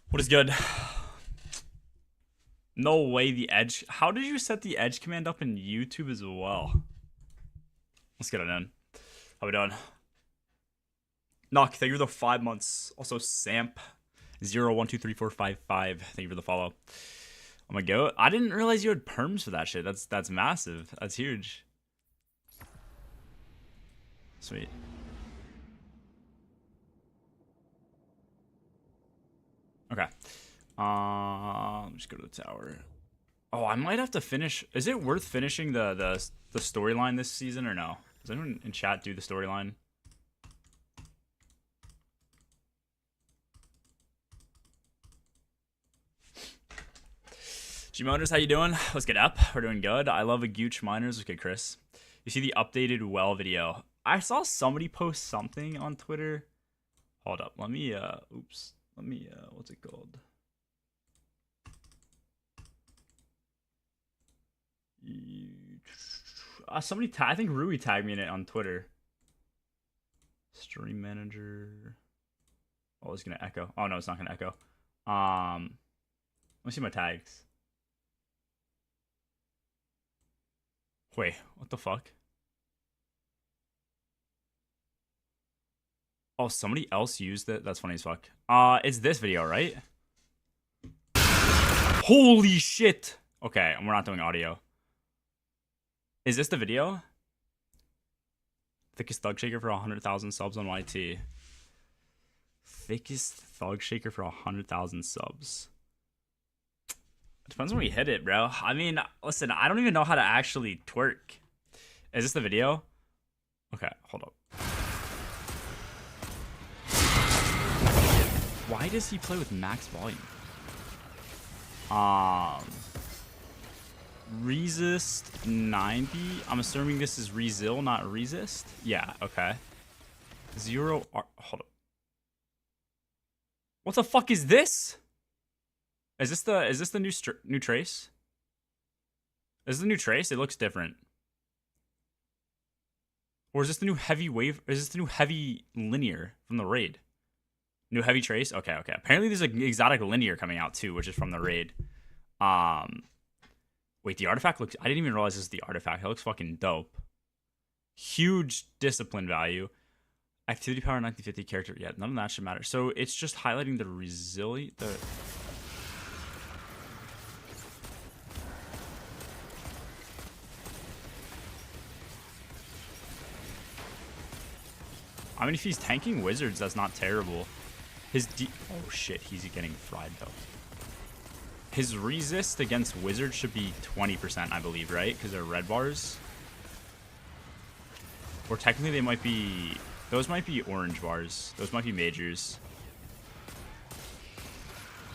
What is good? No way the edge. How did you set the edge command up in YouTube as well? Let's get it in. How we doing? Knock, thank you for the 5 months. Also, Samp 012345. Thank you for the follow. Oh my god. I didn't realize you had perms for that shit. That's massive. That's huge. Sweet. Okay. Just go to the tower. Oh, I might have to finish. Is it worth finishing the storyline this season or no? Does anyone in chat do the storyline? G-Miners, how you doing? Let's get up. We're doing good. I love a Gooch Miners. Let's get Chris. You see the updated well video. I saw somebody post something on Twitter. Hold up. Let me, oops. Let me, what's it called? Somebody, I think Rui tagged me in it on Twitter. Stream manager. Oh, it's gonna echo. Oh no, it's not gonna echo. Let me see my tags. Wait, what the fuck? Oh, somebody else used it? That's funny as fuck. It's this video, right? Holy shit! Okay, and we're not doing audio. Is this the video? Thickest Thug Shaker for 100,000 subs on YT. Thickest Thug Shaker for 100,000 subs. It depends when we hit it, bro. I mean, listen, I don't even know how to actually twerk. Is this the video? Okay, hold up. Why does he play with max volume? Resist 90. I'm assuming this is Rezil, not resist. Yeah, okay. Hold up. What the fuck is this? Is this the new trace? Is this the new trace? It looks different. Or is this the new heavy wave? Is this the new heavy linear from the raid? New heavy trace? Okay, okay. Apparently there's an exotic linear coming out too, which is from the raid. Wait, the artifact looks... I didn't even realize this is the artifact. It looks fucking dope. Huge discipline value. Activity power 1950 character. Yeah, none of that should matter. So it's just highlighting the resilient... I mean, if he's tanking wizards, that's not terrible. Oh shit, he's getting fried though. His resist against wizards should be 20%, I believe, right? Because they're red bars. Or technically they might be... Those might be orange bars. Those might be majors.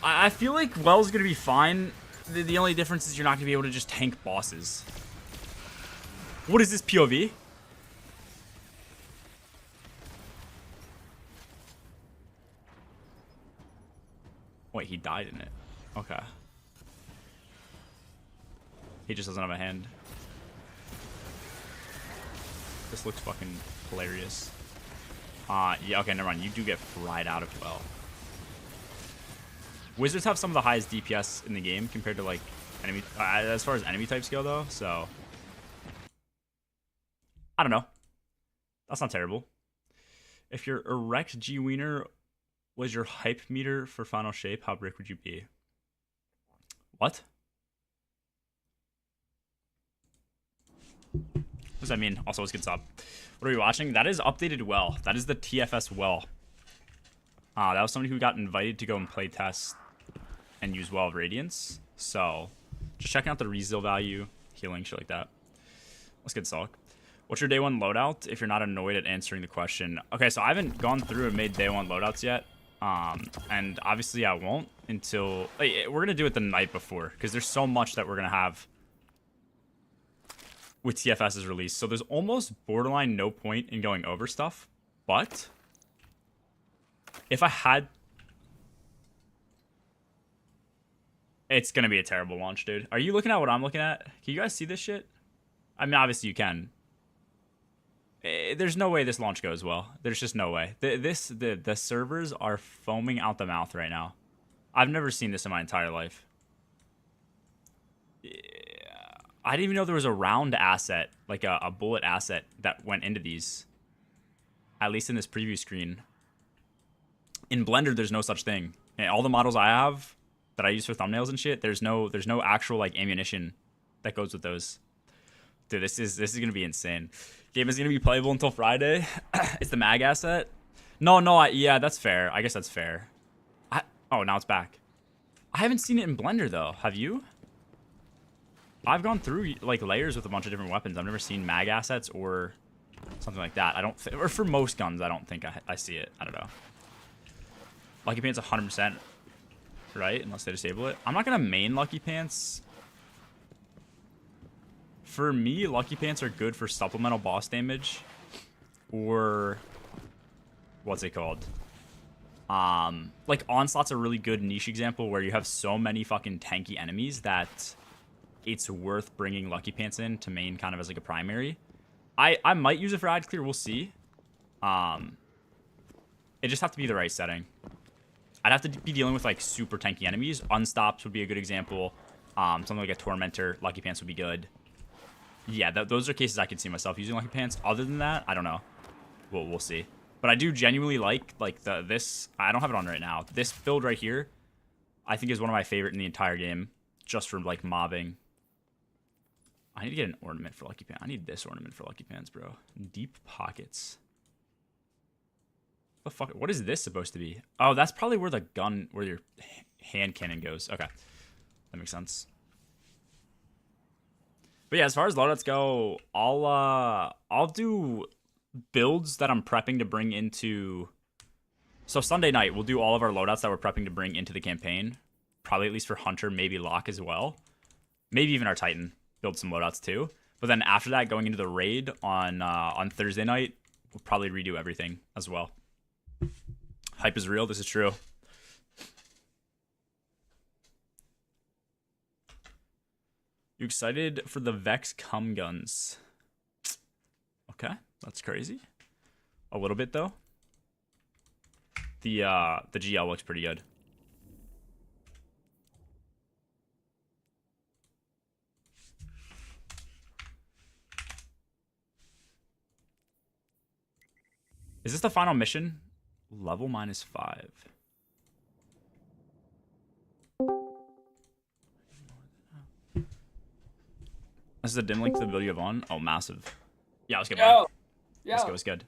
I feel like Well's going to be fine. The only difference is you're not going to be able to just tank bosses. What is this POV? Wait, he died in it. Okay. He just doesn't have a hand. This looks fucking hilarious. Yeah, okay, never mind. You do get fried out of well. Wizards have some of the highest DPS in the game compared to, like, enemy... as far as enemy types go, though, so... I don't know. That's not terrible. If your erect G-Wiener was your hype meter for Final Shape, how brick would you be? What? What does that mean? Also, let's get up. What are we watching? That is updated well. That is the TFS well. That was somebody who got invited to go and play test and use well of Radiance. So, just checking out the resil value, healing, shit like that. Let's get Sulk. What's your day one loadout if you're not annoyed at answering the question? Okay, so I haven't gone through and made day one loadouts yet. And obviously I won't until... We're going to do it the night before because there's so much that we're going to have with TFS's release. So there's almost borderline no point in going over stuff. But if I had... It's going to be a terrible launch, dude. Are you looking at what I'm looking at? Can you guys see this shit? I mean, obviously you can. There's no way this launch goes well. There's just no way. The servers are foaming out the mouth right now. I've never seen this in my entire life. Yeah. I didn't even know there was a round asset, like a bullet asset that went into these. At least in this preview screen. In Blender, there's no such thing. And all the models I have that I use for thumbnails and shit, there's no actual like ammunition that goes with those. Dude, this is gonna be insane. Game is gonna be playable until Friday. It's the mag asset. No, yeah, that's fair. I guess that's fair. Oh, now it's back. I haven't seen it in Blender though. Have you? I've gone through like layers with a bunch of different weapons. I've never seen mag assets or something like that. I don't or for most guns, I don't think I see it. I don't know. Lucky Pants 100%, right? Unless they disable it. I'm not gonna main Lucky Pants. For me, Lucky Pants are good for supplemental boss damage, or what's it called? Like Onslaught's a really good niche example where you have so many fucking tanky enemies that it's worth bringing Lucky Pants in to main kind of as like a primary. I might use it for ad clear. We'll see. It just have to be the right setting. I'd have to be dealing with like super tanky enemies. Unstops would be a good example. Something like a Tormentor, Lucky Pants would be good. Yeah, those are cases I could see myself using Lucky Pants. Other than that, I don't know. We'll see. But I do genuinely like this. I don't have it on right now. This build right here, I think is one of my favorite in the entire game, just for like mobbing. I need to get an ornament for Lucky Pants. I need this ornament for Lucky Pants, bro. Deep pockets. The fuck? What is this supposed to be? Oh, that's probably where the gun, where your hand cannon goes. Okay, that makes sense. But yeah, as far as loadouts go, I'll do builds that I'm prepping to bring into. So Sunday night, we'll do all of our loadouts that we're prepping to bring into the campaign. Probably at least for Hunter, maybe Locke as well. Maybe even our Titan. Build some loadouts too. But then after that, going into the raid on Thursday night, we'll probably redo everything as well. Hype is real. This is true. You excited for the Vex cum guns? Okay, that's crazy. A little bit though. The GL looks pretty good. Is this the final mission? Level -5. This is a dim link to the video of on. Oh, massive. Yeah, let's get one. Yeah. Let's go. It's good.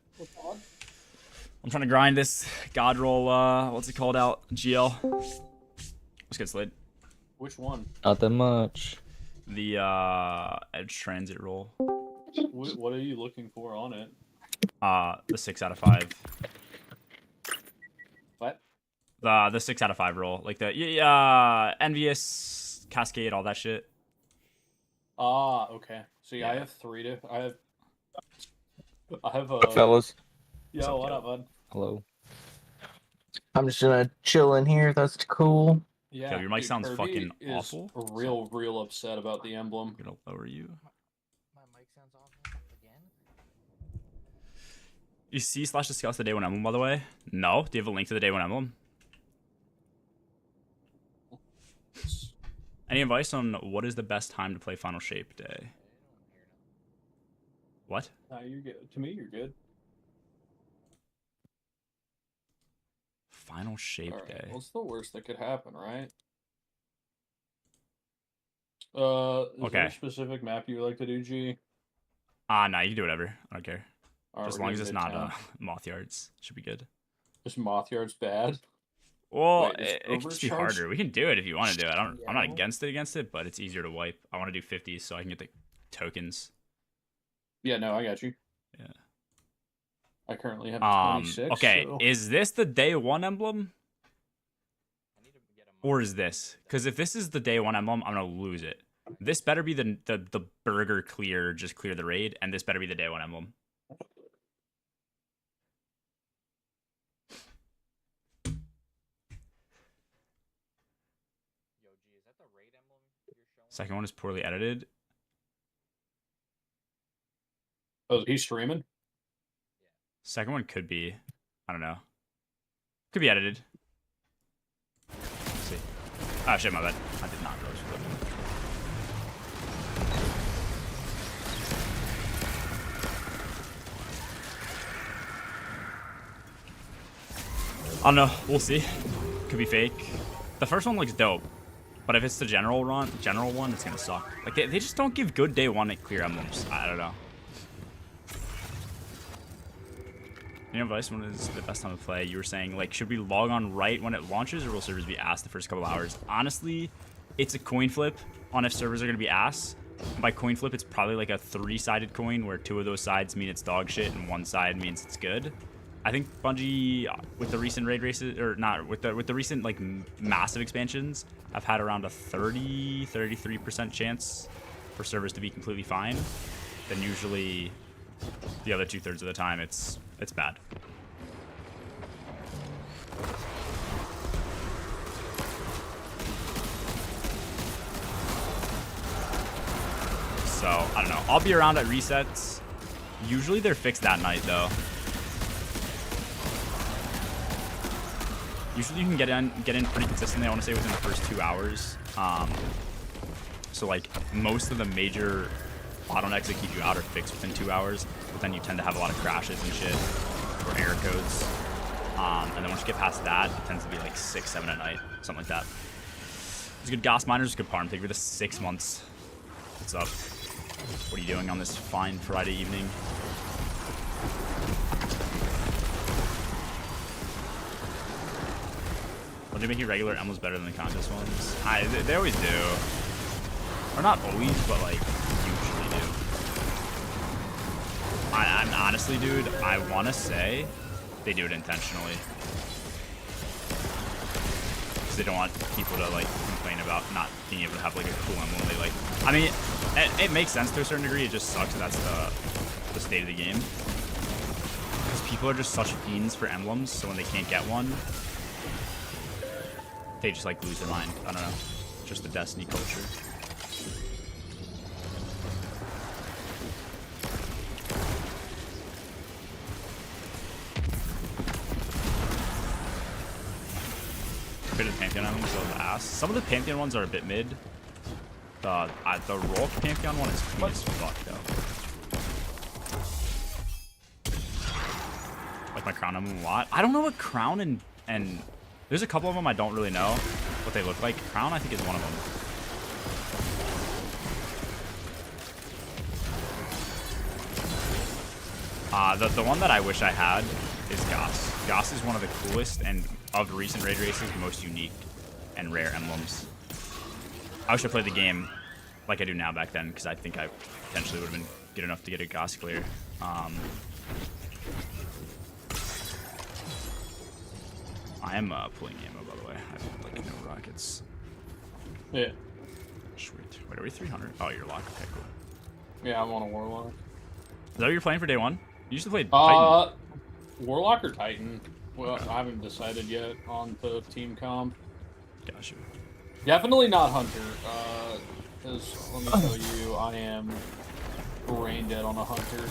I'm trying to grind this god roll. What's it called out? GL. Let's get Slid. Which one? Not that much. The edge transit roll. What are you looking for on it? The 6 out of 5. What? The 6 out of 5 roll, like the envious cascade, all that shit. Ah, okay. See, Yeah. I have 3 I have Fellas. Yeah, what up, bud? Hello. I'm just gonna chill in here. That's cool. Yeah. Yo, your mic sounds Kirby fucking is awful. Real upset about the emblem. I'm gonna lower you. My mic sounds awful again. You see / discuss the day 1 emblem, by the way? No. Do you have a link to the day 1 emblem? Any advice on what is the best time to play Final Shape Day? What? You're good. To me, you're good. Final Shape All right. Day. What's the worst that could happen, right? Is Okay. there a specific map you would like to do, G? Nah, you can do whatever. I don't care. All right, As we're long as doing it's not Midtown. Moth Yards. Should be good. Is Moth Yard's bad? Well, Wait, is it could just be overcharge- harder. We can do it if you want to do it. I'm not Yeah. against it, but it's easier to wipe. I want to do 50s so I can get the tokens. Yeah, no, I got you. Yeah. I currently have 26. Okay, so... is this the day 1 emblem? Or is this? Because if this is the day 1 emblem, I'm gonna lose it. This better be the burger clear, just clear the raid, and this better be the day 1 emblem. Second one is poorly edited. Oh, he's streaming? Second one could be, I don't know. Could be edited. Let's see. Oh shit, my bad. I did not realize what I don't know. We'll see. Could be fake. The first one looks dope, but if it's the general one, it's gonna suck. Like they just don't give good day one at clear emblems. I don't know. Any advice? When is the best time to play? You were saying, like, should we log on right when it launches, or will servers be asked the first couple hours? Honestly, it's a coin flip on if servers are gonna be asked. And by coin flip, it's probably like a 3-sided coin where 2 of those sides mean it's dog shit and 1 side means it's good. I think Bungie, with the recent raid races, or not, with the recent like massive expansions, have had around a 33% chance for servers to be completely fine. Then usually, the other 2/3 of the time, it's bad. So I don't know. I'll be around at resets. Usually they're fixed that night though. Usually you can get in pretty consistently, I want to say within the first 2 hours. So like most of the major bottlenecks that keep you out are fixed within 2 hours, but then you tend to have a lot of crashes and shit, or error codes. And then once you get past that, it tends to be like 6, 7 at night, something like that. There's good Goss miners, good farm. Thank you for the 6 months. What's up? What are you doing on this fine Friday evening? Well, they make your regular emblems better than the contest ones? They always do. Or not always, but like usually do. I'm honestly, dude, I want to say they do it intentionally. Because they don't want people to like complain about not being able to have like a cool emblem. They like, I mean, it makes sense to a certain degree. It just sucks that that's the state of the game. Because people are just such fiends for emblems, so when they can't get one, they just like lose their mind. I don't know. Just the Destiny culture. Bit of Pantheon emblems are ass. Some of the Pantheon ones are a bit mid. The Rolk Pantheon one is clean as fuck though. Like my crown emblem a lot. I don't know what crown and there's a couple of them I don't really know what they look like. Crown, I think, is one of them. The one that I wish I had is Goss. Goss is one of the coolest and, of recent raid races, most unique and rare emblems. I wish I played the game like I do now back then, because I think I potentially would have been good enough to get a Goss clear. I am pulling ammo, by the way. I have like no rockets. Yeah. Sweet. Wait, are we 300? Oh, you're locked. Okay, cool. Yeah, I'm on a Warlock. Is that what you're playing for day one? You used to play Titan. Warlock or Titan? Well, okay. I haven't decided yet on the team comp. Gotcha. Definitely not Hunter. Because let me tell you, I am brain dead on a Hunter.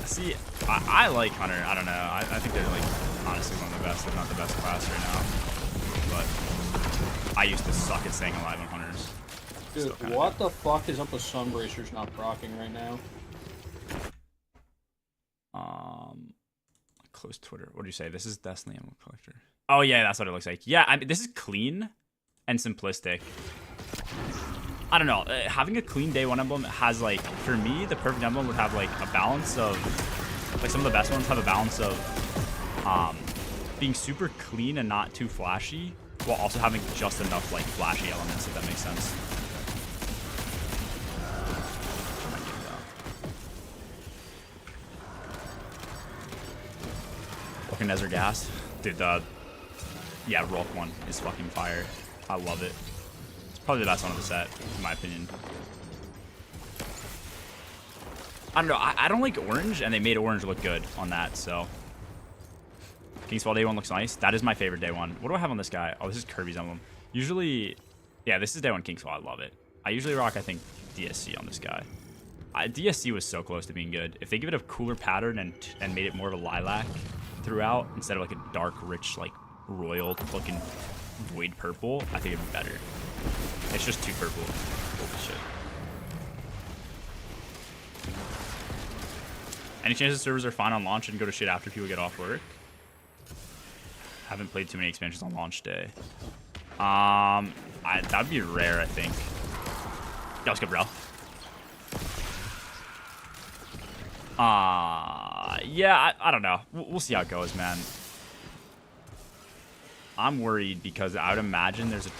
See, I like Hunter. I don't know. I think they're like honestly one of the best, if not the best class right now. But I used to suck at staying alive on Hunters. Dude, what the fuck is up with Sunbracers not proccing right now? Close Twitter. What do you say? This is Destiny Ammo Collector. Oh yeah, that's what it looks like. Yeah, I mean, this is clean and simplistic. I don't know. Having a clean day one emblem has like, for me, the perfect emblem would have like a balance of, like some of the best ones have a balance of being super clean and not too flashy, while also having just enough like flashy elements, if that makes sense. Fucking Nether Gas. Dude, yeah, Rolk one is fucking fire. I love it. It's probably the best one of the set, in my opinion. I don't know, I don't like orange, and they made orange look good on that, so. Kingsfall day one looks nice. That is my favorite day one. What do I have on this guy? Oh, this is Kirby's emblem. Usually, yeah, this is day one Kingsfall. I love it. I usually rock, I think, DSC on this guy. DSC was so close to being good. If they give it a cooler pattern and made it more of a lilac throughout, instead of like a dark, rich, like royal looking void purple, I think it'd be better. It's just too purple. Holy shit. Any chance the servers are fine on launch and go to shit after people get off work? Haven't played too many expansions on launch day. That'd be rare, I think. That was good, bro. Yeah, I don't know. We'll see how it goes, man. I'm worried because I would imagine there's a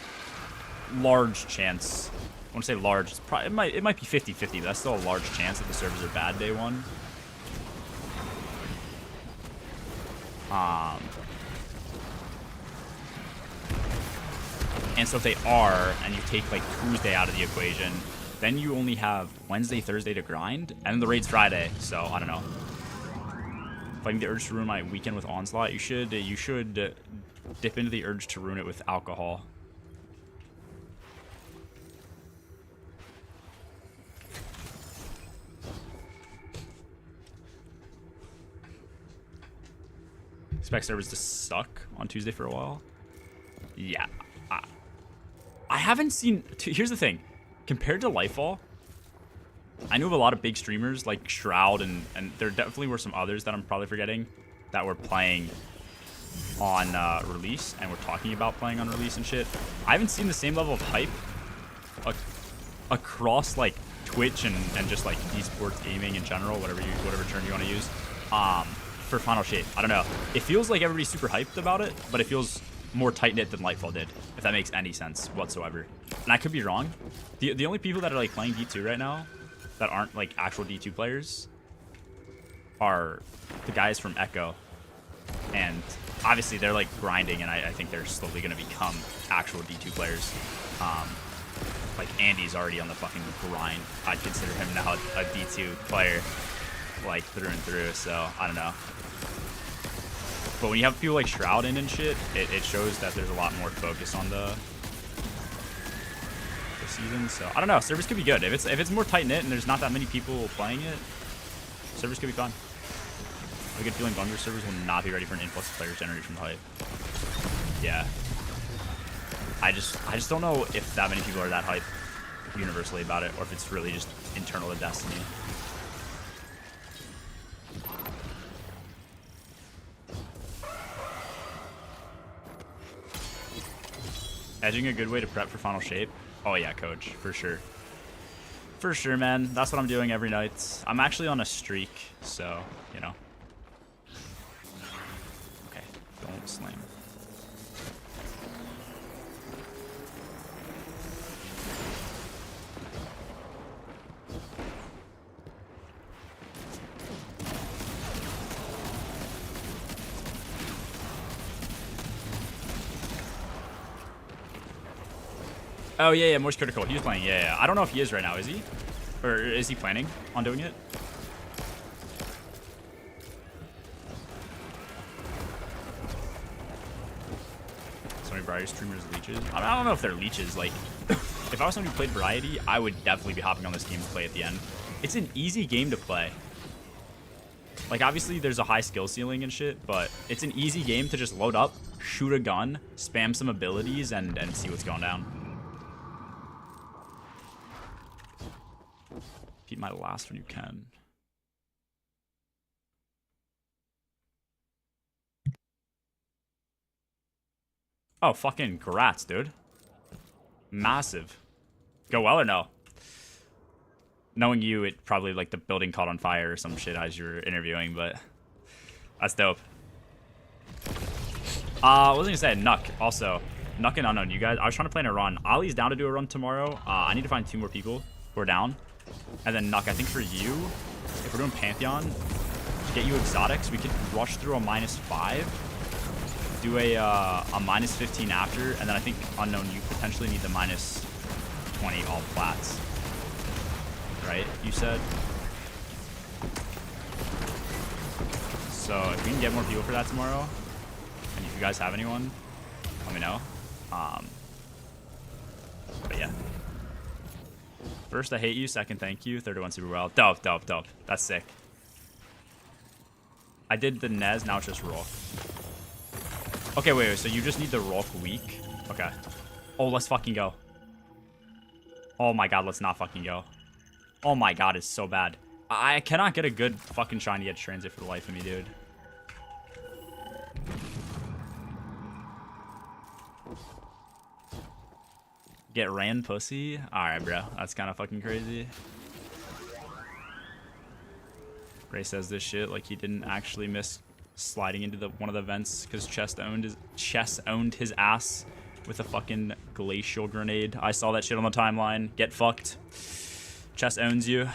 large chance. I want to say large. It's probably, it might be 50-50, but that's still a large chance that the servers are bad day one. And so if they are, and you take like Tuesday out of the equation, then you only have Wednesday, Thursday to grind, and then the raid's Friday. So I don't know. Fighting the urge to ruin my weekend with Onslaught. You should dip into the urge to ruin it with alcohol. Expect servers to suck on Tuesday for a while. Yeah. I haven't seen... Here's the thing. Compared to Lightfall, I knew of a lot of big streamers like Shroud, and there definitely were some others that I'm probably forgetting that were playing on release and were talking about playing on release and shit. I haven't seen the same level of hype across like Twitch and just like esports gaming in general, whatever term you want to use, for Final Shape. I don't know. It feels like everybody's super hyped about it, but it feels more tight-knit than Lightfall did, if that makes any sense whatsoever. And I could be wrong. The only people that are like playing D2 right now that aren't like actual D2 players are the guys from Echo. And obviously they're like grinding, and I think they're slowly going to become actual D2 players. Like Andy's already on the fucking grind. I'd consider him now a D2 player, like through and through, so I don't know. But when you have people like Shroud in and shit, it shows that there's a lot more focus on the season. So I don't know. Servers could be good if it's more tight knit and there's not that many people playing it. Servers could be fun. I have a good feeling Bunker servers will not be ready for an influx of players generated from the hype. Yeah. I just don't know if that many people are that hype universally about it, or if it's really just internal to Destiny. Edging a good way to prep for Final Shape? Oh yeah, coach, for sure. For sure, man. That's what I'm doing every night. I'm actually on a streak, so, you know. Okay, don't slam. Oh, yeah, Morse Critical. He was playing, yeah. I don't know if he is right now, is he? Or is he planning on doing it? So many Variety streamers leeches. I don't know if they're leeches. Like, if I was somebody who played Variety, I would definitely be hopping on this game to play at the end. It's an easy game to play. Like, obviously, there's a high skill ceiling and shit, but it's an easy game to just load up, shoot a gun, spam some abilities, and see what's going down. Keep my last when you can. Oh, fucking grats, dude. Massive. Go well or no? Knowing you, it probably like the building caught on fire or some shit as you were interviewing, but that's dope. What was I gonna say? Nuck. Also, Nuck and Unknown. You guys, I was trying to plan a run. Ollie's down to do a run tomorrow. I need to find 2 more people who are down. And then Nuck, I think for you, if we're doing Pantheon, to get you exotics, we could rush through a -5, do a -15 after, and then I think Unknown, you potentially need the -20 all flats. Right? You said? So if we can get more people for that tomorrow, and if you guys have anyone, let me know. But yeah. First, I hate you. Second, thank you. Third, I went super well. Dope, dope, dope. That's sick. I did the Nez. Now it's just Rolk. Okay, wait. So you just need the Rolk week Okay. Oh, let's fucking go. Oh my god, let's not fucking go. Oh my god, it's so bad. I cannot get a good fucking shiny edge transit for the life of me, dude. Get ran pussy? Alright, bro. That's kind of fucking crazy. Ray says this shit like he didn't actually miss sliding into one of the vents because Chess owned his ass with a fucking glacial grenade. I saw that shit on the timeline. Get fucked. Chess owns you.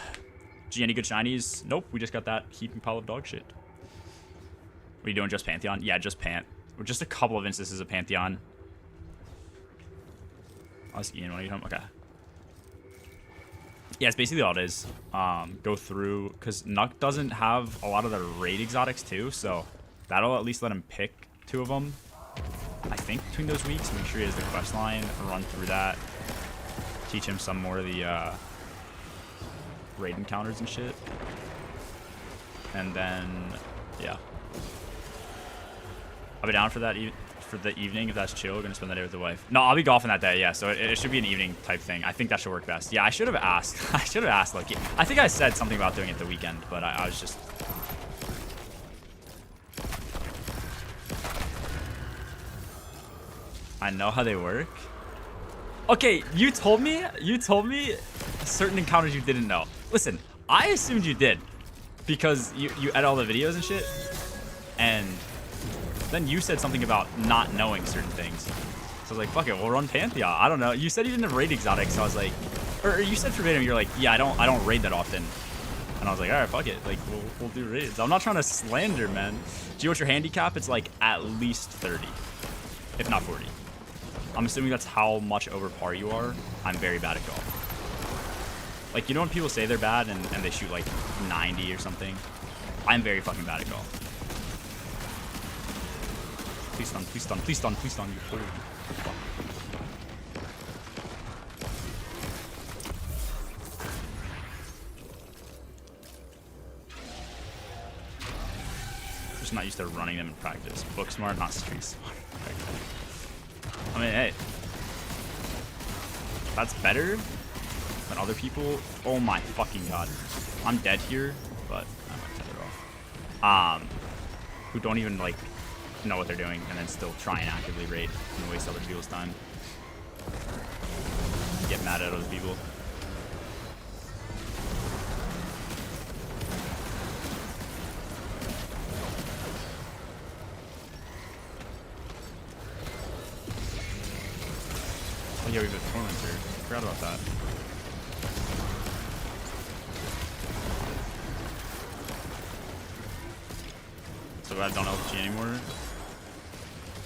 Gee, any good shinies? Nope, we just got that heaping pile of dog shit. What are you doing, just Pantheon? Yeah, just Pant. Just a couple of instances of Pantheon. I'll ask Ian when I get home. Okay. Yeah, it's basically all it is. Go through, because Nuck doesn't have a lot of the raid exotics too, so that'll at least let him pick 2 of them, I think, between those weeks. Make sure he has the quest line, run through that, teach him some more of the raid encounters and shit. And then, yeah. I'll be down for that for the evening if that's chill. Gonna spend the day with the wife. No, I'll be golfing that day, yeah, so it should be an evening type thing. I think that should work best. Yeah, I should have asked. I should have asked, like, I think I said something about doing it the weekend, but I was just... I know how they work. Okay, you told me certain encounters you didn't know. Listen, I assumed you did because you edit all the videos and shit, and then you said something about not knowing certain things. So I was like, fuck it, we'll run Pantheon. I don't know. You said you didn't have raid exotics, so I was like, or you said verbatim, you're like, yeah, I don't raid that often. And I was like, all right, fuck it, like we'll do raids. I'm not trying to slander, man. Do you know what your handicap? It's like at least 30, if not 40. I'm assuming that's how much over par you are. I'm very bad at golf. Like, you know when people say they're bad and they shoot like 90 or something? I'm very fucking bad at golf. Please stun, please stun, please stun, please stun. You fool. Just not used to running them in practice. Book smart, not street smart. I mean, hey. That's better than other people. Oh my fucking god. I'm dead here, but I might tether off. Who don't even, like, know what they're doing and then still try and actively raid and waste other people's time. Get mad at other people. Oh yeah, we have a Tormentor. Forgot about that. So I don't LG anymore.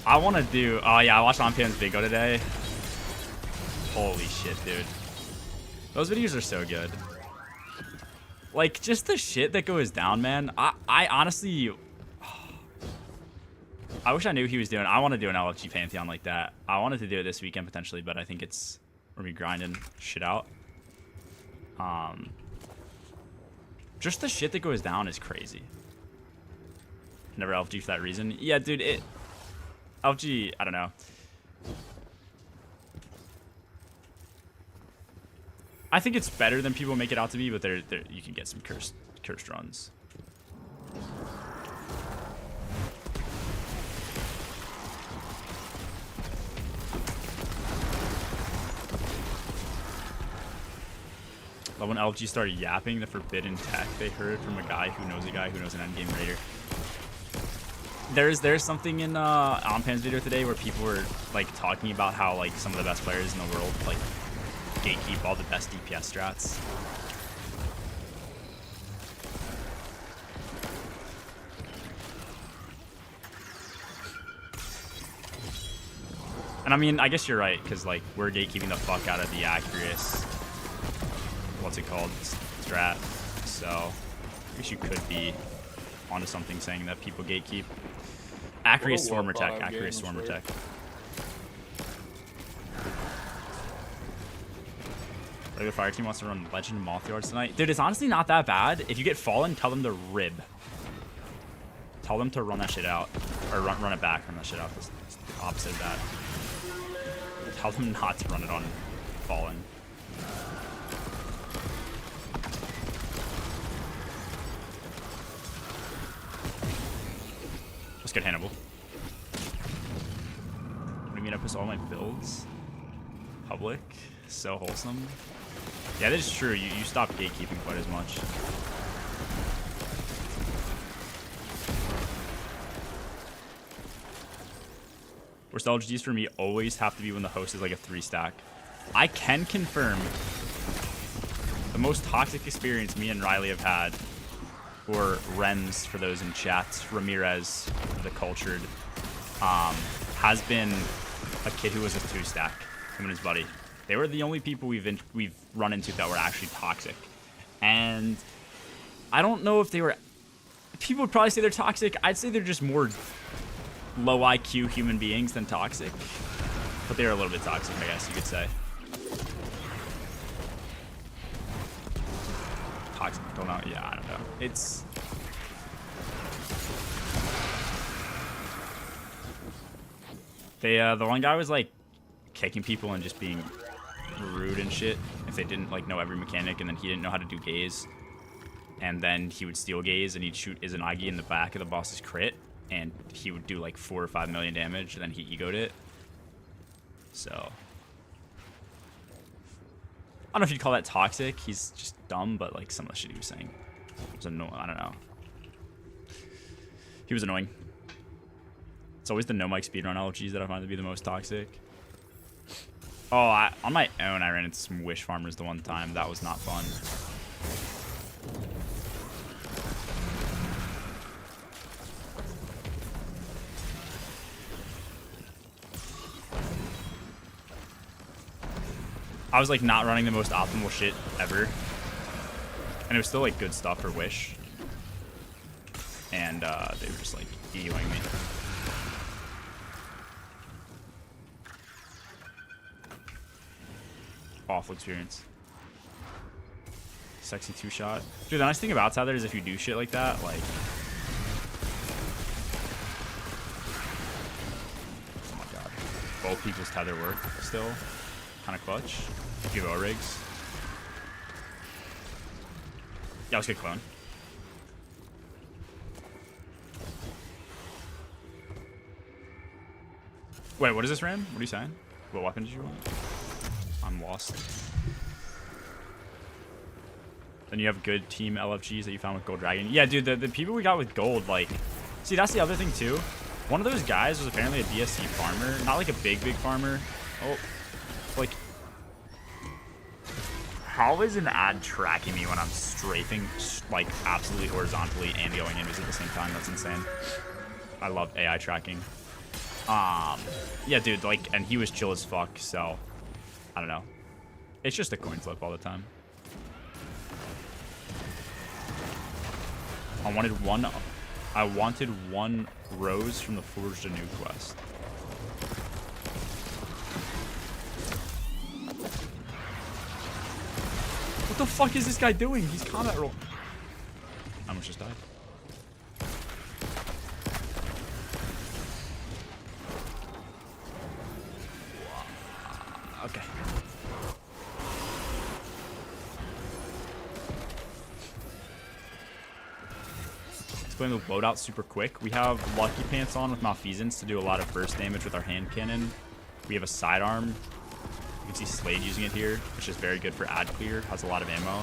I want to do... Oh yeah, I watched Pantheon's video today. Holy shit, dude. Those videos are so good. Like, just the shit that goes down, man. I honestly... I wish I knew what he was doing. I want to do an LFG Pantheon like that. I wanted to do it this weekend potentially, but I think it's... We're going to be grinding shit out. Just the shit that goes down is crazy. Never LFG for that reason. Yeah, dude, LFG, I don't know. I think it's better than people make it out to be, but you can get some cursed runs. But when LFG started yapping the forbidden tech, they heard from a guy who knows an endgame raider. There's something in Onpan's video today where people were like talking about how like some of the best players in the world like gatekeep all the best DPS strats. And I mean, I guess you're right, because like we're gatekeeping the fuck out of the Acurious, what's it called, strat. So I guess you could be onto something saying that people gatekeep. Acurious Swarmer Tech, Acurious Swarmer Tech. The fire team wants to run Legend Moth Yards tonight. Dude, it's honestly not that bad. If you get fallen, tell them to rib. Tell them to run that shit out. Or run it back, run that shit out. It's the opposite of that. Tell them not to run it on Fallen. Let's get Hannibal. What do you mean I post all my builds? Public? So wholesome. Yeah, that is true. You stop gatekeeping quite as much. Worst LGDs for me always have to be when the host is like a 3-stack. I can confirm the most toxic experience me and Riley have had, or Rems for those in chat, Ramirez for the cultured, has been a kid who was a 2-stack, him and his buddy. They were the only people we've run into that were actually toxic. And I don't know if they were... People would probably say they're toxic. I'd say they're just more low IQ human beings than toxic. But they're a little bit toxic, I guess you could say. Toxic, don't know. Yeah, I don't know. It's... the one guy was like kicking people and just being rude and shit if they didn't like know every mechanic, and then he didn't know how to do gaze, and then he would steal gaze and he'd shoot Izanagi in the back of the boss's crit, and he would do like 4 or 5 million damage, and then he egoed it. So I don't know if you'd call that toxic. He's just dumb, but like some of the shit he was saying was annoying. I don't know. He was annoying. It's always the no mic speedrun LGs that I find to be the most toxic. Oh, on my own, I ran into some wish farmers the one time. That was not fun. I was like not running the most optimal shit ever. And it was still like good stuff for wish. And they were just like egoing me. Awful experience. Sexy 2-shot. Dude, the nice thing about Tether is if you do shit like that, like... Oh my god. Both people's Tether work still. Kind of clutch. If you have O-rigs. Yeah, let's get clone. Wait, what is this, Ram? What are you saying? What weapon did you want? I'm lost. Then you have good team LFGs that you found with Gold Dragon. Yeah, dude, the people we got with gold, like... See, that's the other thing, too. One of those guys was apparently a DSC farmer. Not like a big farmer. Oh. Like... How is an ad tracking me when I'm strafing, like, absolutely horizontally and going invis at the same time? That's insane. I love AI tracking. Yeah, dude, like, and he was chill as fuck, so... I don't know. It's just a coin flip all the time. I wanted one rose from the Forged Anew quest. What the fuck is this guy doing? He's combat roll. I almost just died. Okay. Let's play the loadout super quick. We have Lucky Pants on with Malfeasance to do a lot of burst damage with our hand cannon. We have a sidearm. You can see Slade using it here, which is very good for ad clear. Has a lot of ammo.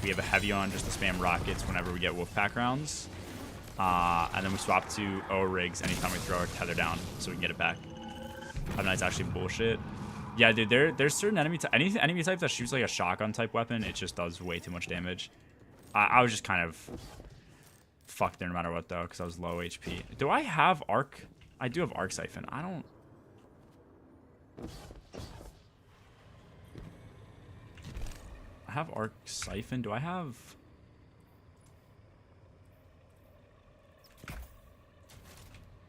We have a heavy on just to spam rockets whenever we get Wolfpack rounds. And then we swap to O-rigs anytime we throw our tether down so we can get it back. Have Knight's actually bullshit. Yeah, dude, there's certain enemy type that shoots like a shotgun type weapon. It just does way too much damage. I was just kind of fucked there no matter what though, because I was low HP. Do I have arc? I do have arc siphon. I don't. I have arc siphon. Do I have?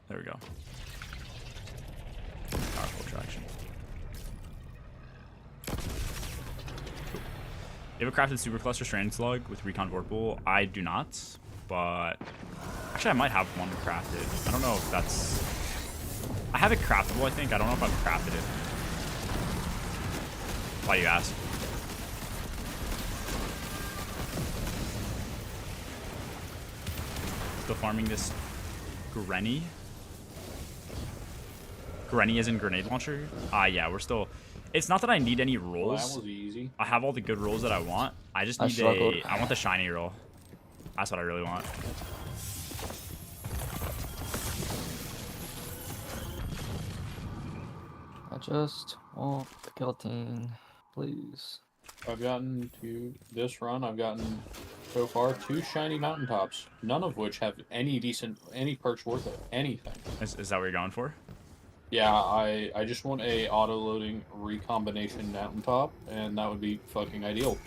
There we go. Powerful attraction. You have a crafted supercluster stranding slug with recon vorpal. I do not, but actually I might have one crafted. I don't know if that's... I have it craftable, I think. I don't know if I've crafted it. Why do you ask? Still farming this Granny. Granny is in grenade launcher? Yeah, we're still... It's not that I need any rolls. Well, that was easy. I have all the good rolls that I want. I just need I want the shiny roll. That's what I really want. I just want the guillotine, please. I've gotten to this run. I've gotten so far 2 shiny mountaintops, none of which have any perks worth it, anything. Is that what you're going for? Yeah, I just want a auto-loading recombination mountaintop, and that would be fucking ideal.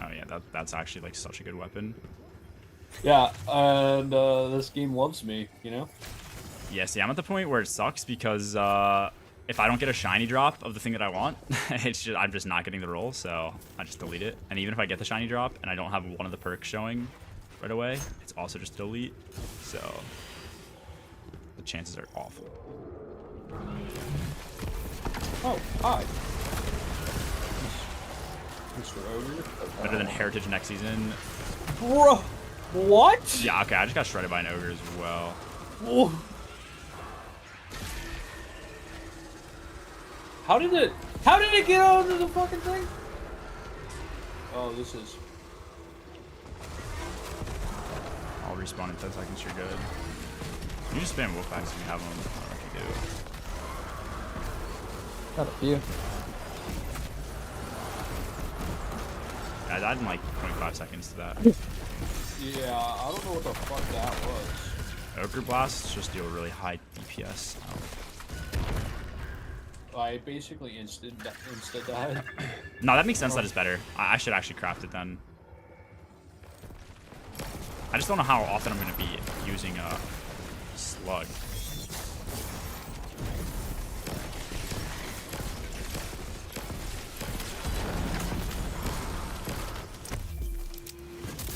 Oh yeah, that's actually like such a good weapon. Yeah, and this game loves me, you know? Yeah, see, I'm at the point where it sucks because if I don't get a shiny drop of the thing that I want, I'm just not getting the roll, so I just delete it. And even if I get the shiny drop and I don't have one of the perks showing right away, it's also just delete. So the chances are awful. Oh, hi. Mr. Ogre. Better than Heritage next season. Bro, what? Yeah, okay, I just got shredded by an ogre as well. Whoa. How did it get onto the fucking thing? Oh, this is... I'll respawn in 10 seconds, you're good. You just spam wolf packs if you have them. I don't know if you do. Got a few. I died in like 25 seconds to that. Yeah, I don't know what the fuck that was. Ogre blasts just deal really high DPS. I basically insta died. No, that makes sense. That is better. I should actually craft it then. I just don't know how often I'm going to be using a slug.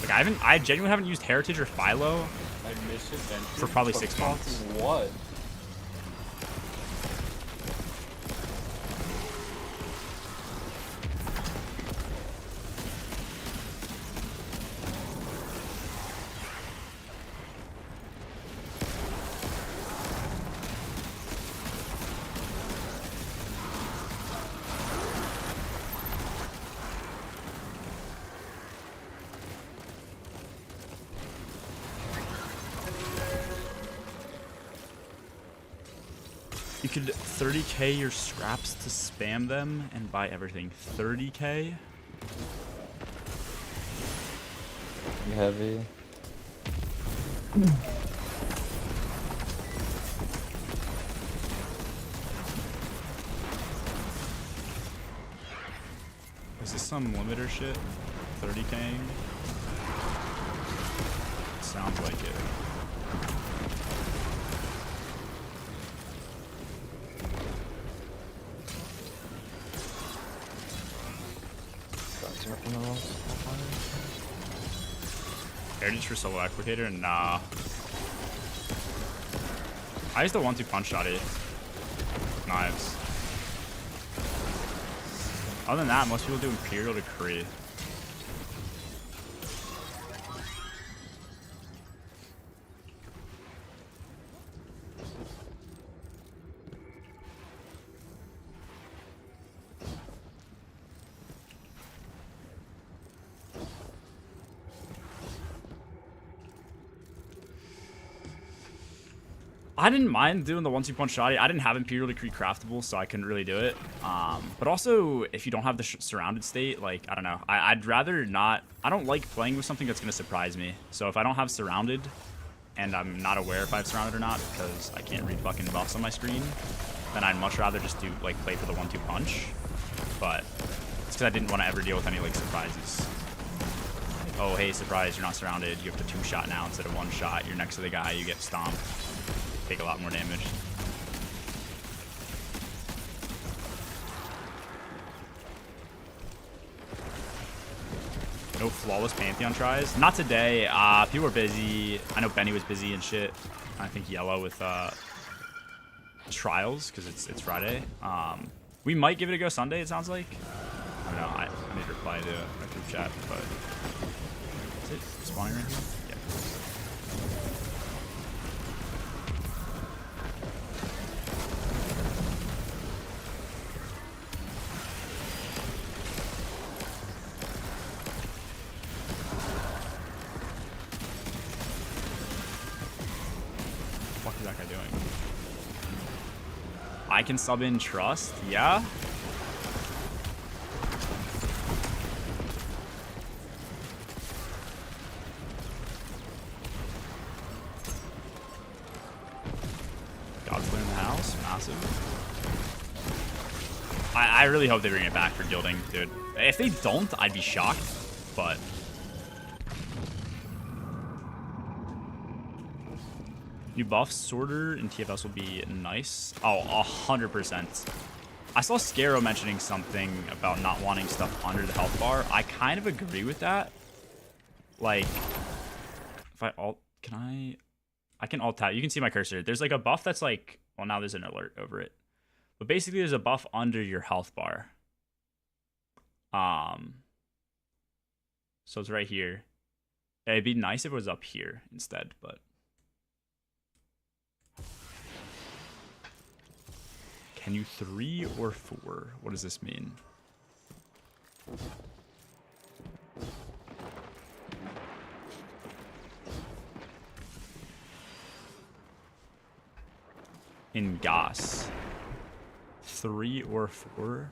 Like I genuinely haven't used Heritage or Philo I misadventured for probably 6 months. What? You could 30k your scraps to spam them and buy everything. 30k? Heavy. Is this some limiter shit? 30k? Sounds like it. Heritage for solo applicator? Nah. I used the 1-2 punch shot it. Knives. Other than that, most people do Imperial Decree. I didn't mind doing the 1-2 punch shotty. I didn't have Imperial Decree craftable, so I couldn't really do it. But also, if you don't have the surrounded state, like, I don't know. I'd rather not... I don't like playing with something that's going to surprise me. So if I don't have surrounded, and I'm not aware if I have surrounded or not, because I can't read fucking buffs on my screen, then I'd much rather just do, like, play for the 1-2 punch. But it's because I didn't want to ever deal with any, like, surprises. Oh, hey, surprise, you're not surrounded. You have to 2-shot now instead of 1-shot. You're next to the guy, you get stomped. Take a lot more damage. No flawless Pantheon tries. Not today. People were busy. I know Benny was busy and shit. I think Yellow with trials because it's Friday. We might give it a go Sunday, it sounds like. I don't know. I need to reply to a group chat, but... Is it spawning right here? Yeah. What the fuck is that guy doing? I can sub in Trust, yeah? God's in the house, massive. I really hope they bring it back for gilding, dude. If they don't, I'd be shocked, but... New buff, Sorter, and TFS will be nice. Oh, 100%. I saw Scaro mentioning something about not wanting stuff under the health bar. I kind of agree with that. Like, if I alt... Can I can alt tab. You can see my cursor. There's like a buff that's like... Well, now there's an alert over it. But basically, there's a buff under your health bar. So it's right here. It'd be nice if it was up here instead, but... Can you 3 or 4? What does this mean? In Goss. 3 or 4?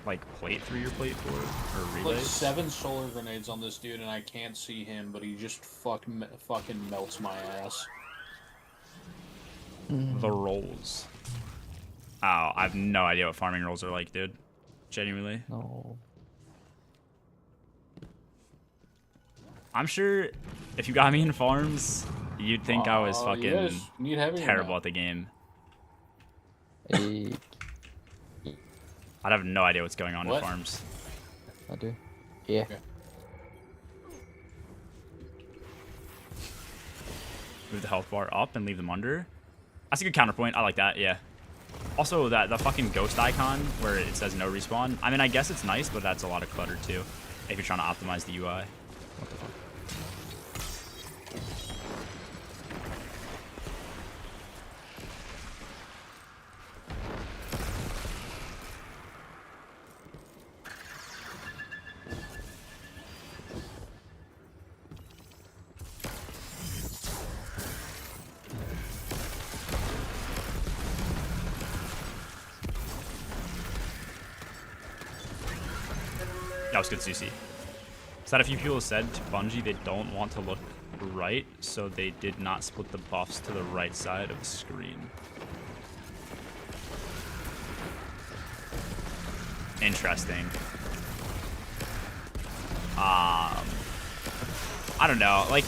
Like plate 3 or plate 4? Or relays? Like 7 solar grenades on this dude, and I can't see him, but he just fucking melts my ass. The rolls. Oh, I have no idea what farming rolls are like, dude. Genuinely. No. I'm sure if you got me in farms, you'd think I was fucking terrible at the game. Hey, I'd have no idea what's going on in farms. I do. Yeah. Okay. Move the health bar up and leave them under. That's a good counterpoint. I like that, yeah. Also, the fucking ghost icon where it says no respawn. I mean, I guess it's nice, but that's a lot of clutter too. If you're trying to optimize the UI. What the fuck? That was good, Susie. So that a few people said to Bungie they don't want to look right, so they did not split the buffs to the right side of the screen. Interesting. I don't know, like...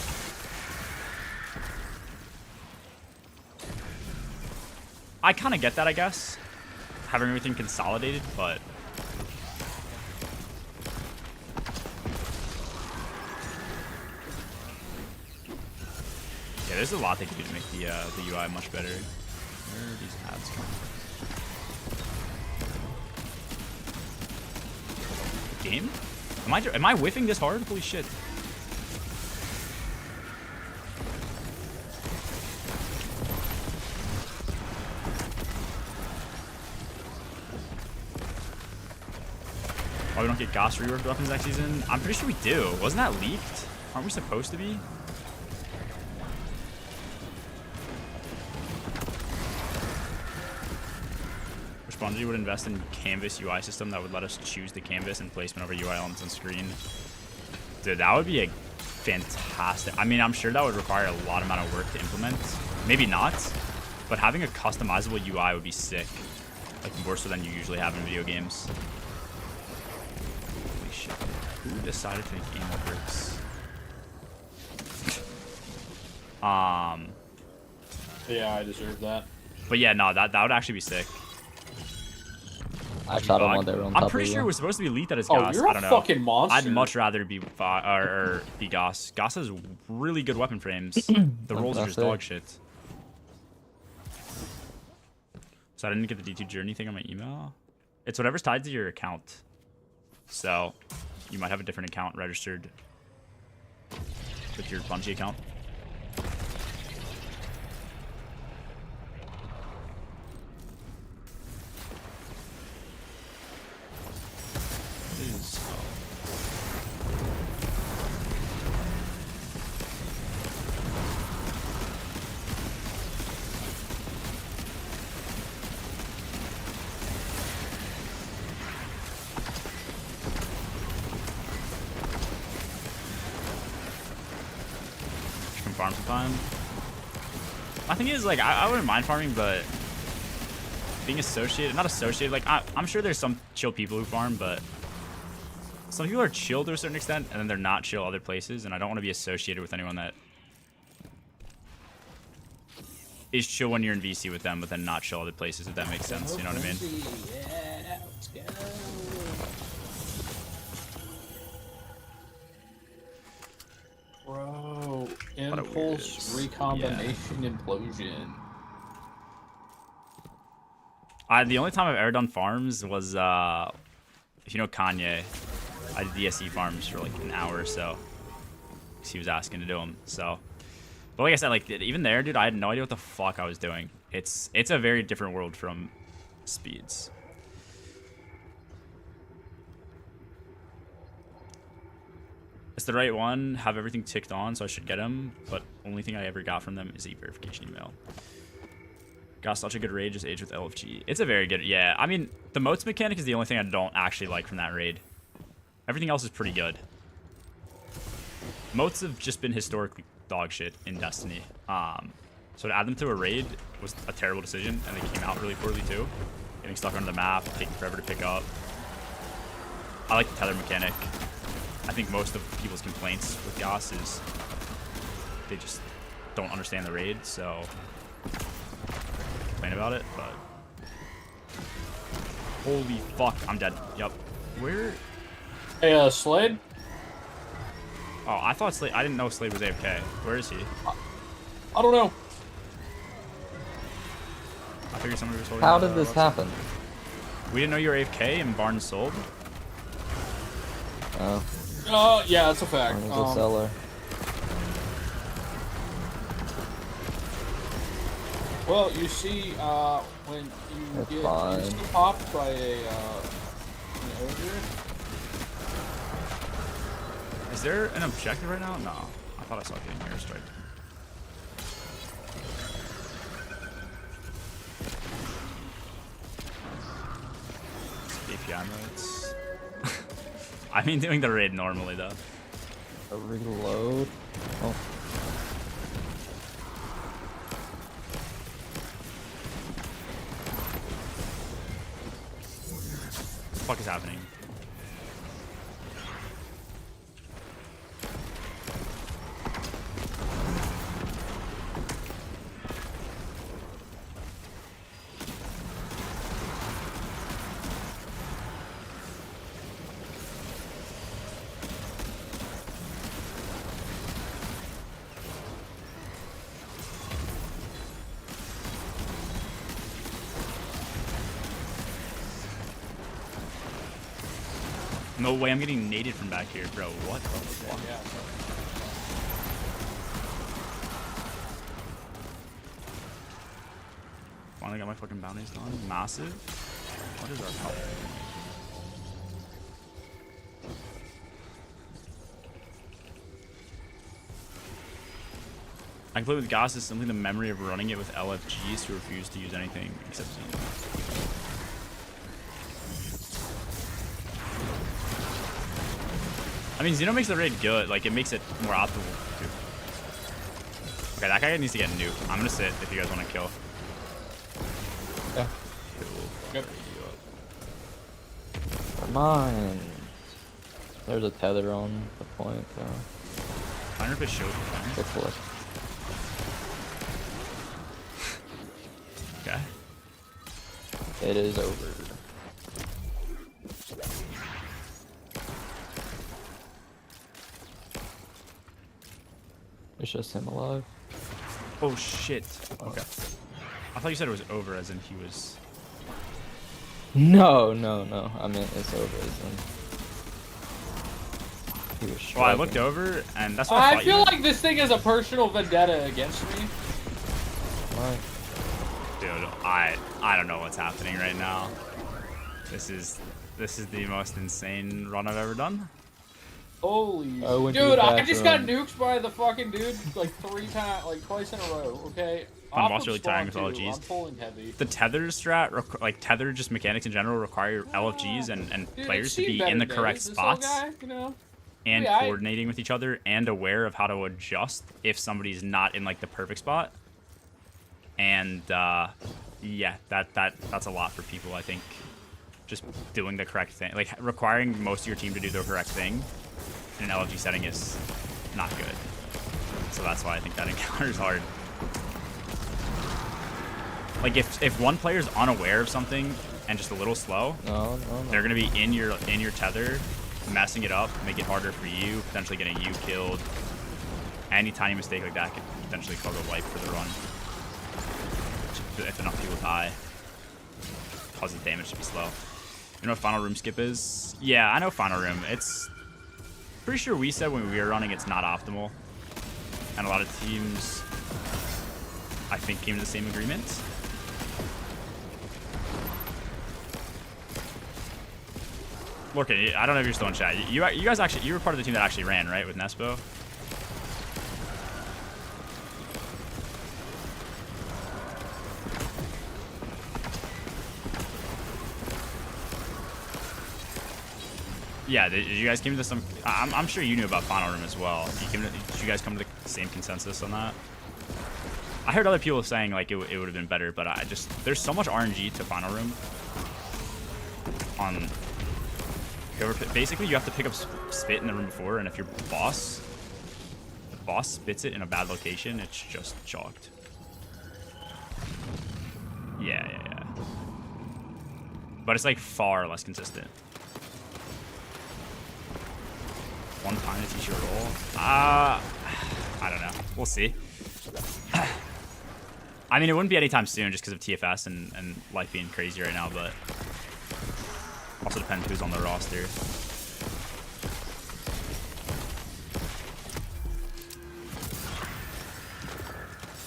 I kind of get that, I guess. Having everything consolidated, but... Yeah, there's a lot they can do to make the UI much better. Where are these ads coming from? Game? Am I whiffing this hard? Holy shit. Oh, we don't get Goss reworked weapons next season? I'm pretty sure we do. Wasn't that leaked? Aren't we supposed to be? Bungie would invest in canvas UI system that would let us choose the canvas and placement over UI elements on screen. Dude, that would be a fantastic... I mean, I'm sure that would require a lot amount of work to implement. Maybe not, but having a customizable UI would be sick. Like, more so than you usually have in video games. Holy shit. Who decided to make ammo bricks? Yeah, I deserve that. But yeah, no, that would actually be sick. Actually, I don't want that on top I'm pretty of sure you. it was supposed to be elite that is Oh, Goss. you're I don't a know. fucking monster. I'd much rather be be Goss. Goss has really good weapon frames. The rolls are just dog shit. So I didn't get the D2 journey thing on my email. It's whatever's tied to your account. So you might have a different account registered with your Bungie account. Farm sometime. My thing is, like, I wouldn't mind farming, but being associated, not associated, like, I'm sure there's some chill people who farm, but some people are chill to a certain extent, and then they're not chill other places, and I don't want to be associated with anyone that is chill when you're in VC with them, but then not chill other places, if that makes sense, you know what I mean? Yeah, let's go. Bro, impulse recombination implosion. The only time I've ever done farms was, if you know Kanye, I did DSE farms for like an hour or so. Because he was asking to do them, so. But like I said, like, even there, dude, I had no idea what the fuck I was doing. It's a very different world from speeds. It's the right one, have everything ticked on, so I should get him, but only thing I ever got from them is a verification email. Got such a good raid, just age with LFG. It's a very good, yeah. I mean, the moats mechanic is the only thing I don't actually like from that raid. Everything else is pretty good. Moats have just been historically dog shit in Destiny. So to add them to a raid was a terrible decision, and they came out really poorly too. Getting stuck on the map, taking forever to pick up. I like the tether mechanic. I think most of people's complaints with Goss is they just don't understand the raid, so complain about it, but holy fuck, I'm dead. Yep. Where? Hey, Slade? Oh, I thought Slade, I didn't know Slade was AFK. Where is he? I don't know. I figured somebody was holding. How did this happen? We didn't know you were AFK and Barnes sold. Oh, Yeah, that's a fact. there's a seller. Well, you see, when you That's get fine. instant popped by an ogre, Is there an objective right now? No. I thought I saw it getting airstrike. API modes. I mean doing the raid normally though. A reload. Oh, What the fuck is happening? No way, I'm getting naded from back here, bro. What the fuck? yeah. Finally got my fucking bounties done. Massive. What is our health? I can play with Goss is simply the memory of running it with LFGs who refuse to use anything except Xeno. I mean, Xeno makes the raid good. Like, it makes it more optimal, too. Okay, that guy needs to get nuked. I'm gonna sit if you guys want to kill. yeah. Cool. Yep. Come on. There's a tether on the point, though. I wonder if it shows the time. Go for it. Okay. It is over. It's just him alive. Oh, shit. Okay. I thought you said it was over, as in he was... No, no, no. I mean, it's over. He was Well, I struggling. looked over, and that's what I I thought feel you like this thing is a personal vendetta against me. What? Dude, I don't know what's happening right now. This is the most insane run I've ever done. Holy I went to the dude, I just got bathroom. nuked by the fucking dude like 3 times, like twice in a row, okay? I'm Off also of really spawn tiring with too, LFGs. I'm pulling heavy. The tether strat, like tether just mechanics in general, require LFGs and Dude, players it's to seen be in better the correct days, this old spots guy, you know? and Yeah, coordinating with each other and aware of how to adjust if somebody's not in like the perfect spot. And yeah, that's a lot for people, I think. Just doing the correct thing, like requiring most of your team to do the correct thing in an LFG setting is not good. So that's why I think that encounter is hard. Like if one player's unaware of something and just a little slow, No, no, no. they're gonna be in your tether, messing it up, make it harder for you, potentially getting you killed. Any tiny mistake like that could potentially cause a wipe for the run. If enough people die, causes damage to be slow. You know what final room skip is? Yeah, I know final room. It's pretty sure we said when we were running it's not optimal, and a lot of teams, I think, came to the same agreement. Look, I don't know if you're still in chat. You guys actually, you were part of the team that actually ran, right, with Nespo? Yeah, did you guys came to some? I'm sure you knew about final room as well. Did you guys come to the same consensus on that? I heard other people saying like it would have been better, but I just, there's so much RNG to final room. On whoever, basically you have to pick up spit in the room before, and if your boss, the boss spits it in a bad location, it's just chalked. Yeah. But it's like far less consistent. One time to teach you a role? I don't know. We'll see. I mean, it wouldn't be anytime soon just because of TFS and life being crazy right now, but also depends who's on the roster.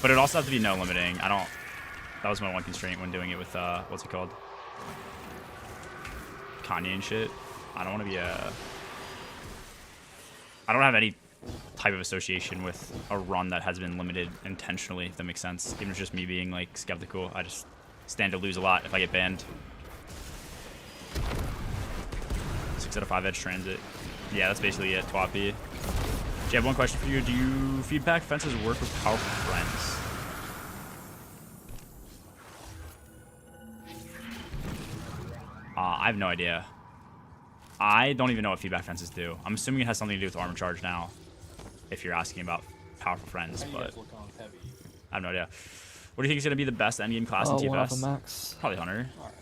But it also has to be no limiting. That was my one constraint when doing it with, what's it called? Kanye and shit. I don't want to be I don't have any type of association with a run that has been limited intentionally, if that makes sense. Even if it's just me being like skeptical, I just stand to lose a lot if I get banned. 6 out of 5 edge transit. Yeah, that's basically it, Twappy. I have one question for you. Do you feedback fences work with powerful friends? I have no idea. I don't even know what feedback fences do. I'm assuming it has something to do with armor charge now, if you're asking about powerful friends, How you but guys look on heavy? I have no idea. What do you think is going to be the best endgame class in One off a TFS? max. Probably Hunter. Alright.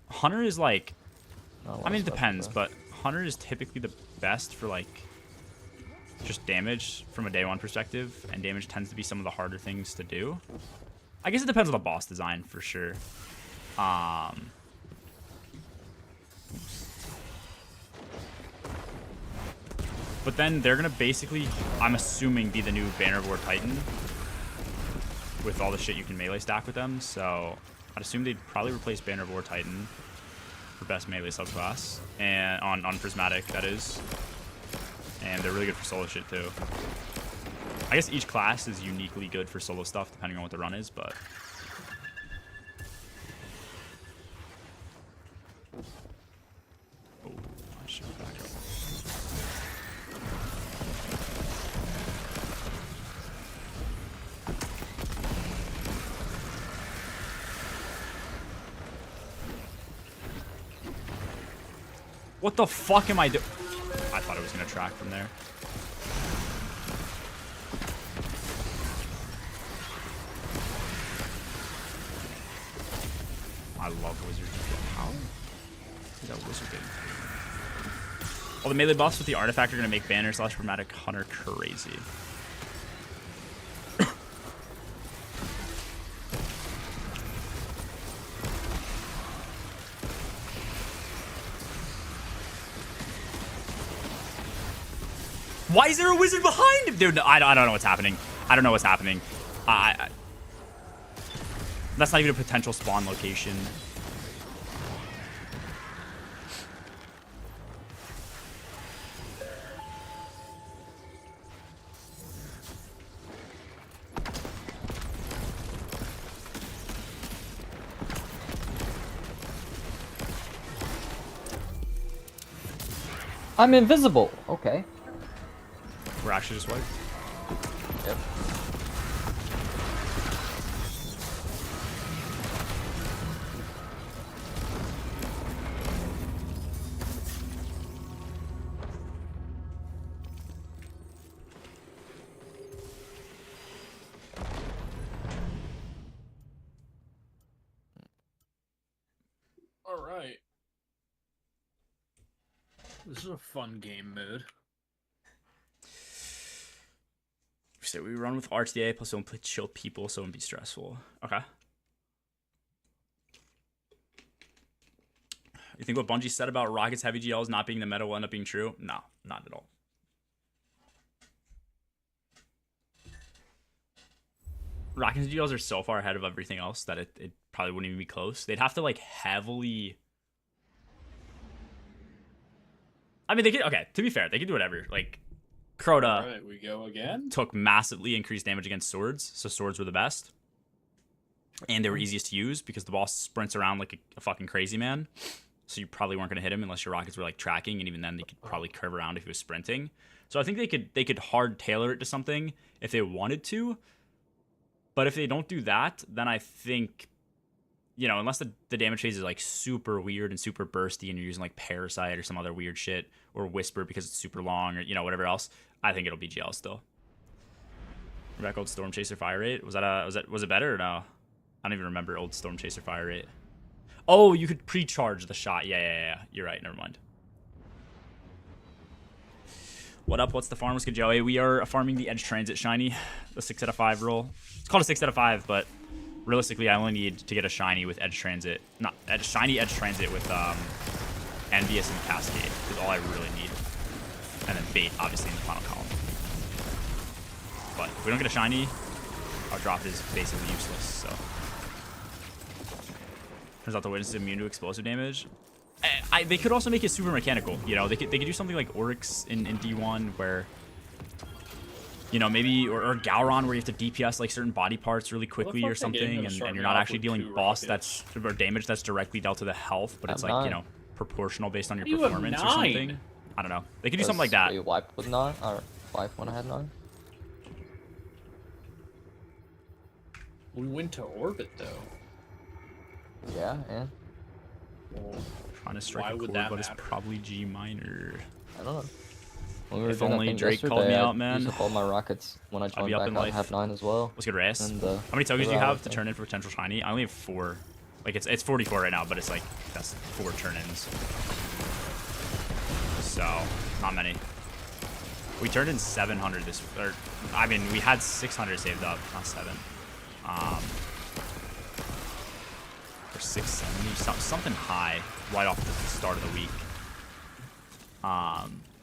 Hunter is like, Not a lot I mean, of it stuff, depends, bro. but Hunter is typically the best for like just damage from a day one perspective, and damage tends to be some of the harder things to do. I guess it depends on the boss design for sure. But then they're gonna basically, I'm assuming, be the new Banner of War Titan with all the shit you can melee stack with them. So I'd assume they'd probably replace Banner of War Titan for best melee subclass, and on Prismatic, that is. And they're really good for solo shit too. I guess each class is uniquely good for solo stuff depending on what the run is, but oh, I should back up. What the fuck am I doing? I thought it was gonna track from there. I love wizards. How is that wizard good? Well, the melee buffs with the artifact are gonna make Banner / Prismatic Hunter crazy. Why is there a wizard behind him? Dude, I don't know what's happening. I don't know what's happening. That's not even a potential spawn location. I'm invisible. Okay. We're actually just wiped. Yep. All right. This is a fun game mode. So we run with RTA plus don't play chill people, so it won't be stressful. Okay. You think what Bungie said about Rocket's heavy GLs not being the meta will end up being true? No, not at all. Rocket's GLs are so far ahead of everything else that it probably wouldn't even be close. They'd have to like heavily... I mean, they could, okay, to be fair, they could do whatever. Like, Crota All right, we go again. took massively increased damage against swords, so swords were the best. And they were easiest to use because the boss sprints around like a fucking crazy man. So you probably weren't going to hit him unless your rockets were like tracking, and even then they could probably curve around if he was sprinting. So I think they could hard tailor it to something if they wanted to. But if they don't do that, then I think, you know, unless the damage phase is like super weird and super bursty and you're using like Parasite or some other weird shit, or Whisper because it's super long, or, you know, whatever else, I think it'll be GL still. Back old Storm Chaser fire rate. Was it better or no? I don't even remember old Storm Chaser fire rate. Oh, you could pre-charge the shot. Yeah. You're right. Never mind. What up? What's the farm? What's good, Joey? We are farming the Edge Transit Shiny, the 6 out of 5 roll. It's called a 6 out of 5, but realistically, I only need to get a Shiny with Edge Transit. Not a Shiny Edge Transit with Envious and Cascade is all I really need. And then Bait, obviously, in the final column. But if we don't get a Shiny, our drop is basically useless, so... Turns out the witness is immune to explosive damage. They could also make it super mechanical, you know? They could do something like Oryx in D1 where... You know, maybe... Or Gowron where you have to DPS like certain body parts really quickly or something, and you're not actually dealing boss that's... Or damage that's directly dealt to the health, but it's like, you know, proportional based on your performance or something. I don't know. They could do something like that. You wiped with 9? Or wiped when I had 9? We went to orbit though. Yeah. Well, Trying to strike why a would chord, that but it's matter? probably G minor. I don't know. When we were If doing that only thing Drake called me yesterday, out, I man. used up all my rockets when I I'd joined be up back in on life. have 9 as well. What's good, Reyes? And, How many tokens do you Loadout have to thing. turn in for potential shiny? I only have 4. Like, it's 44 right now, but it's like, that's 4 turn-ins. So, not many. We turned in 700 this... Or, I mean, we had 600 saved up, not 7. Or 670, something high right off the start of the week.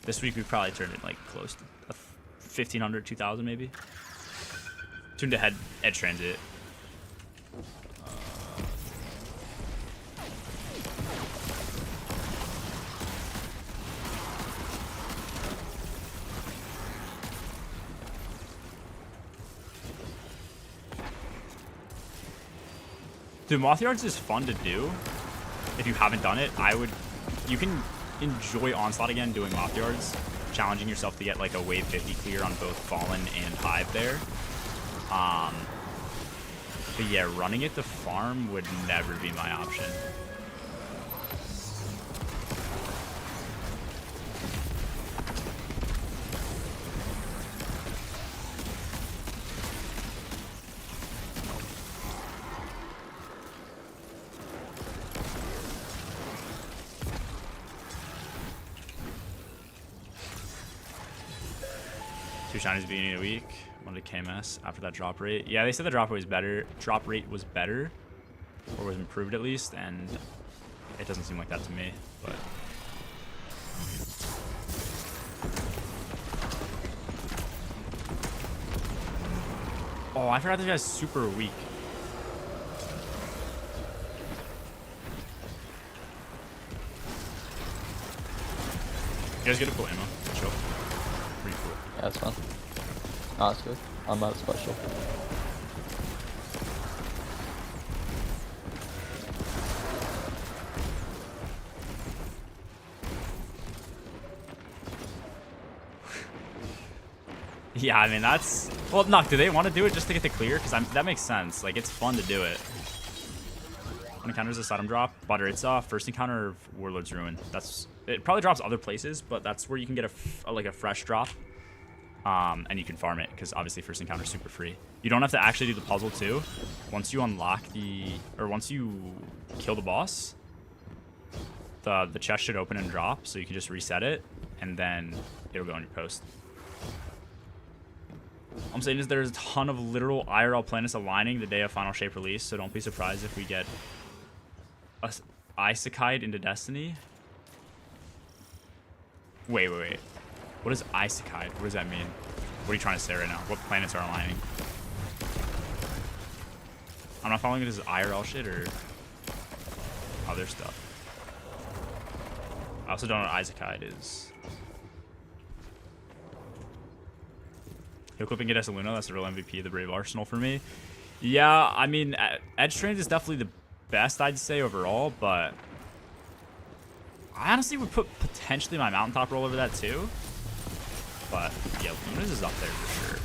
This week we probably turned in like close to 1,500, 2,000 maybe. Tuned to Edge Transit. Dude, Moth Yards is fun to do. If you haven't done it, you can enjoy Onslaught again doing Moth Yards, challenging yourself to get like a wave 50 clear on both Fallen and Hive there. But yeah, running it to farm would never be my option. Two shinies beginning of the week. One to KMS after that drop rate. Yeah, they said the drop rate was better. Drop rate was better, or was improved at least, and it doesn't seem like that to me. But Oh, I forgot this guy's super weak. You guys get a cool ammo. Chill. Pretty cool. Yeah, that's fun. Oh, that's good. I'm out of special. Yeah, I mean, that's... Well, no, do they want to do it just to get the clear? Because that makes sense. Like, it's fun to do it. One encounters a Sodom drop. Butter, it's first encounter of Warlord's Ruin. It probably drops other places, but that's where you can get a fresh drop. And you can farm it, because obviously first encounter is super free. You don't have to actually do the puzzle, too. Once you unlock once you kill the boss, the chest should open and drop, so you can just reset it, and then it'll go on your post. I'm saying is there's a ton of literal IRL planets aligning the day of Final Shape release, so don't be surprised if we get a Isekite into Destiny. Wait. What is Isekite? What does that mean? What are you trying to say right now? What planets are aligning? I'm not following this IRL shit or other stuff. I also don't know what Isekite is. He'll clip and get Luna. That's the real MVP of the Brave Arsenal for me. Yeah, I mean, Edge Trains is definitely the best, I'd say, overall, but I honestly would put potentially my Mountaintop roll over that too. But yeah, Luna's is up there for sure.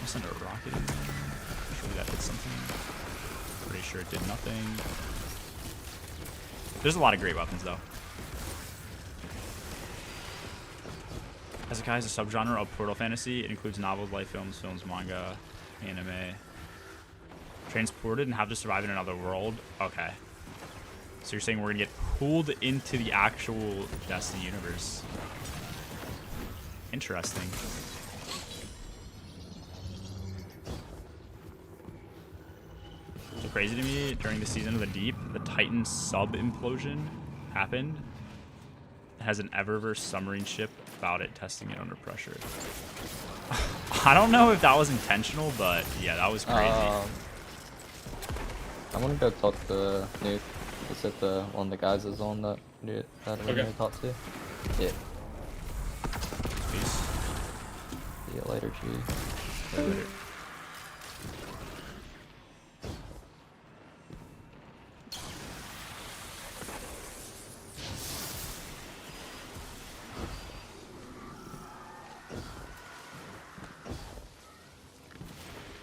I'll send a rocket in there. Surely that did something. Pretty sure it did nothing. There's a lot of great weapons, though. Isekai is a subgenre of portal fantasy. It includes novels, light films, manga, anime. Transported and have to survive in another world. Okay. So you're saying we're gonna get pulled into the actual Destiny universe. Interesting. So crazy to me, during the Season of the Deep, the Titan sub-implosion happened. It has an Eververse submarine ship about it, testing it under pressure. I don't know if that was intentional, but yeah, that was crazy. I'm gonna go talk to Nuke. Is it the one of the guys is on that I'm gonna talk to? Yeah. Peace. See you later, G. Later.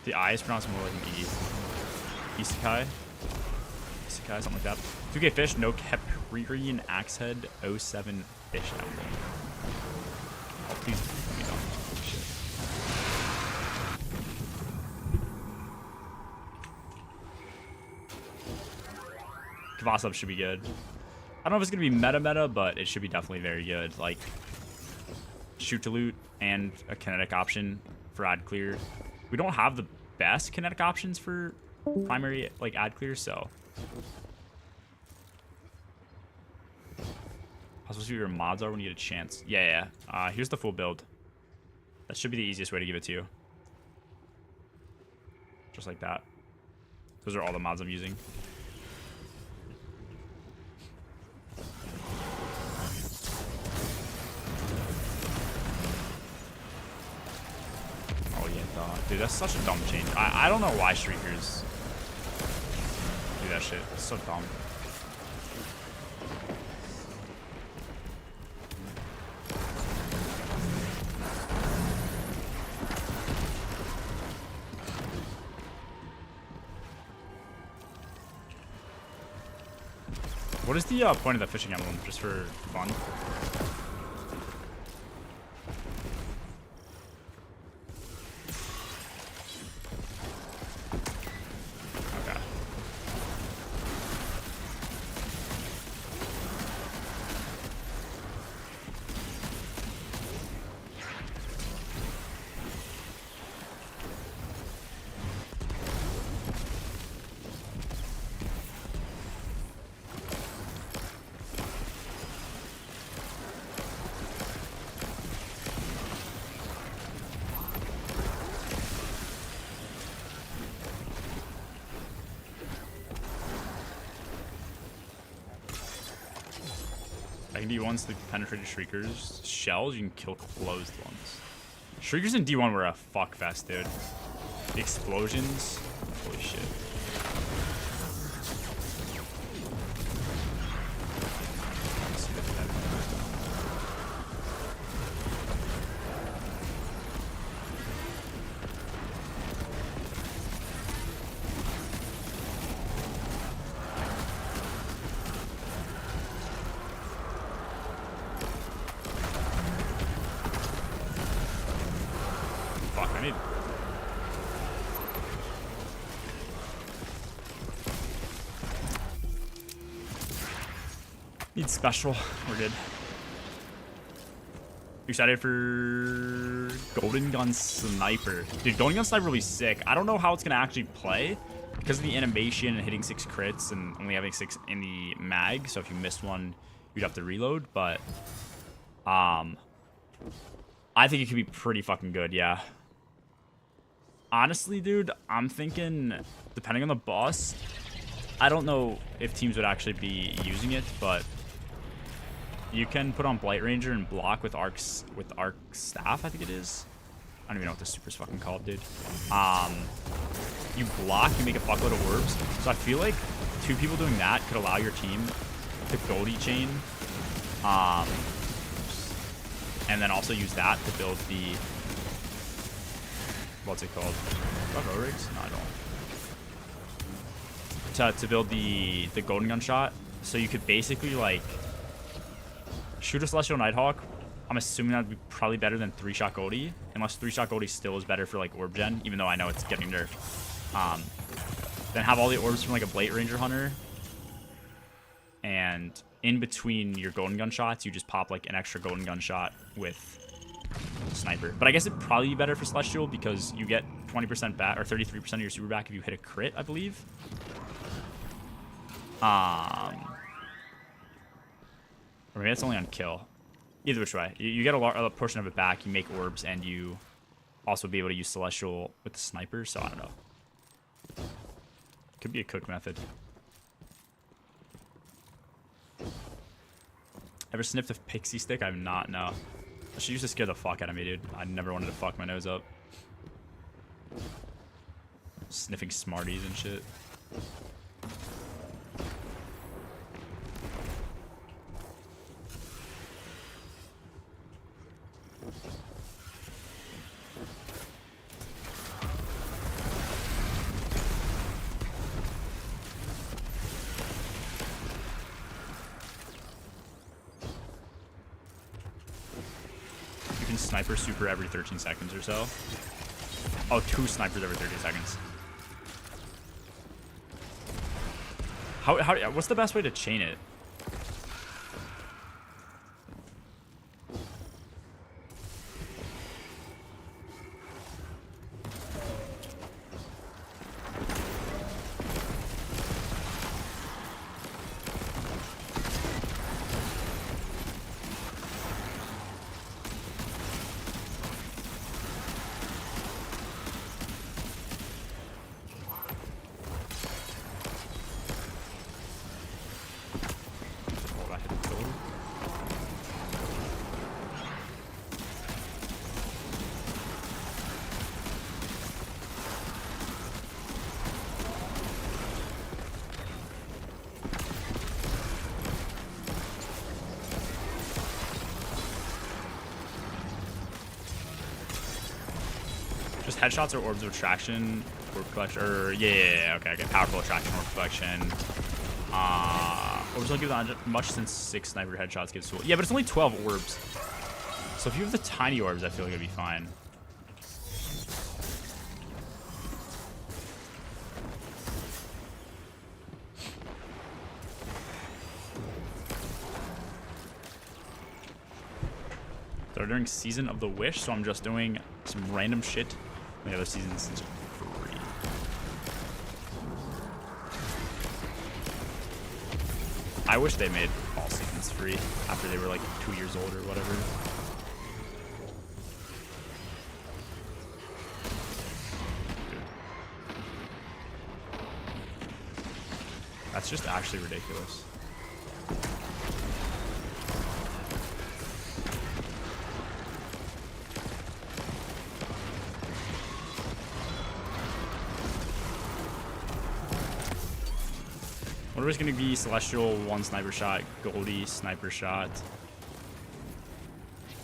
The I is pronounced more like an E. Isekai, something like that. 2K fish, no Capricorn Axehead 07 fish out there. Oh, please let me know. Shit. Kvass should be good. I don't know if it's gonna be meta, but it should be definitely very good. Like shoot to loot and a kinetic option for ad clear. We don't have the best kinetic options for primary like ad clear, so how supposed to be your mods are when you get a chance. Yeah. Here's the full build. That should be the easiest way to give it to you. Just like that. Those are all the mods I'm using. Dude, that's such a dumb change. I don't know why streakers do that shit. It's so dumb. What is the point of the fishing emblem? Just for fun? D1s, the penetrated shriekers. Shells, you can kill closed ones. Shriekers in D1 were a fuck fest, dude. The explosions, holy shit. Let's see the heavy. Fuck, I need special. We're good. You excited for Golden Gun Sniper? Dude, Golden Gun Sniper will be sick. I don't know how it's gonna actually play because of the animation and hitting 6 crits and only having 6 in the mag. So if you missed one, you'd have to reload. But I think it could be pretty fucking good. Yeah. Honestly, dude, I'm thinking depending on the boss, I don't know if teams would actually be using it, but you can put on Blight Ranger and block with arc staff, I think it is. I don't even know what this super's fucking called, dude. You block, you make a fuckload of orbs. So I feel like 2 people doing that could allow your team to Goldie chain. And then also use that to build the... What's it called? Do I have O-rigs? No, I don't. To build the Golden Gun shot. So you could basically, like... shoot a Celestial Nighthawk. I'm assuming that would be probably better than 3-shot Goldie. Unless 3-shot Goldie still is better for, like, orb gen. Even though I know it's getting nerfed. Then have all the orbs from, like, a Blight Ranger Hunter. And in between your Golden Gun shots, you just pop, like, an extra Golden Gun shot with Sniper. But I guess it'd probably be better for Celestial because you get 20% back, or 33% of your super back if you hit a crit, I believe. Or maybe it's only on kill. Either which way. You get a portion of it back, you make orbs, and you also be able to use Celestial with the Sniper, so I don't know. Could be a cook method. Ever sniffed a pixie stick? I've not, no. She used to scare the fuck out of me, dude. I never wanted to fuck my nose up. Sniffing Smarties and shit. Sniper super every 13 seconds or so. Oh, 2 snipers every 30 seconds. What's the best way to chain it? Headshots or orbs of attraction, orb collection, or yeah, okay, powerful attraction, orb collection. Orbs don't give that much since 6 sniper headshots give tool. Yeah, but it's only 12 orbs. So if you have the tiny orbs, I feel like it'd be fine. They're during Season of the Wish, so I'm just doing some random shit. The other seasons is free. I wish they made all seasons free after they were like 2 years old or whatever. Dude. That's just actually ridiculous. What is going to be Celestial, 1 sniper shot, Goldie, sniper shot,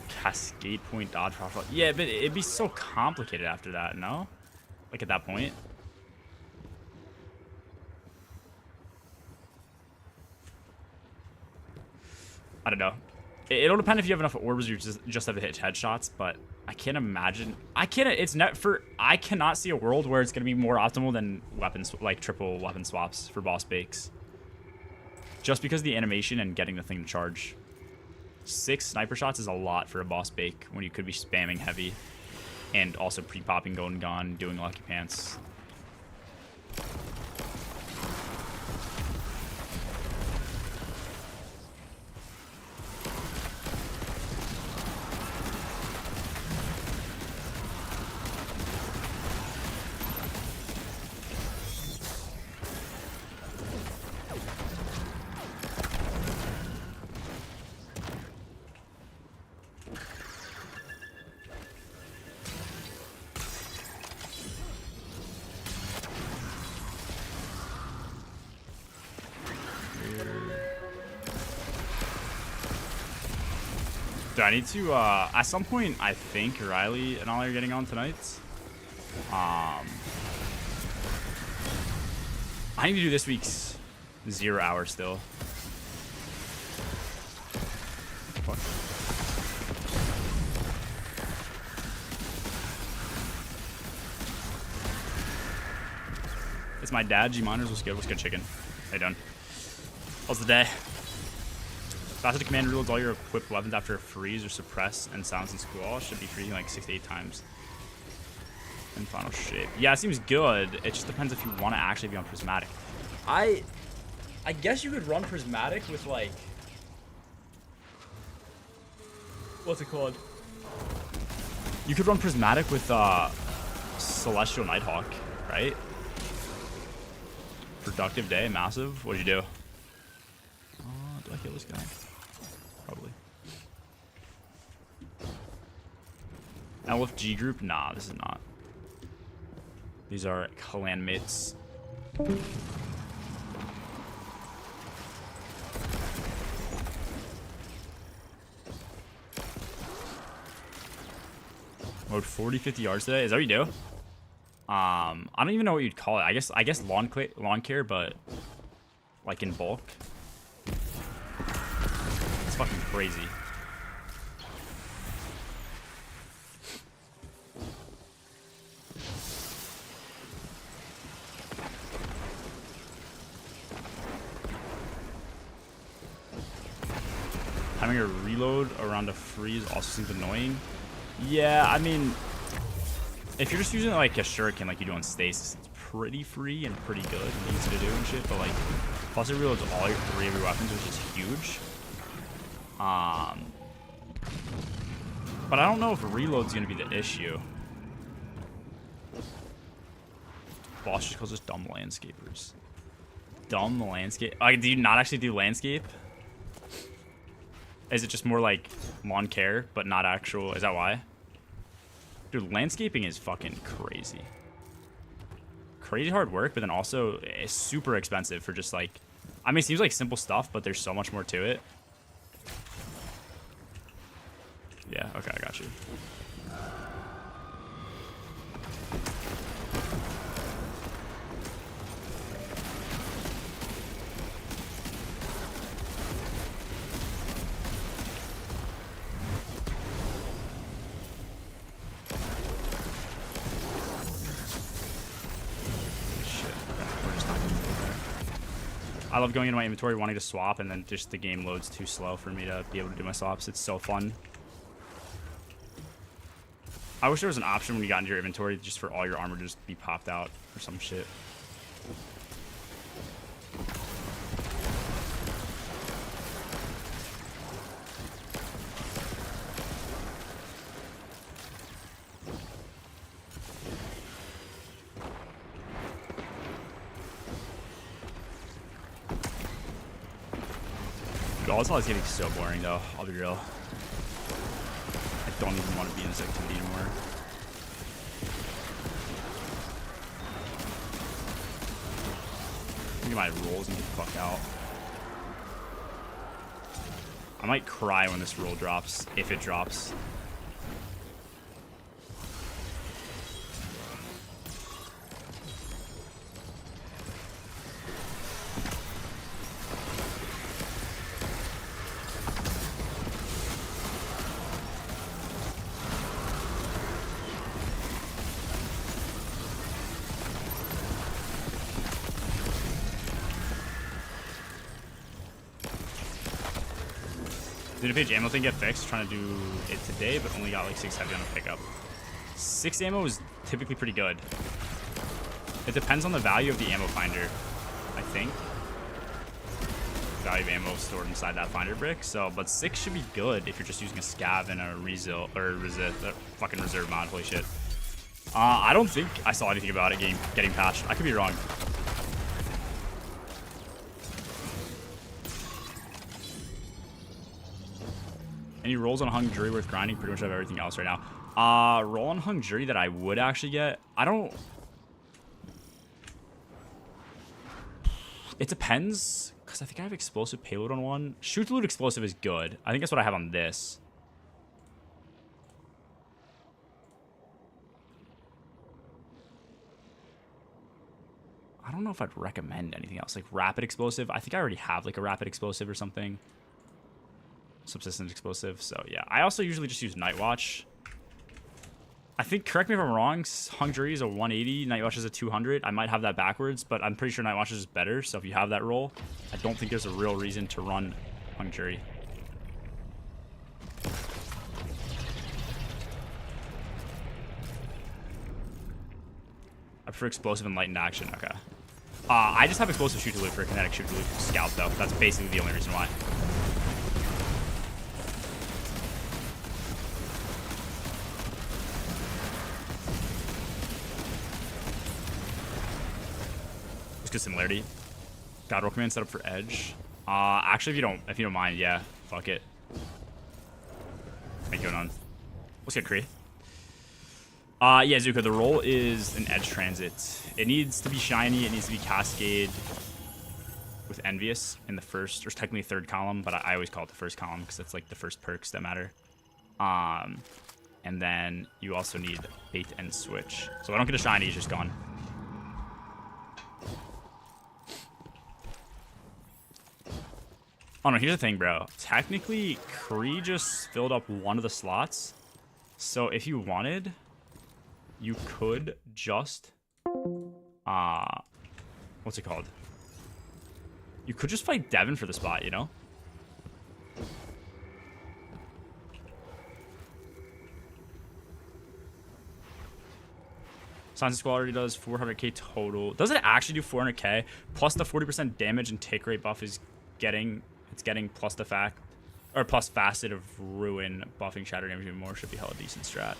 Cascade point, dodge, powerful. Yeah, but it'd be so complicated after that, no? Like at that point. I don't know. It'll depend if you have enough orbs or you just have to hit headshots, but I can't imagine. I cannot see a world where it's going to be more optimal than weapons, like triple weapon swaps for boss bakes. Just because of the animation and getting the thing to charge. 6 sniper shots is a lot for a boss bake when you could be spamming heavy and also pre-popping Golden Gun, doing Lucky Pants. Do I need to, at some point, I think Riley and all are getting on tonight. I need to do this week's 0 hour still. Fuck. It's my dad, G-Miners. What's good? What's good, chicken? How you doing? How's the day? Faster to command reloads all your equipped weapons after a freeze or suppress and silence and squall. Should be freezing like 6 to 8 times in final shape. Yeah, it seems good. It just depends if you want to actually be on prismatic. I guess you could run prismatic with like, what's it called? You could run prismatic with Celestial Nighthawk, right? Productive day, massive. What'd you do? Do I kill this guy? Probably. Elf G group? Nah, this is not. These are clan mates. Mode 40, 50 yards today. Is that what you do? I don't even know what you'd call it. I guess lawn care, but like in bulk. It's fucking crazy. Having a reload around a freeze also seems annoying. Yeah, I mean, if you're just using like a shuriken like you do on stasis, it's pretty free and pretty good and easy to do and shit, but like, plus it reloads all 3 of your weapons, which is huge. But I don't know if reload's gonna be the issue. Boss just calls us dumb landscapers. Dumb landscape. Do you not actually do landscape? Is it just more like lawn care, but not actual? Is that why? Dude, landscaping is fucking crazy. Crazy hard work, but then also it's super expensive for just like, I mean, it seems like simple stuff, but there's so much more to it. Yeah, okay, I got you. I love going into my inventory, wanting to swap, and then just the game loads too slow for me to be able to do my swaps. It's so fun. I wish there was an option when you got into your inventory just for all your armor to just be popped out or some shit. Loadout is getting so boring though, I'll be real. I don't even want to be in this activity anymore. get my rolls and get the fuck out. I might cry when this roll drops, if it drops. Did a page ammo thing get fixed? Trying to do it today, but only got like 6 heavy on a pickup. 6 ammo is typically pretty good. It depends on the value of the ammo finder, I think. Value of ammo stored inside that finder brick. So, but 6 should be good if you're just using a scav and a resil or fucking reserve mod. Holy shit. I don't think I saw anything about it getting patched. I could be wrong. Any rolls on Hung Jury worth grinding? Pretty much have everything else right now. Roll on Hung Jury that I would actually get. I don't. It depends, because I think I have explosive payload on one. Shoot to loot explosive is good. I think that's what I have on this. I don't know if I'd recommend anything else. Like rapid explosive. I think I already have like a rapid explosive or something. Subsistence explosive. So yeah, I also usually just use Night Watch. I think, correct me if I'm wrong, Hung Jury is a 180, Night Watch is a 200. I might have that backwards, but I'm pretty sure Night Watch is better. So if you have that roll, I don't think there's a real reason to run Hung Jury. I prefer explosive and lightened action. Okay. I just have explosive shoot to loot for a kinetic shoot to loot scout though. That's basically the only reason why. Similarity. God roll command set up for edge. Actually, if you don't mind, yeah, fuck it. Make it on. Let's get Kree. Yeah, Zuka, the roll is an edge transit. It needs to be shiny. It needs to be cascade with envious in the first, or technically third column, but I always call it the first column because it's like the first perks that matter. And then you also need bait and switch. So if I don't get a shiny, it's just gone. Oh no, here's the thing, bro. Technically, Kree just filled up one of the slots. So if you wanted, you could just what's it called? You could just fight Devin for the spot, you know? Science Squad already does 400k total. Does it actually do 400k? Plus the 40% damage and take rate buff is getting... It's getting plus the fact, or plus facet of ruin, buffing shatter damage even more. Should be hella decent strat.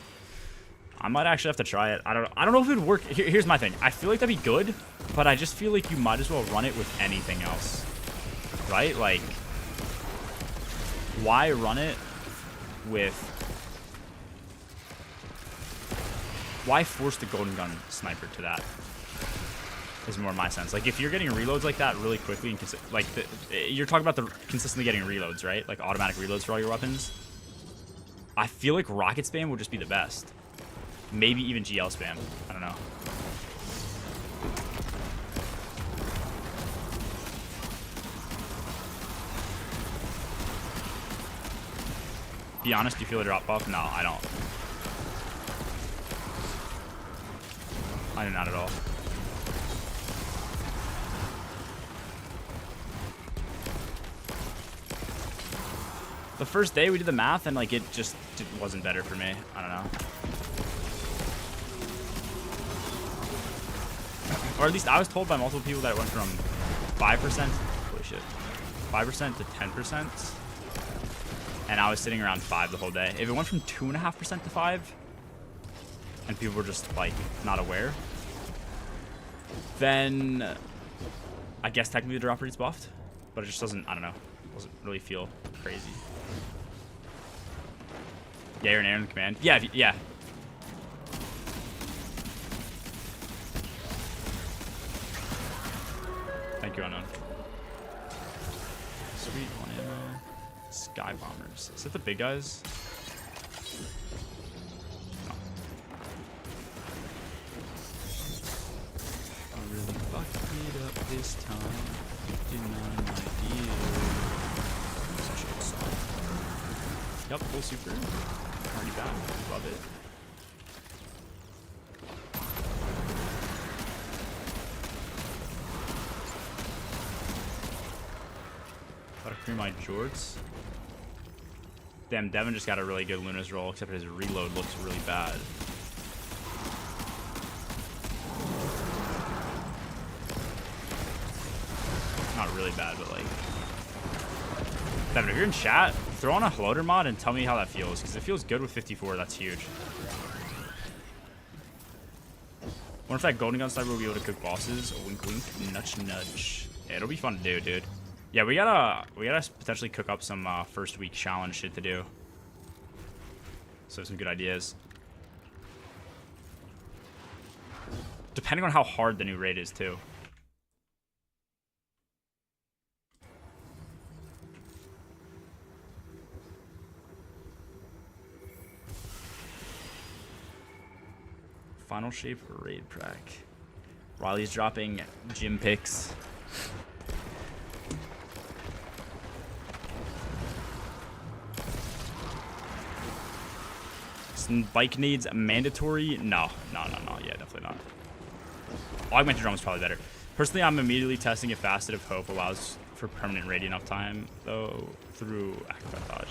I might actually have to try it. I don't know if it would work. Here's my thing. I feel like that'd be good, but I just feel like you might as well run it with anything else, right? Like, why run it with? Why force the golden gun sniper to that? Is more my sense. Like if you're getting reloads like that really quickly and like you're talking about the consistently getting reloads, right? Like automatic reloads for all your weapons. I feel like rocket spam would just be the best. Maybe even GL spam. I don't know. Be honest, do you feel a drop buff? No, I don't. I do not at all. The first day we did the math and like it just wasn't better for me. I don't know. Or at least I was told by multiple people that it went from 5%, holy shit, 5% to 10%. And I was sitting around 5 the whole day. If it went from 2.5% to 5 and people were just like not aware, then I guess technically the drop rate's buffed, but it just doesn't, I don't know, doesn't really feel crazy. Yeah, you're an air in command. Yeah, yeah. Thank Thank you, unknown. Sweet, 1 ammo. Sky bombers. Is that the big guys? No. I really fucked it up this time. 59 my deal. Such a good song. Yep, full super. Already back. Love it. Gotta clear my jorts. Damn, Devin just got a really good Luna's roll, except his reload looks really bad. Not really bad, but like... Devin, if you're in chat, throw on a loader mod and tell me how that feels, because it feels good with 54, that's huge. Wonder if that golden gun sniper will be able to cook bosses. Wink wink, nudge nudge. Yeah, it'll be fun to do, dude. Yeah, we gotta potentially cook up some first week challenge shit to do. So some good ideas. Depending on how hard the new raid is too. Final shape raid prac. Riley's dropping gym picks. Bike needs mandatory? No. Yeah, definitely not. Augmented drum is probably better. Personally, I'm immediately testing if Facet of Hope allows for permanent radiant uptime, though, through acrobat dodge.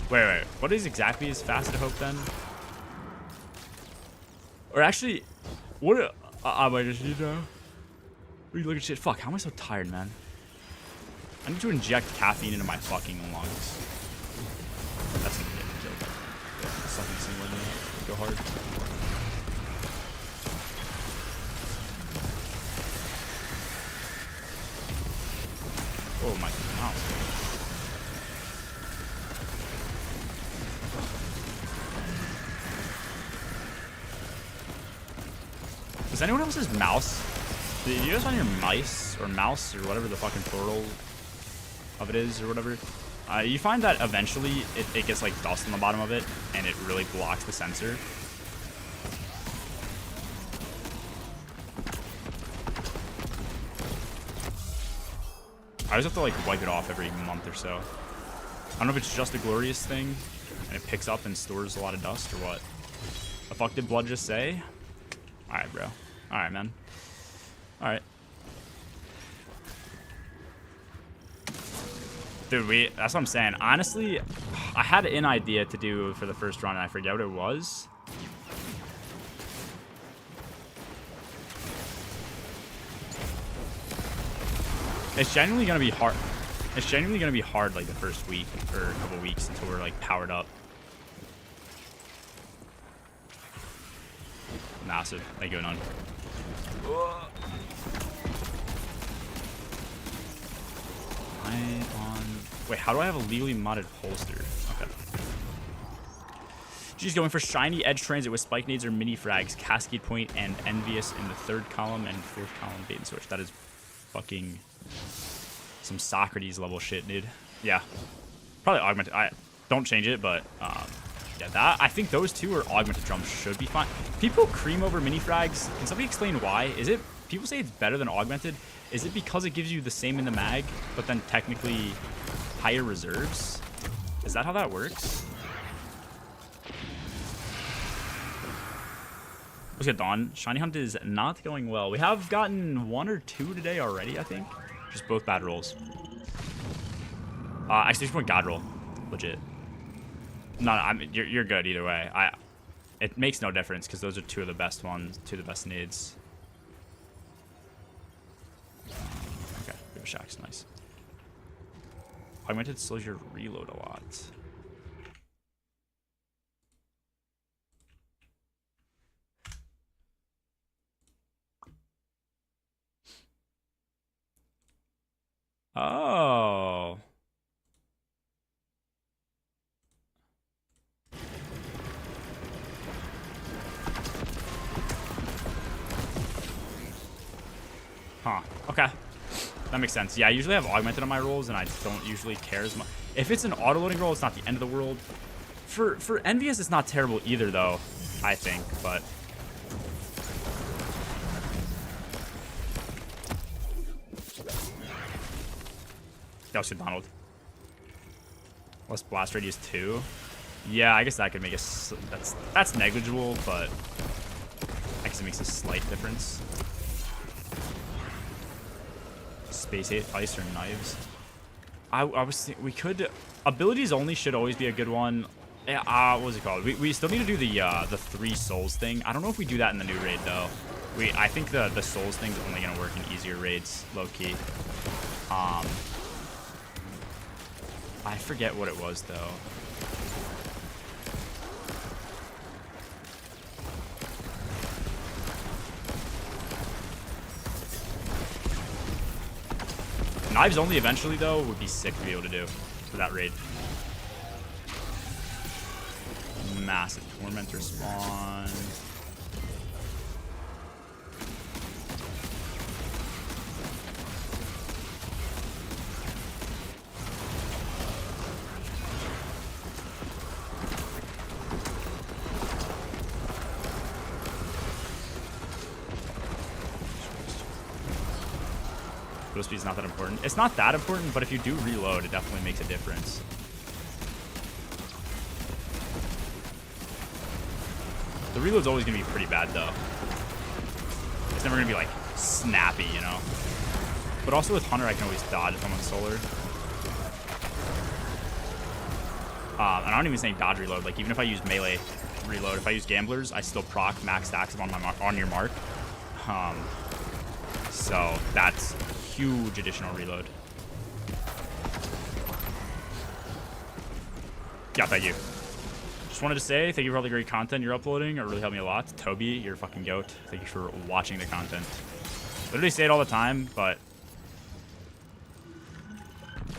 Wait. What is exactly is Facet of Hope then? Or actually, what? I might just need to. What are you looking at shit? Fuck, how am I so tired, man? I need to inject caffeine into my fucking lungs. That's gonna get me killed. Something similar to that. Go hard. Oh my mouse. Does anyone else's mouse? Do you guys find your mice or mouse or whatever the fucking plural of it is or whatever? You find that eventually it gets like dust on the bottom of it and it really blocks the sensor. I just have to like wipe it off every month or so. I don't know if it's just a glorious thing and it picks up and stores a lot of dust or what. The fuck did Blood just say? Alright, bro. Alright, man. Alright. Dude, that's what I'm saying. Honestly, I had an idea to do for the first run and I forget what it was. It's genuinely gonna be hard. It's genuinely gonna be hard like the first week or a couple weeks until we're like powered up. Massive. Like going on. Wait, how do I have a legally modded holster? Okay. She's going for shiny edge transit with spike nades or mini frags, cascade point, and envious in the third column and fourth column bait and switch. That is fucking some Socrates level shit, dude. Yeah. Probably augmented. I don't change it, but yeah, that I think those two are augmented drums should be fine. People cream over mini frags. Can somebody explain why? Is it people say it's better than augmented? Is it because it gives you the same in the mag, but then technically higher reserves? Is that how that works? Let's get Dawn. Shiny Hunt is not going well. We have gotten 1 or 2 today already, I think. Just both bad rolls. Actually, just one God roll. Legit. No, you're good either way. It makes no difference because those are two of the best ones, two of the best needs. Okay, we have a Shax, nice. Augmented slows your reload a lot. Oh. Huh. Okay. That makes sense. Yeah, I usually have augmented on my rolls, and I don't usually care as much. If it's an auto-loading roll, it's not the end of the world. For Envious, it's not terrible either, though, I think, but... That was good, Donald. Less blast radius 2. Yeah, I guess that could make a... That's negligible, but... I guess it makes a slight difference. Space ice or knives. I was we could abilities only should always be a good one. Yeah, what was it called? We still need to do the 3 souls thing. I don't know if we do that in the new raid though. I think the souls thing is only gonna work in easier raids, low key. I forget what it was though. Knives only eventually, though, would be sick to be able to do for that raid. Massive Tormentor spawn. Reload speed is not that important. It's not that important, but if you do reload, it definitely makes a difference. The reload's always going to be pretty bad, though. It's never going to be, like, snappy, you know? But also with Hunter, I can always dodge if I'm on Solar. And I'm not even saying dodge reload. Like, even if I use melee reload, if I use Gamblers, I still proc max stacks on your mark. So that's huge additional reload. Yeah, thank you. Just wanted to say thank you for all the great content you're uploading. It really helped me a lot. Toby, you're a fucking goat. Thank you for watching the content. Literally say it all the time, but...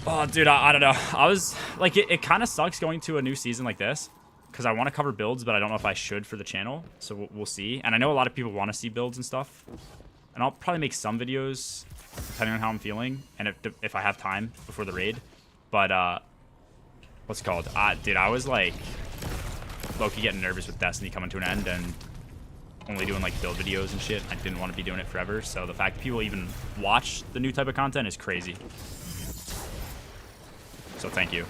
Oh, dude, I don't know. I was... Like, it kind of sucks going to a new season like this. Because I want to cover builds, but I don't know if I should for the channel. So we'll see. And I know a lot of people want to see builds and stuff. And I'll probably make some videos, depending on how I'm feeling. And if I have time before the raid. But, what's it called? Dude, I was, like... low-key getting nervous with Destiny coming to an end and only doing like build videos and shit. I didn't want to be doing it forever, so the fact that people even watch the new type of content is crazy. So thank you.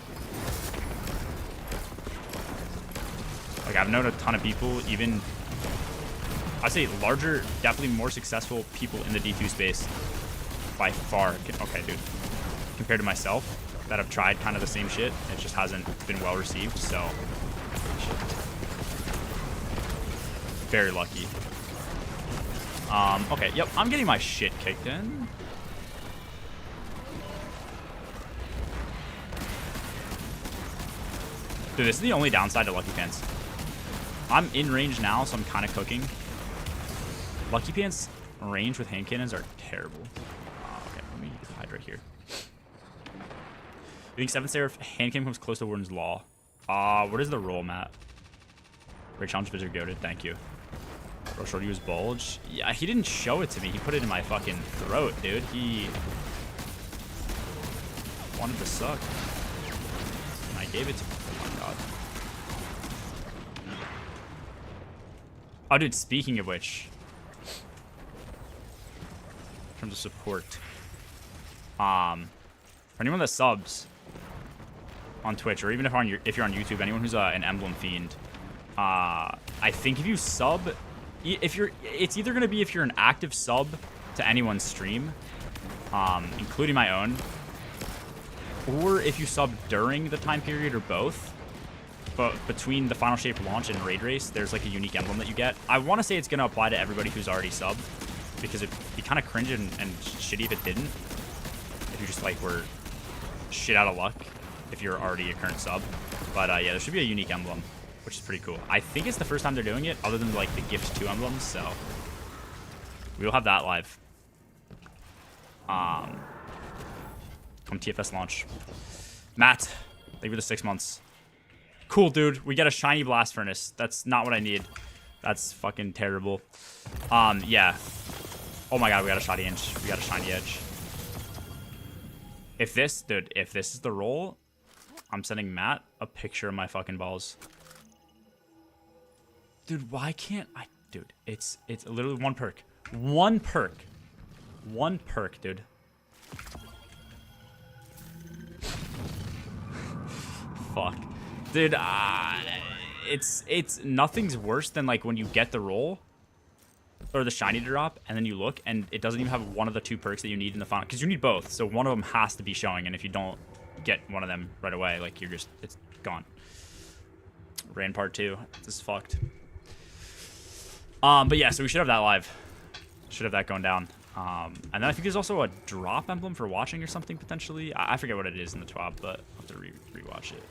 Like, I've known a ton of people, even I'd say larger, definitely more successful people in the D2 space by far. Okay, dude, compared to myself, that have tried kind of the same shit. It just hasn't been well received, so very lucky. Okay, yep, I'm getting my shit kicked in. Dude, this is the only downside to Lucky Pants. I'm in range now, so I'm kind of cooking. Lucky Pants range with hand cannons are terrible. Okay, let me hide right here. You think 7th Seraph hand cannon comes close to Warden's Law? What is the roll, Matt? Great challenge, Visitor goated. Thank you. Bro showed you his bulge. Yeah, he didn't show it to me. He put it in my fucking throat, dude. He wanted to suck. And I gave it to him. Oh my god. Oh, dude, speaking of which. In terms of support. For anyone that subs on Twitch, or even if you're on YouTube, anyone who's an Emblem fiend, I think if you sub, it's either gonna be if you're an active sub to anyone's stream, including my own, or if you sub during the time period, or both. But between the Final Shape launch and Raid Race, there's like a unique emblem that you get. I want to say it's gonna apply to everybody who's already subbed, because it'd be kind of cringe and shitty if it didn't. If you just like were shit out of luck if you're already a current sub. But yeah, there should be a unique emblem, which is pretty cool. I think it's the first time they're doing it, other than like the Gift 2 emblems, so we'll have that live. Come TFS launch. Matt, thank you for the 6 months. Cool, dude. We get a shiny blast furnace. That's not what I need. That's fucking terrible. Yeah. Oh my god, we got a shiny edge. We got a shiny edge. If this, dude, if this is the roll, I'm sending Matt a picture of my fucking balls. Dude, why can't I? Dude, it's literally one perk. One perk. One perk, dude. Fuck. Dude, it's nothing's worse than like when you get the roll or the shiny drop and then you look and it doesn't even have one of the 2 perks that you need in the final, because you need both, so one of them has to be showing, and if you don't get one of them right away, like you're just, it's gone. Ran part 2. This is fucked. But yeah, so we should have that live. Should have that going down. And then I think there's also a drop emblem for watching or something potentially. I forget what it is in the TWAB, but I'll have to rewatch it.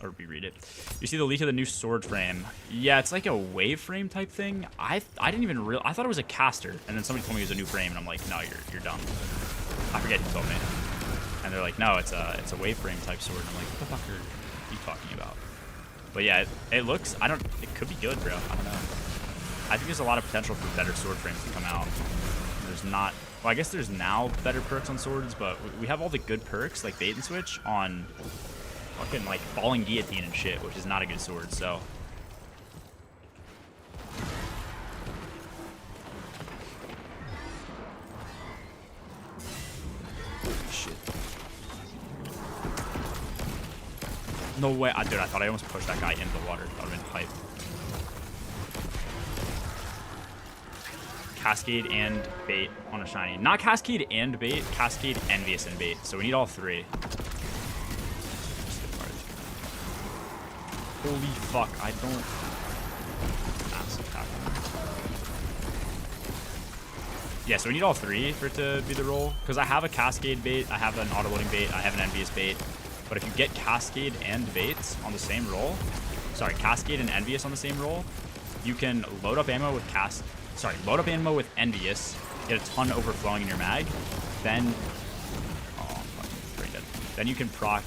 Or reread it. You see the leak of the new sword frame. Yeah, it's like a wave frame type thing. I didn't even realize. I thought it was a caster, and then somebody told me it was a new frame, and I'm like, no, you're dumb. I forget who told me. And they're like, no, it's a wave frame type sword. And I'm like, what the fuck are you talking about? But yeah, it looks. It could be good, bro. I don't know. I think there's a lot of potential for better sword frames to come out. There's not. Well, I guess there's now better perks on swords, but we have all the good perks like bait and switch on fucking like falling guillotine and shit, which is not a good sword. So holy shit. No way. Dude, I thought I almost pushed that guy into the water. That would have been pipe. Cascade and bait on a shiny. Not Cascade and bait, Cascade, Envious, and bait. So we need all 3. Holy fuck, I don't... Massive hack. Yeah, so we need all 3 for it to be the roll. Because I have a Cascade bait, I have an auto-loading bait, I have an Envious bait. But if you get Cascade and bait on the same roll... Sorry, Cascade and Envious on the same roll, you can load up ammo with load up ammo with Envious, get a ton overflowing in your mag, then... Oh, I'm fucking brain dead. Then you can proc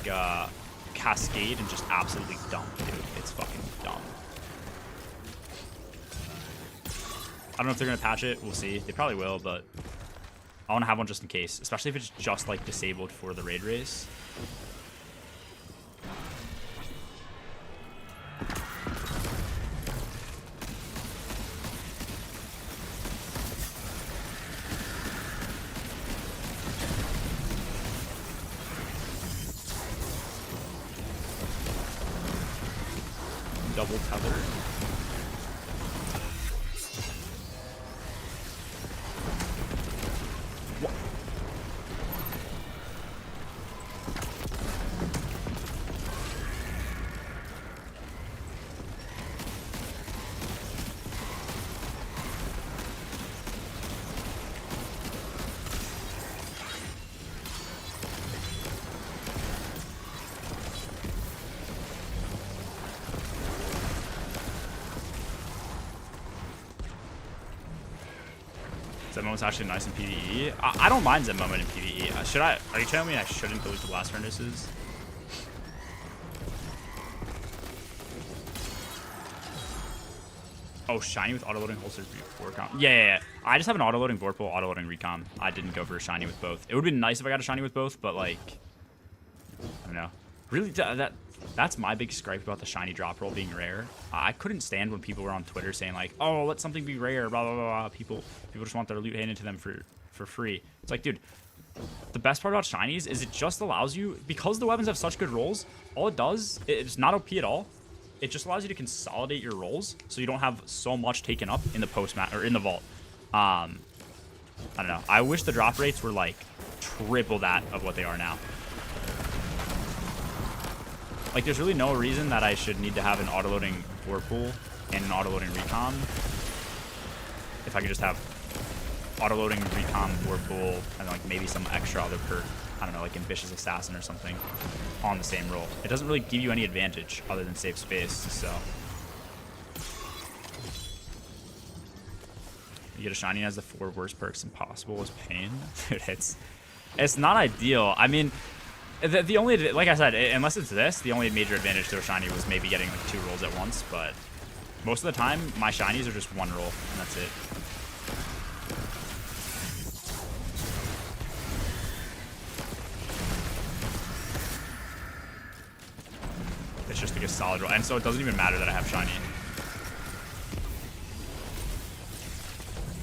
Cascade and just absolutely dump, dude. It's fucking dumb. I don't know if they're gonna patch it. We'll see. They probably will, but I want to have one just in case, especially if it's just like disabled for the raid race. Double tether. What? Zen moment's actually nice in PvE. I don't mind Zen moment in PvE. Are you telling me I shouldn't delete the blast furnaces? Oh, shiny with auto-loading holster recom. Yeah. I just have an auto-loading Vorpal, auto-loading recom. I didn't go for a shiny with both. It would have been nice if I got a shiny with both, but like, I don't know. Really, that's my big gripe about the shiny drop roll being rare. I couldn't stand when people were on Twitter saying like, "Oh, let something be rare," blah blah blah. People just want their loot handed to them for free. It's like, dude, the best part about shinies is it just allows you, because the weapons have such good rolls. All it does, it's not OP at all. It just allows you to consolidate your rolls, so you don't have so much taken up in the post-mat or in the vault. I don't know. I wish the drop rates were like triple that of what they are now. Like, there's really no reason that I should need to have an auto-loading Vorpal and an auto-loading recon if I could just have auto-loading recon Vorpal and like maybe some extra other perk, I don't know, like Ambitious Assassin or something on the same roll. It doesn't really give you any advantage other than save space, so. You get a shiny as the 4 worst perks impossible as pain. Dude, it's not ideal. I mean, the only, like I said, unless it's this, the only major advantage to a shiny was maybe getting like 2 rolls at once, but most of the time, my shinies are just 1 roll, and that's it. solid roll. And so it doesn't even matter that I have shiny.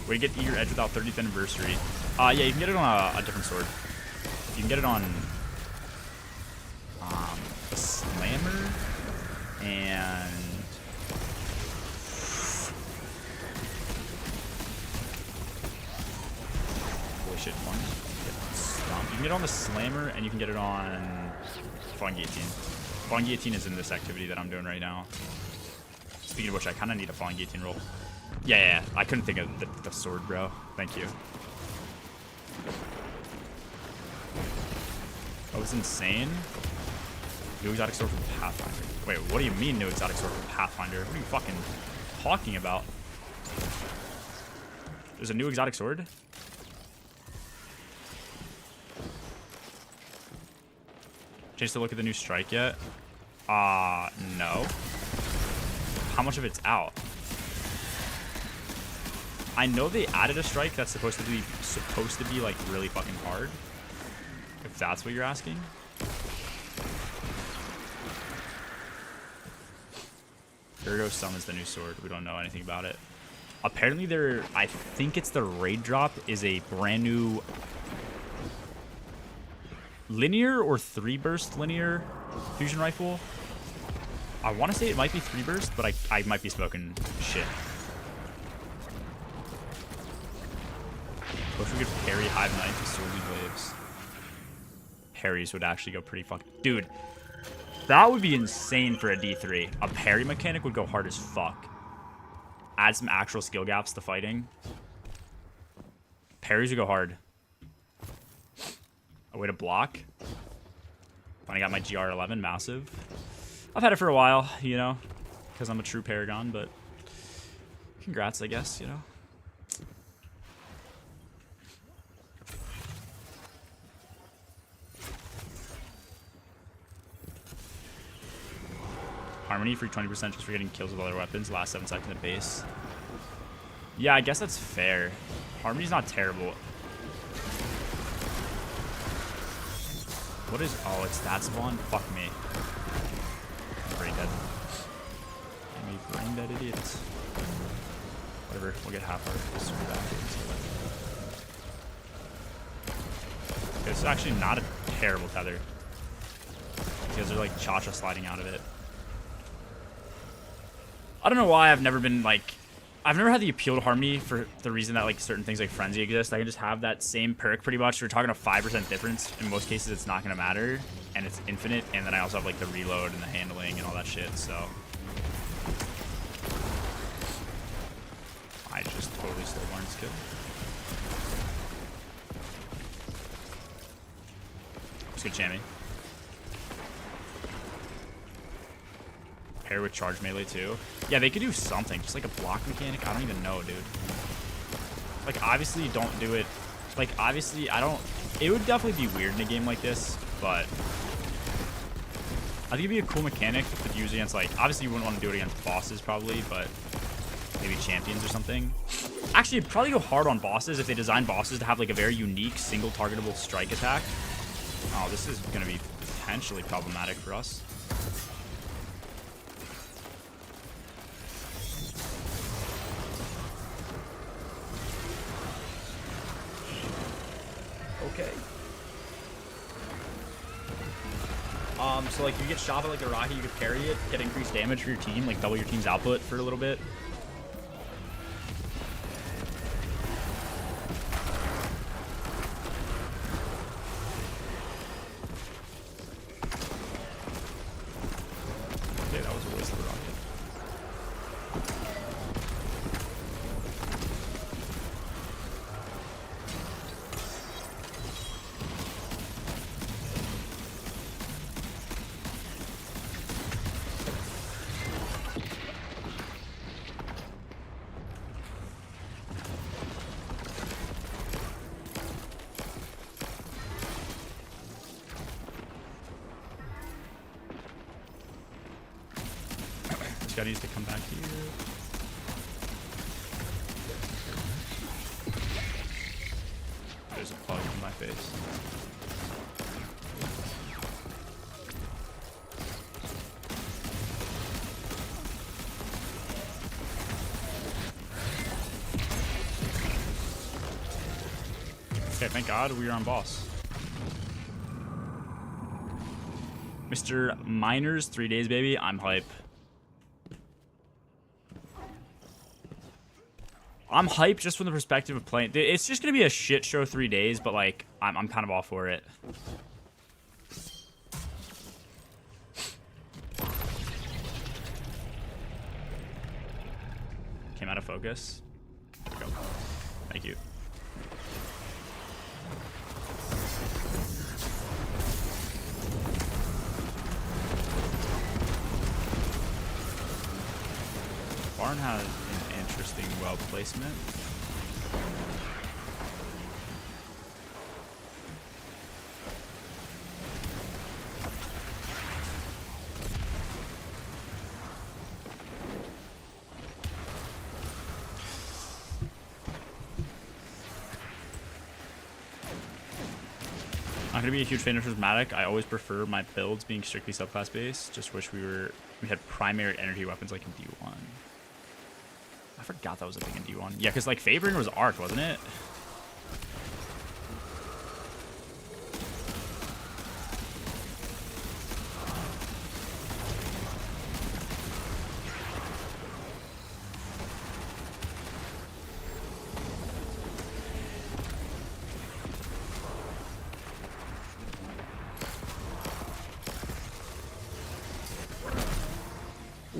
Way to get Eager Edge without 30th anniversary. Yeah, you can get it on a different sword. You can get it on the Slammer and holy shit, one. You can get it on the Slammer and you can get it on Falling Guillotine. Falling Guillotine is in this activity that I'm doing right now. Speaking of which, I kind of need a Falling Guillotine roll. Yeah, I couldn't think of the sword, bro. Thank you. That was insane. New exotic sword from Pathfinder. Wait, what do you mean new exotic sword from Pathfinder? What are you fucking talking about? There's a new exotic sword? Chance to look at the new strike yet? No. How much of it's out? I know they added a strike that's supposed to be like really fucking hard. If that's what you're asking. Virgo summons the new sword. We don't know anything about it. Apparently I think it's the raid drop is a brand new linear or 3-burst linear fusion rifle. I want to say it might be 3-burst, but I might be smoking shit. Wish we could parry Hive Knight to Swordly Waves. Parries would actually go pretty fucking... Dude, that would be insane for a D3. A parry mechanic would go hard as fuck. Add some actual skill gaps to fighting. Parries would go hard. A way to block. Finally got my GR11, massive. I've had it for a while, you know, because I'm a true Paragon, but congrats, I guess, you know. Harmony, free 20% just for getting kills with other weapons. Last 7 seconds at base. Yeah, I guess that's fair. Harmony's not terrible. What is... Oh, it's that spawn? Fuck me. I'm brain dead. I'm a brain dead idiot. Whatever, we'll get half our super back. Okay, this is actually not a terrible tether. These guys are like cha-cha sliding out of it. I don't know why I've never been like... I've never had the appeal to Harmony for the reason that like certain things like Frenzy exist. I can just have that same perk pretty much. We're talking a 5% difference. In most cases, it's not going to matter. And it's infinite. And then I also have like the reload and the handling and all that shit. So I just totally stole Barnes' kill. It's good chamois. Pair with charge melee too. Yeah, they could do something. Just like a block mechanic. I don't even know, dude. Like, obviously, don't do it. Like, obviously, I don't... It would definitely be weird in a game like this, but... I think it'd be a cool mechanic to use against, like... Obviously, you wouldn't want to do it against bosses, probably, but... Maybe champions or something. Actually, it'd probably go hard on bosses if they design bosses to have, like, a very unique, single targetable strike attack. Oh, this is going to be potentially problematic for us. Okay. So like you get shot by like a rocket, you could parry it, get increased damage for your team, like double your team's output for a little bit. Okay, that was a waste of a rocket. Gotta use to come back here. There's a plug in my face. Okay, thank God we are on boss. Mr. Miners, 3 days, baby. I'm hype. I'm hyped just from the perspective of playing. It's just gonna be a shit show 3 days, but like I'm kind of all for it. Came out of focus. There we go. Thank you. Barn has an interesting well placement. Not gonna be a huge fan of Prismatic. I always prefer my builds being strictly subclass based. Just wish we had primary energy weapons like in D1. I forgot that was a thing in D1. Yeah, because like favoring was arc, wasn't it?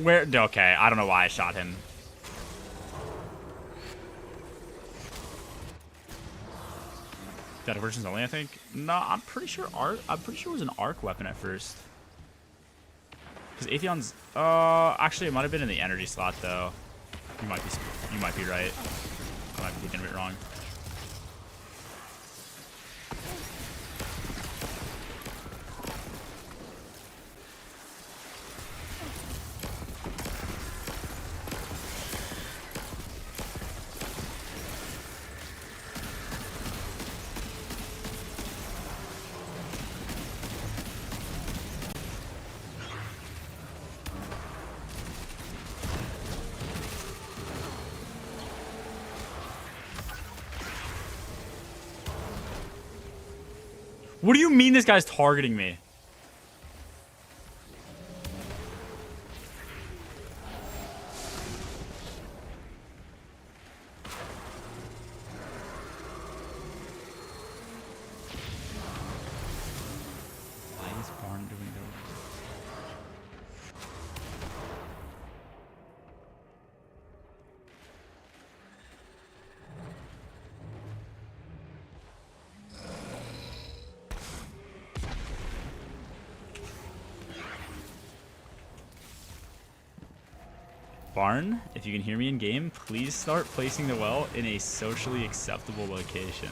Where? Okay, I don't know why I shot him. Dead versions only, I think. No, I'm pretty sure it was an arc weapon at first. Because Atheon's, actually it might have been in the energy slot though. You might be right. I might be getting a bit wrong. What do you mean this guy's targeting me? Why is Barn doing that? Barn, if you can hear me in game, please start placing the well in a socially acceptable location.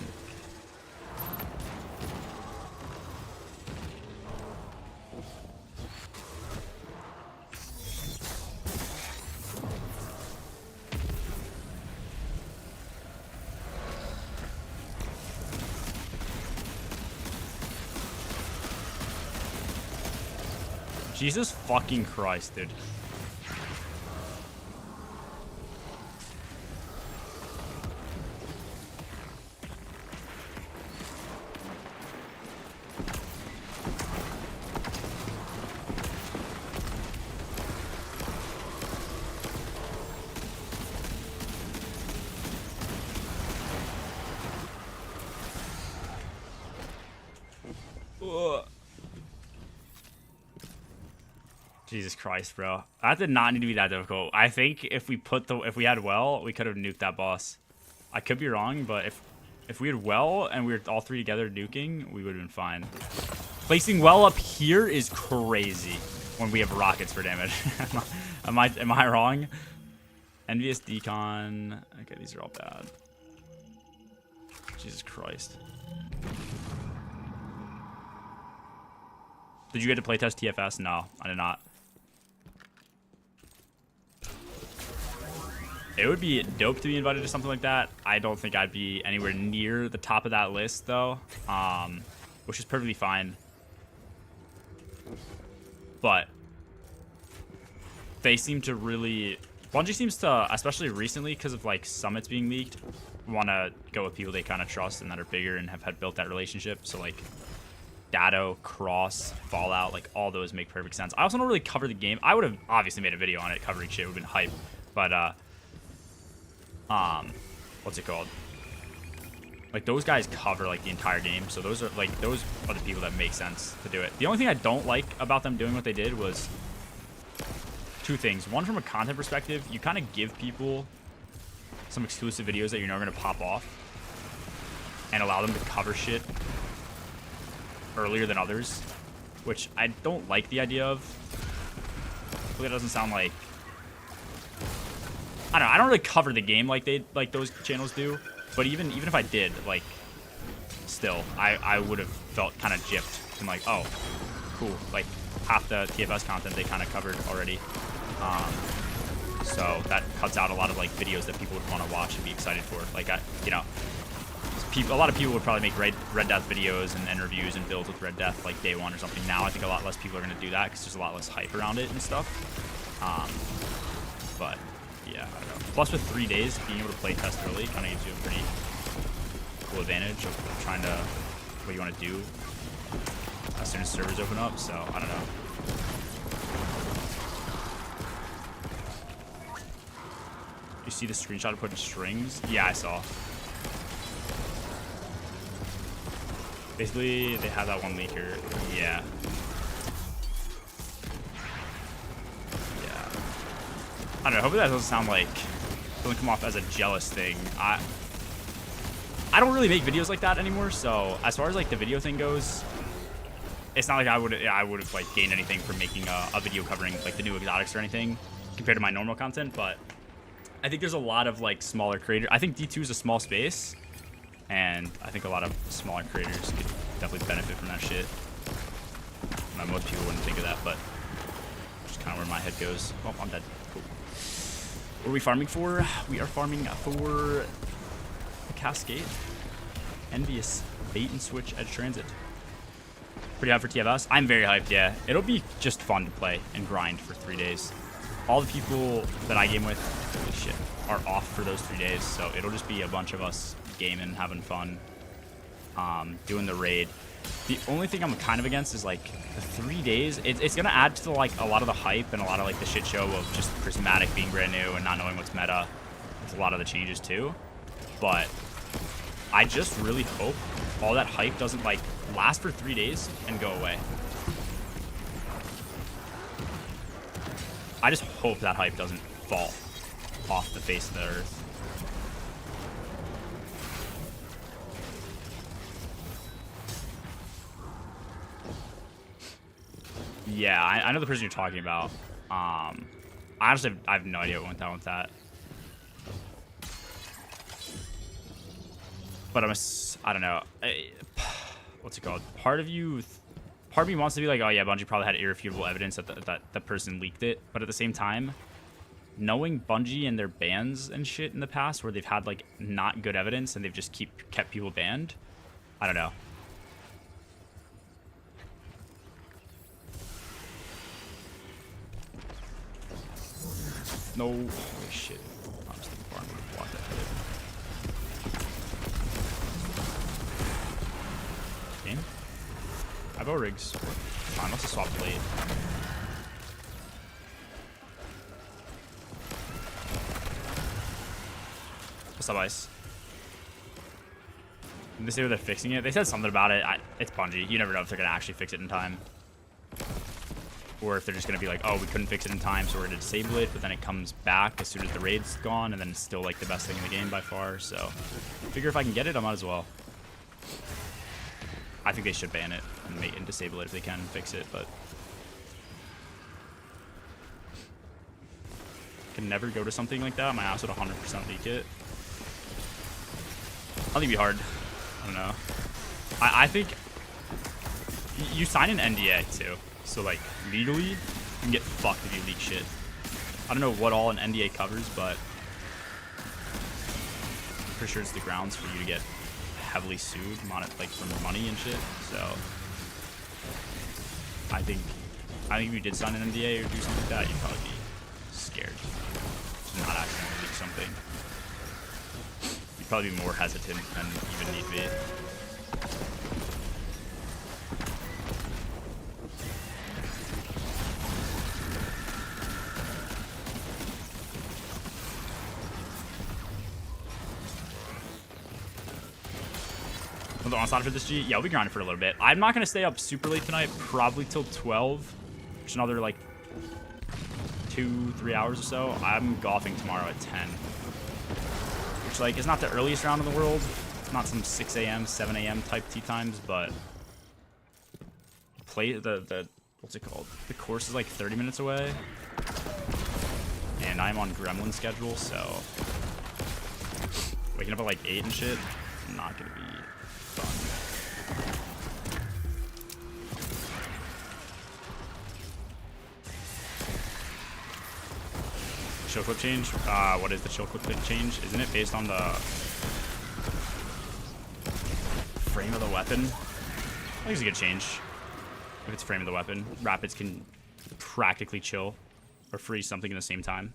Jesus fucking Christ, dude. Jesus Christ, bro. That did not need to be that difficult. I think if we had well, we could have nuked that boss. I could be wrong, but if we had well and we were all three together nuking, we would have been fine. Placing well up here is crazy when we have rockets for damage. am I wrong? Envious decon. Okay, these are all bad. Jesus Christ. Did you get to playtest TFS? No, I did not. It would be dope to be invited to something like that. I don't think I'd be anywhere near the top of that list, though, which is perfectly fine. But they seem to really... Bungie seems to, especially recently because of like summits being leaked, want to go with people they kind of trust and that are bigger and have had built that relationship. So like Datto, Cross, Fallout, like all those make perfect sense. I also don't really cover the game. I would have obviously made a video on it covering shit. It would have been hype. But what's it called? Like those guys cover like the entire game. So those are the people that make sense to do it. The only thing I don't like about them doing what they did was two things. One, from a content perspective, you kind of give people some exclusive videos that you're never going to pop off and allow them to cover shit earlier than others, which I don't like the idea of. Hopefully that doesn't sound like, I don't know, I don't really cover the game like those channels do, but even if I did, like, still, I would have felt kind of gypped and like, oh, cool, like half the TFS content they kind of covered already. So that cuts out a lot of like videos that people would want to watch and be excited for. Like, you know, a lot of people would probably make Red Death videos and reviews and builds with Red Death like day one or something. Now I think a lot less people are going to do that because there's a lot less hype around it and stuff. But yeah, I don't know. Plus with 3 days, being able to play test early kind of gives you a pretty cool advantage of trying to what you want to do as soon as servers open up. So I don't know. You see the screenshot of putting strings? Yeah, I saw. Basically, they have that one leaker. Yeah. Yeah. I don't know. Hopefully that doesn't sound like, doesn't come off as a jealous thing. I don't really make videos like that anymore. So as far as like the video thing goes, it's not like I would have like gained anything from making a video covering like the new exotics or anything compared to my normal content. But I think there's a lot of like smaller creators. I think D2 is a small space. And I think a lot of smaller creators could definitely benefit from that shit. Now, most people wouldn't think of that, but just kind of where my head goes. Oh, I'm dead. Cool. What are we farming for? We are farming for the Cascade. Envious. Bait and switch edge transit. Pretty hyped for TFS? I'm very hyped, yeah. It'll be just fun to play and grind for 3 days. All the people that I game with, holy shit, are off for those 3 days, so it'll just be a bunch of us gaming, having fun, doing the raid. The only thing I'm kind of against is like the 3 days. It's gonna add to like a lot of the hype and a lot of like the shit show of just Prismatic being brand new and not knowing what's meta. It's a lot of the changes too. But I just really hope all that hype doesn't like last for 3 days and go away. I just hope that hype doesn't fall off the face of the earth. Yeah, I know the person you're talking about. Honestly, I have no idea what went down with that. But I don't know. What's it called? Part of me wants to be like, oh yeah, Bungie probably had irrefutable evidence that the person leaked it. But at the same time, knowing Bungie and their bans and shit in the past where they've had like not good evidence and they've just kept people banned, I don't know. No, holy shit. I'm just thinking I'm gonna block that hit. Game? I have rigs. Fine, let's just swap blade. What's up, Ice? Did they say they're fixing it? They said something about it. It's Bungie. You never know if they're gonna actually fix it in time. Or if they're just going to be like, oh, we couldn't fix it in time, so we're going to disable it, but then it comes back as soon as the raid's gone, and then it's still, like, the best thing in the game by far, so I figure if I can get it, I might as well. I think they should ban it and disable it if they can fix it, but can never go to something like that. My ass would 100% leak it. I think it'd be hard. I don't know. I think you sign an NDA, too. So, like, legally, you can get fucked if you leak shit. I don't know what all an NDA covers, but I'm pretty sure it's the grounds for you to get heavily sued, like, for money and shit. So, I think if you did sign an NDA or do something like that, you'd probably be scared to not accidentally leak something. Be probably be more hesitant than even need be. The onslaught for this G? Yeah, we'll be grinding for a little bit. I'm not going to stay up super late tonight, probably till 12. Just another, like, 2-3 hours or so. I'm golfing tomorrow at 10. Which, like, is not the earliest round in the world. It's not some 6 a.m., 7 a.m. type tee times, but play the what's it called? The course is like 30 minutes away. And I'm on Gremlin schedule, so waking up at like 8 and shit, not going to be fun. Chill clip change? What is the chill clip change? Isn't it based on the frame of the weapon? I think it's a good change. If it's frame of the weapon, rapids can practically chill or freeze something in the same time.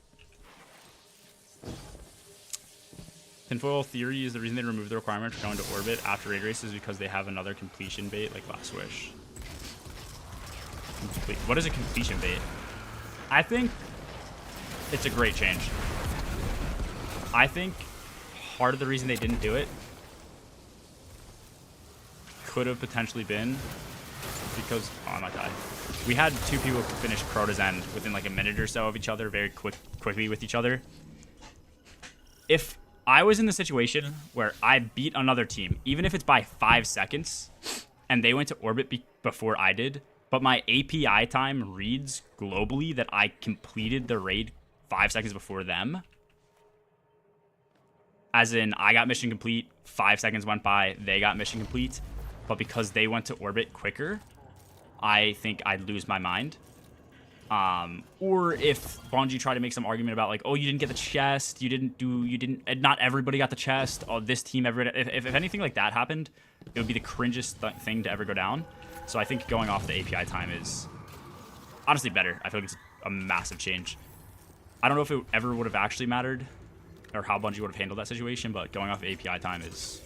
Tinfoil theory is the reason they removed the requirement for going to orbit after raid races because they have another completion bait like Last Wish. What is a completion bait? I think it's a great change. I think part of the reason they didn't do it could have potentially been because, oh my god, we had two people finish Crota's End within like a minute or so of each other, very quickly with each other. If I was in the situation where I beat another team, even if it's by 5 seconds, and they went to orbit before I did, but my API time reads globally that I completed the raid 5 seconds before them, as in I got mission complete, 5 seconds went by, they got mission complete, but because they went to orbit quicker, I think I'd lose my mind. Or if Bungie tried to make some argument about like, oh, you didn't get the chest, not everybody got the chest, oh, this team, if anything like that happened, it would be the cringest thing to ever go down. So I think going off the API time is honestly better. I feel like it's a massive change. I don't know if it ever would have actually mattered or how Bungie would have handled that situation, but going off API time is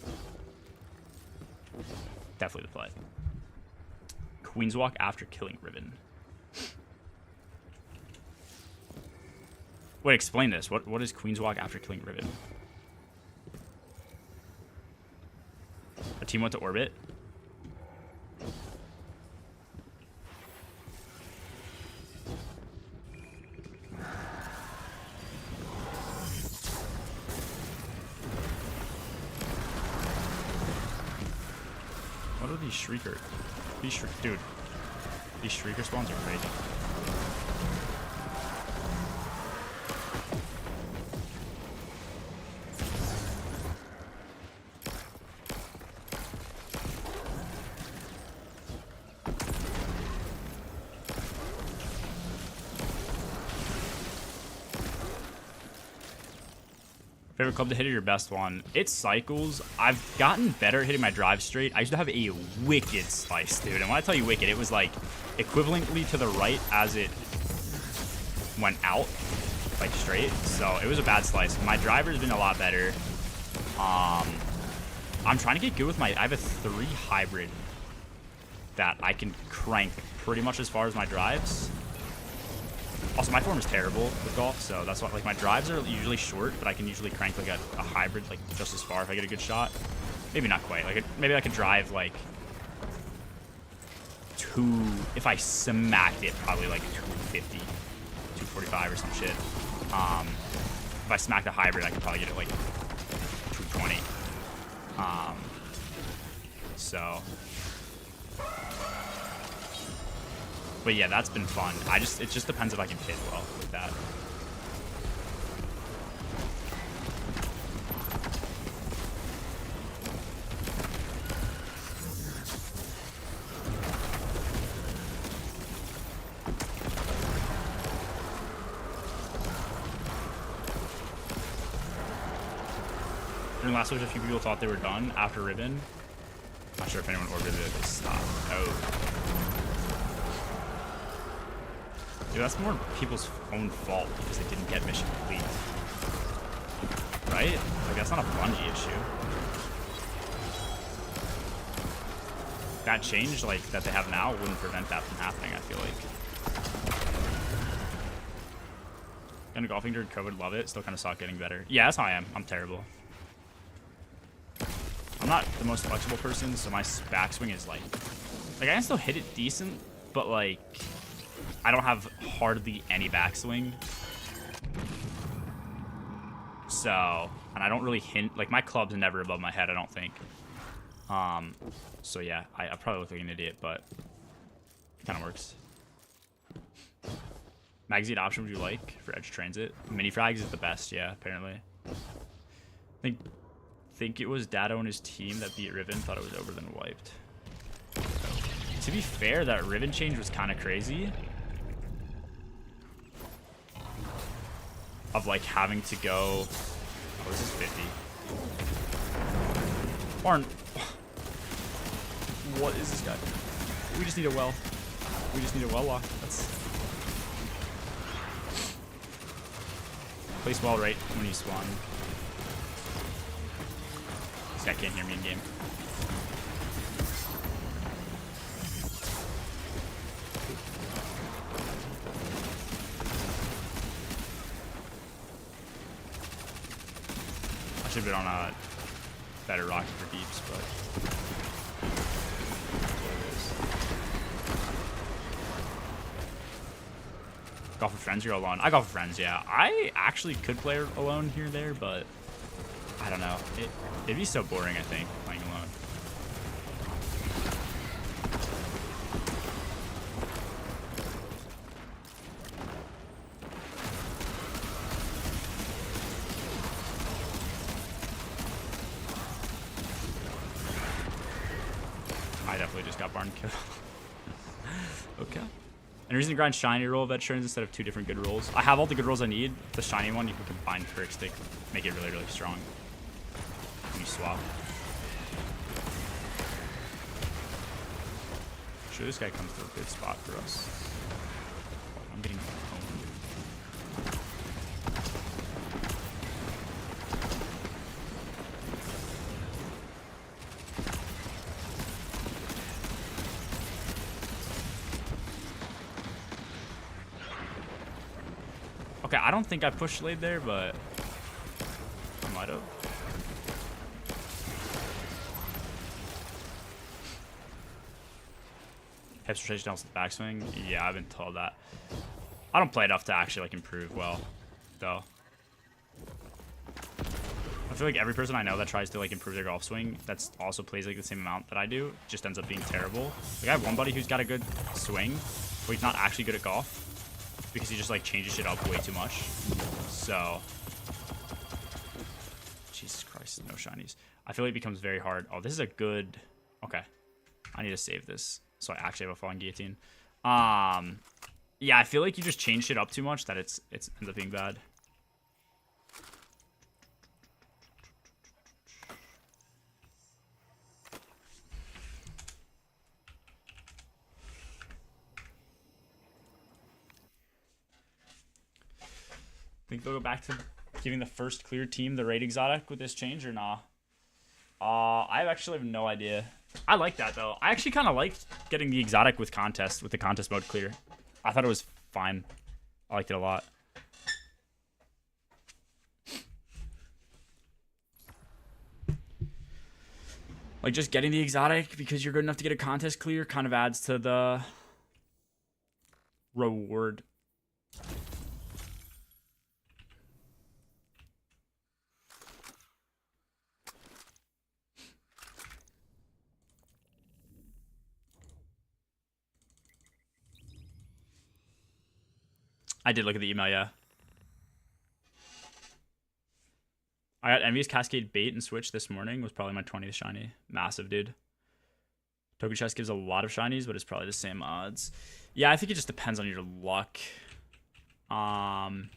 definitely the play. Queen's Walk after killing Riven. Wait, explain this. What is Queen's Walk after killing Riven? A team went to orbit? What are these Shrieker? Dude, these Shrieker spawns are crazy. Favorite club to hit or your best one? It cycles. I've gotten better at hitting my drive straight. I used to have a wicked slice, dude. And when I tell you wicked, it was like equivalently to the right as it went out, like straight. So it was a bad slice. My driver's been a lot better. I'm trying to get good with my, I have a 3 hybrid that I can crank pretty much as far as my drives. Also, my form is terrible with golf, so that's why, like, my drives are usually short, but I can usually crank, like, a hybrid, like, just as far if I get a good shot. Maybe not quite. Like, maybe I could drive, like, if I smacked it, probably, like, 250, 245 or some shit. If I smacked a hybrid, I could probably get it, like, 220. So... But yeah, that's been fun. It just depends if I can hit well with that. During last week, a few people thought they were done after Ribbon. Not sure if anyone orbited it. They stopped. Oh. Dude, that's more people's own fault because they didn't get mission complete. right? Like, that's not a bungee issue. That change, like, that they have now wouldn't prevent that from happening, I feel like. Kind of golfing during COVID, love it. Still kind of suck, getting better. Yeah, that's how I am. I'm terrible. I'm not the most flexible person, so my backswing is like I can still hit it decent, but like I don't have hardly any backswing. So, and I don't really hint, like my club's never above my head, I don't think. So yeah, I probably look like an idiot, but it kind of works. Magazine option would you like for edge transit? Mini frags is the best, yeah, apparently. I think it was Dado and his team that beat Riven, thought it was over, then wiped. To be fair, that Riven change was kind of crazy. Of like having to go. Oh, this is 50. Warren. What is this guy? We just need a well. We just need a well walk. That's. Place well right when you spawn. This guy can't hear me in game. I should have been on a better rocket for deeps, but. Golf with friends, you're alone. I golf with friends, yeah. I actually could play alone here and there, but I don't know. It'd be so boring, I think, playing alone. I definitely just got barn killed. Okay. And reason to grind shiny roll veterans instead of two different good rolls. I have all the good rolls I need. The shiny one, you can combine perks to make it really, really strong. When you swap. Sure, this guy comes to a good spot for us. Oh, I'm getting home. Okay, I don't think I pushed Lade there, but I might have. Hips rotation down to the backswing. Yeah, I've been told that. I don't play enough to actually like improve well, though. I feel like every person I know that tries to like improve their golf swing, that's also plays like the same amount that I do, just ends up being terrible. Like I have one buddy who's got a good swing, but he's not actually good at golf. Because he just like changes shit up way too much. So Jesus Christ, no shinies. I feel like it becomes very hard. Oh, this is a good. Okay, I need to save this so I actually have a falling guillotine. Yeah, I feel like you just change shit up too much that it ends up being bad. Think they'll go back to giving the first clear team the raid exotic with this change or nah? I actually have no idea. I like that though. I actually kind of liked getting the exotic with contest, with the contest mode clear. I thought it was fine. I liked it a lot. Like just getting the exotic because you're good enough to get a contest clear kind of adds to the reward. I did look at the email, yeah. I got Envious Cascade bait and switch this morning. Was probably my 20th shiny. Massive, dude. Token chest gives a lot of shinies, but it's probably the same odds. Yeah, I think it just depends on your luck. I've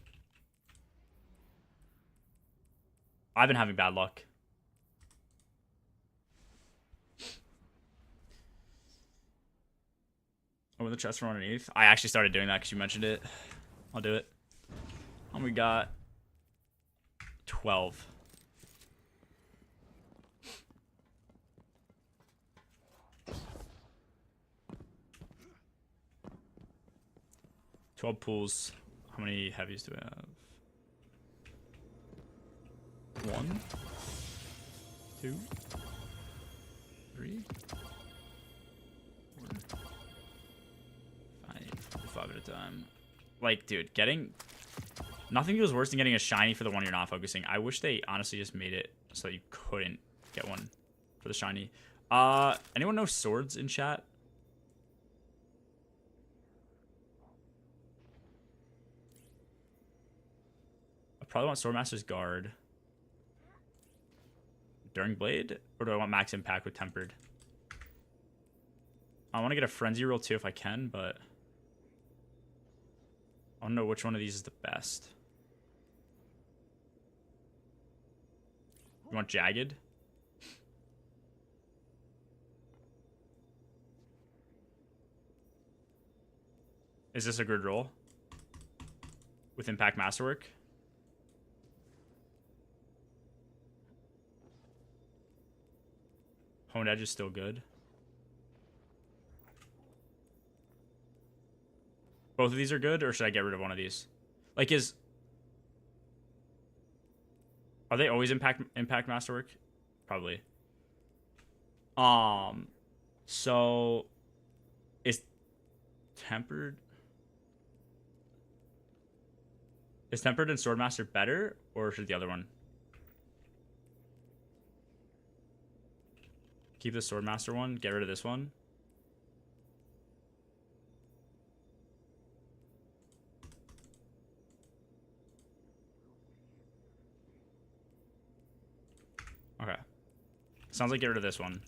been having bad luck. Oh, the chest from underneath. I actually started doing that because you mentioned it. I'll do it. And we got 12. 12 pools. How many heavies do we have? 1, 2, 3, 4, 5 at a time. Like, dude, nothing feels worse than getting a shiny for the one you're not focusing. I wish they honestly just made it so you couldn't get one for the shiny. Anyone know swords in chat? I probably want Swordmaster's Guard. During Blade? Or do I want max impact with Tempered? I want to get a Frenzy roll too if I can, but I don't know which one of these is the best. You want Jagged? Is this a good roll? With Impact Masterwork? Honed Edge is still good. Both of these are good, or should I get rid of one of these? Like, are they always impact Masterwork? Probably. So is Tempered and Swordmaster better, or should the other one? Keep the Swordmaster one, get rid of this one. Okay. Sounds like get rid of this one.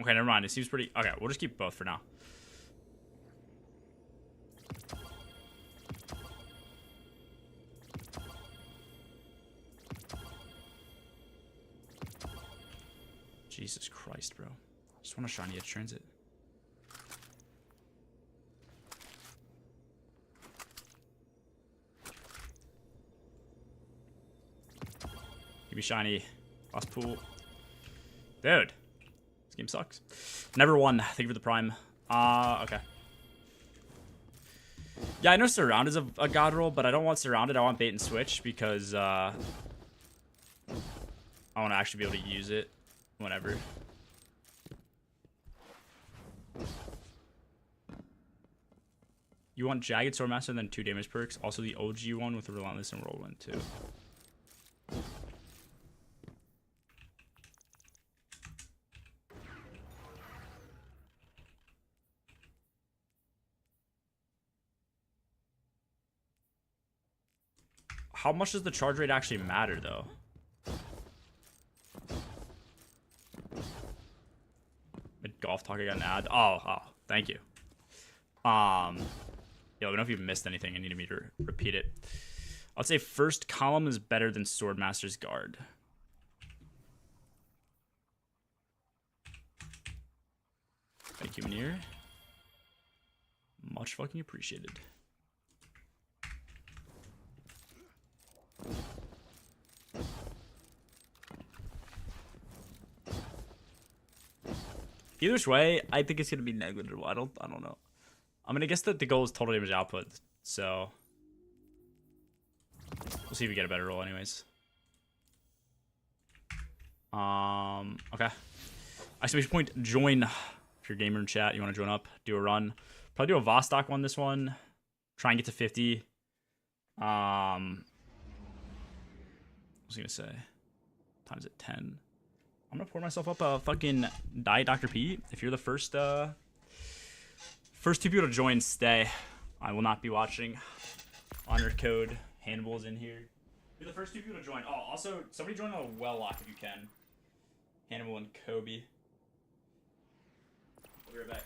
Okay, never mind. It seems pretty... Okay, we'll just keep both for now. Jesus Christ, bro. Just want a shiny Edge Transit. Give me shiny. Lost pool. Dude. This game sucks. Never won. Thank you for the prime. Okay. Yeah, I know Surround is a god roll, but I don't want Surrounded. I want Bait and Switch because I want to actually be able to use it whenever. You want Jagged Swordmaster and then 2 damage perks. Also the OG one with the Relentless and Whirlwind too. How much does the charge rate actually matter, though? Mid golf talk, I got an ad. Oh, thank you. Yo, I don't know if you've missed anything. I need me to repeat it. I'd say first column is better than Swordmaster's Guard. Thank you, Manir. Much fucking appreciated. Either way, I think it's gonna be negligible. I don't know. I'm gonna guess that the goal is total damage output, so we'll see if we get a better roll anyways. Okay. Exclamation point join if you're a gamer in chat, you wanna join up, do a run. Probably do a Vostok one this one. Try and get to 50. What was I gonna say? Times at 10. I'm gonna pour myself up a fucking Diet Dr. P. If you're the first 2 people to join, stay. I will not be watching. Honor code. Hannibal's in here. You're the first 2 people to join. Oh, also, somebody join a well lock if you can. Hannibal and Kobe. I'll be right back.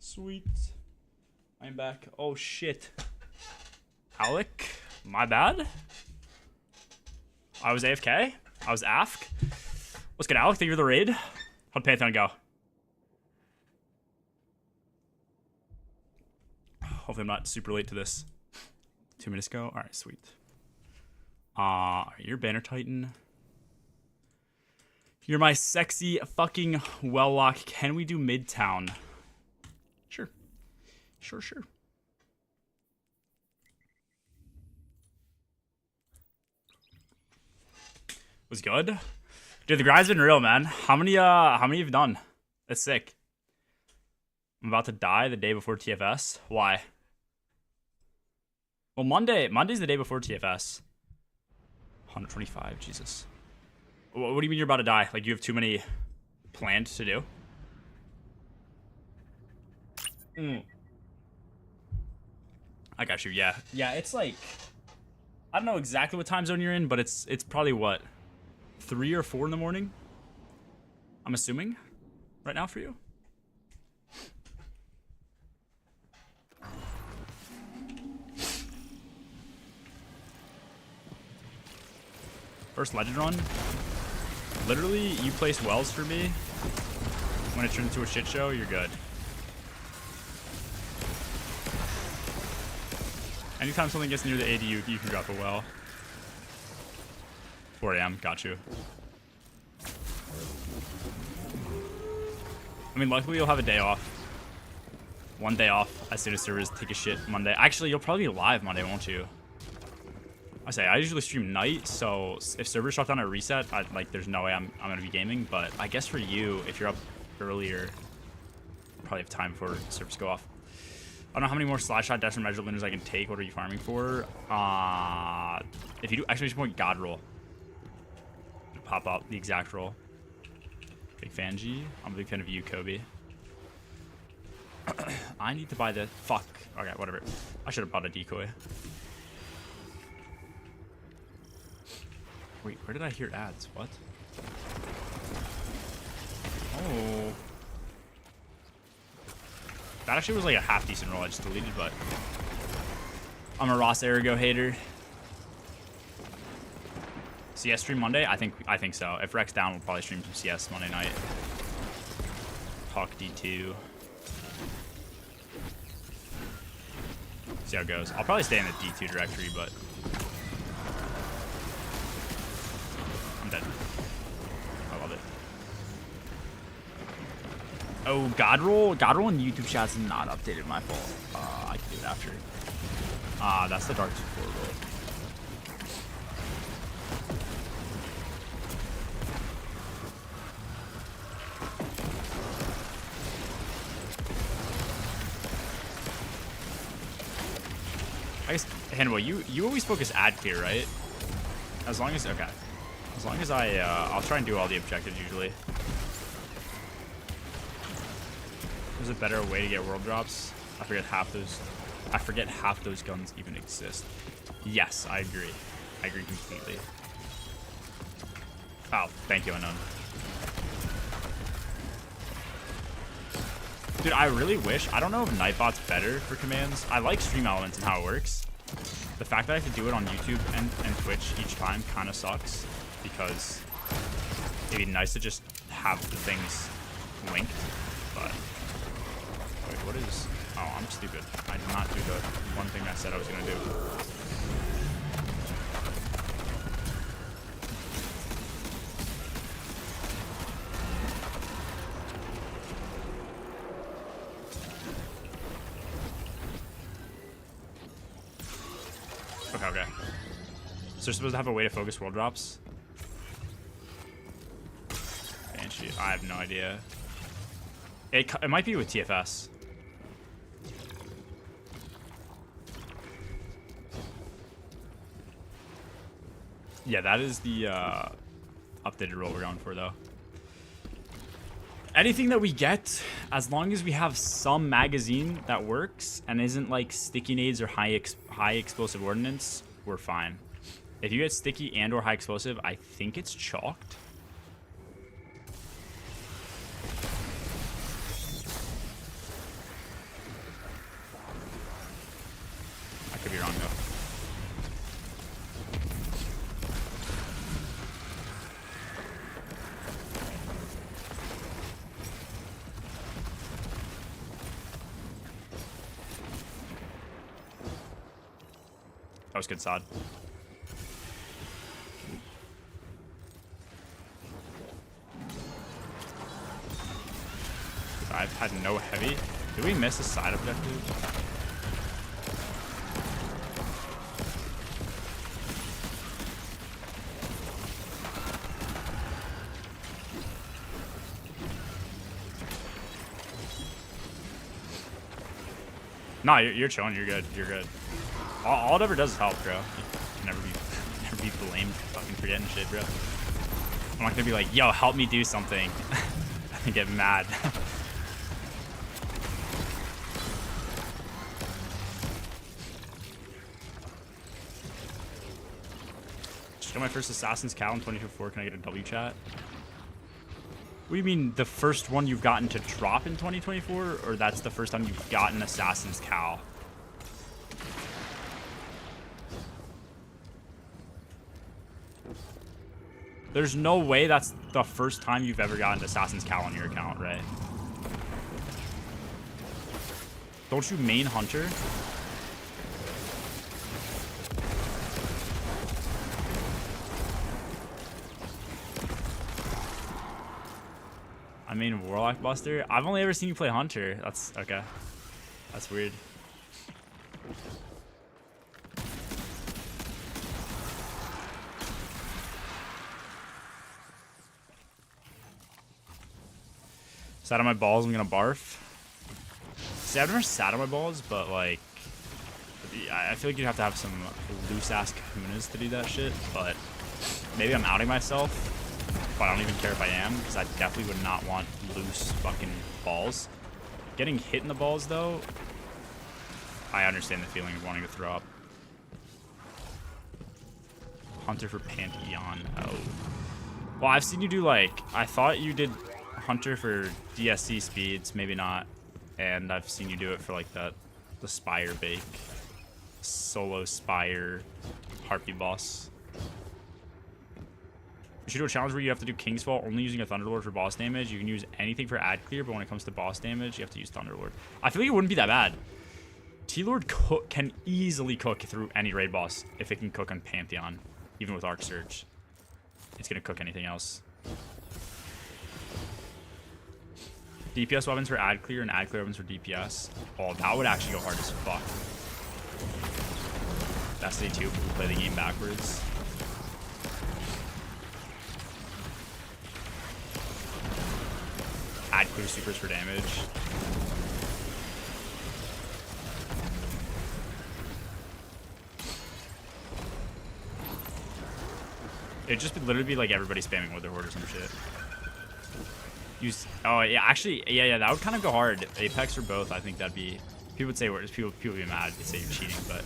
Sweet. I'm back. Oh, shit. Alec, my bad. I was AFK. I was AFK. What's good, Alec? Thank you for the raid. How'd Pantheon go? Hopefully I'm not super late to this. 2 minutes ago. All right, sweet. You're Banner Titan. You're my sexy fucking well-lock. Can we do Midtown? Sure. Sure. Was good? Dude, the grind's been real, man. How many have you done? That's sick. I'm about to die the day before TFS. Why? Well, Monday's the day before TFS. 125, Jesus. What do you mean you're about to die? Like, you have too many planned to do? I got you, yeah. Yeah, it's like, I don't know exactly what time zone you're in, but it's probably what? 3 or 4 in the morning? I'm assuming right now for you. First legend run. Literally, you place wells for me. When it turns into a shit show, you're good. Anytime something gets near the AD, you can drop a well. 4 AM, got you. I mean, luckily you'll have a day off. 1 day off as soon as servers take a shit Monday. Actually, you'll probably be live Monday, won't you? I usually stream night, so if servers shut down at reset, there's no way I'm gonna be gaming. But I guess for you, if you're up earlier, probably have time before servers go off. I don't know how many more slash shot, dash, and measure linears I can take. What are you farming for? If you do exclamation point God roll, pop up the exact roll. Big fan G. I'm a big fan of you, Kobe. I need to buy the fuck. Okay, whatever. I should have bought a decoy. Wait, where did I hear ads? What? Oh. That actually was like a half decent roll I just deleted, but I'm a Ross Arago hater. CS stream Monday? I think so. If Rex down, we'll probably stream some CS Monday night. Hawk D2. See how it goes. I'll probably stay in the D2 directory, but I'm dead. I love it. Oh, God roll in YouTube chats is not updated. My fault. I can do it after. That's the Dark 4 roll. I guess, Hannibal, you always focus ad clear, right? As long as, okay. As long as I'll try and do all the objectives usually. There's a better way to get world drops. I forget half those guns even exist. Yes, I agree. I agree completely. Oh, thank you, Unknown. Dude, I really wish, I don't know if Nightbot's better for commands. I like Stream Elements and how it works. The fact that I have to do it on YouTube and Twitch each time kind of sucks, because it'd be nice to just have the things linked, but wait, what is, oh, I'm stupid. I did not do the one thing I said I was gonna do. Okay. So they're supposed to have a way to focus world drops? Banshee, I have no idea. It might be with TFS. Yeah, that is the updated roll we're going for, though. Anything that we get, as long as we have some magazine that works and isn't like sticky nades or high explosive ordnance, we're fine. If you get sticky and or high explosive, I think it's chalked. was good, Sod. I've had no heavy. Did we miss a side objective? Nah, you're chilling. You're good. You're good. All it ever does is help, bro. You never be blamed for fucking forgetting shit, bro. I'm not gonna be like, yo, help me do something. And get mad. Just got my first Assassin's Cal in 2024. Can I get a W chat? What do you mean, the first one you've gotten to drop in 2024? Or that's the first time you've gotten Assassin's Cal? There's no way that's the first time you've ever gotten Assassin's Cal on your account, right? Don't you main Hunter? I mean Warlock Buster? I've only ever seen you play Hunter. That's okay. That's weird. Sat on my balls, I'm gonna barf. See, I've never sat on my balls, but like, I feel like you'd have to have some loose ass kahunas to do that shit, but maybe I'm outing myself, but I don't even care if I am, because I definitely would not want loose fucking balls. Getting hit in the balls though, I understand the feeling of wanting to throw up. Hunter for Pantheon, oh. Well, I've seen you do like, I thought you did Hunter for DSC speeds, maybe not. And I've seen you do it for like the Spire bake. Solo Spire Harpy boss. You should do a challenge where you have to do King's Fall only using a Thunderlord for boss damage. You can use anything for ad clear, but when it comes to boss damage, you have to use Thunderlord. I feel like it wouldn't be that bad. T-Lord can easily cook through any raid boss if it can cook on Pantheon. Even with Arc Surge. It's gonna cook anything else. DPS weapons for ad clear and ad clear weapons for DPS. Oh, that would actually go hard as fuck. Destiny 2, we play the game backwards. Ad clear supers for damage. It'd just literally be like everybody spamming Wither Horde or some shit. Use, oh yeah, actually, yeah, that would kind of go hard. Apex or both, I think that'd be. People would say people would be mad. They say you're cheating, but.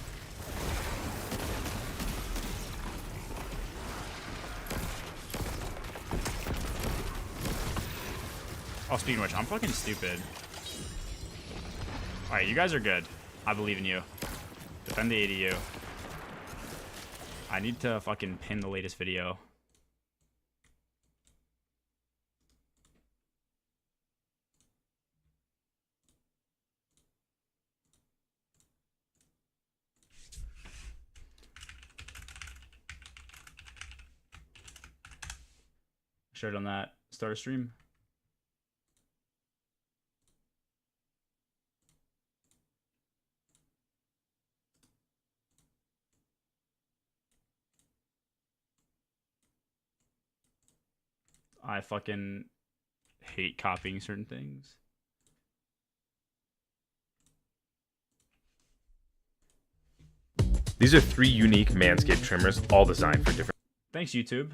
Oh, speaking of which, I'm fucking stupid. All right, you guys are good. I believe in you. Defend the ADU. I need to fucking pin the latest video. Shared on that start a stream. I fucking hate copying certain things. These are 3 unique Manscaped trimmers, all designed for different... Thanks, YouTube.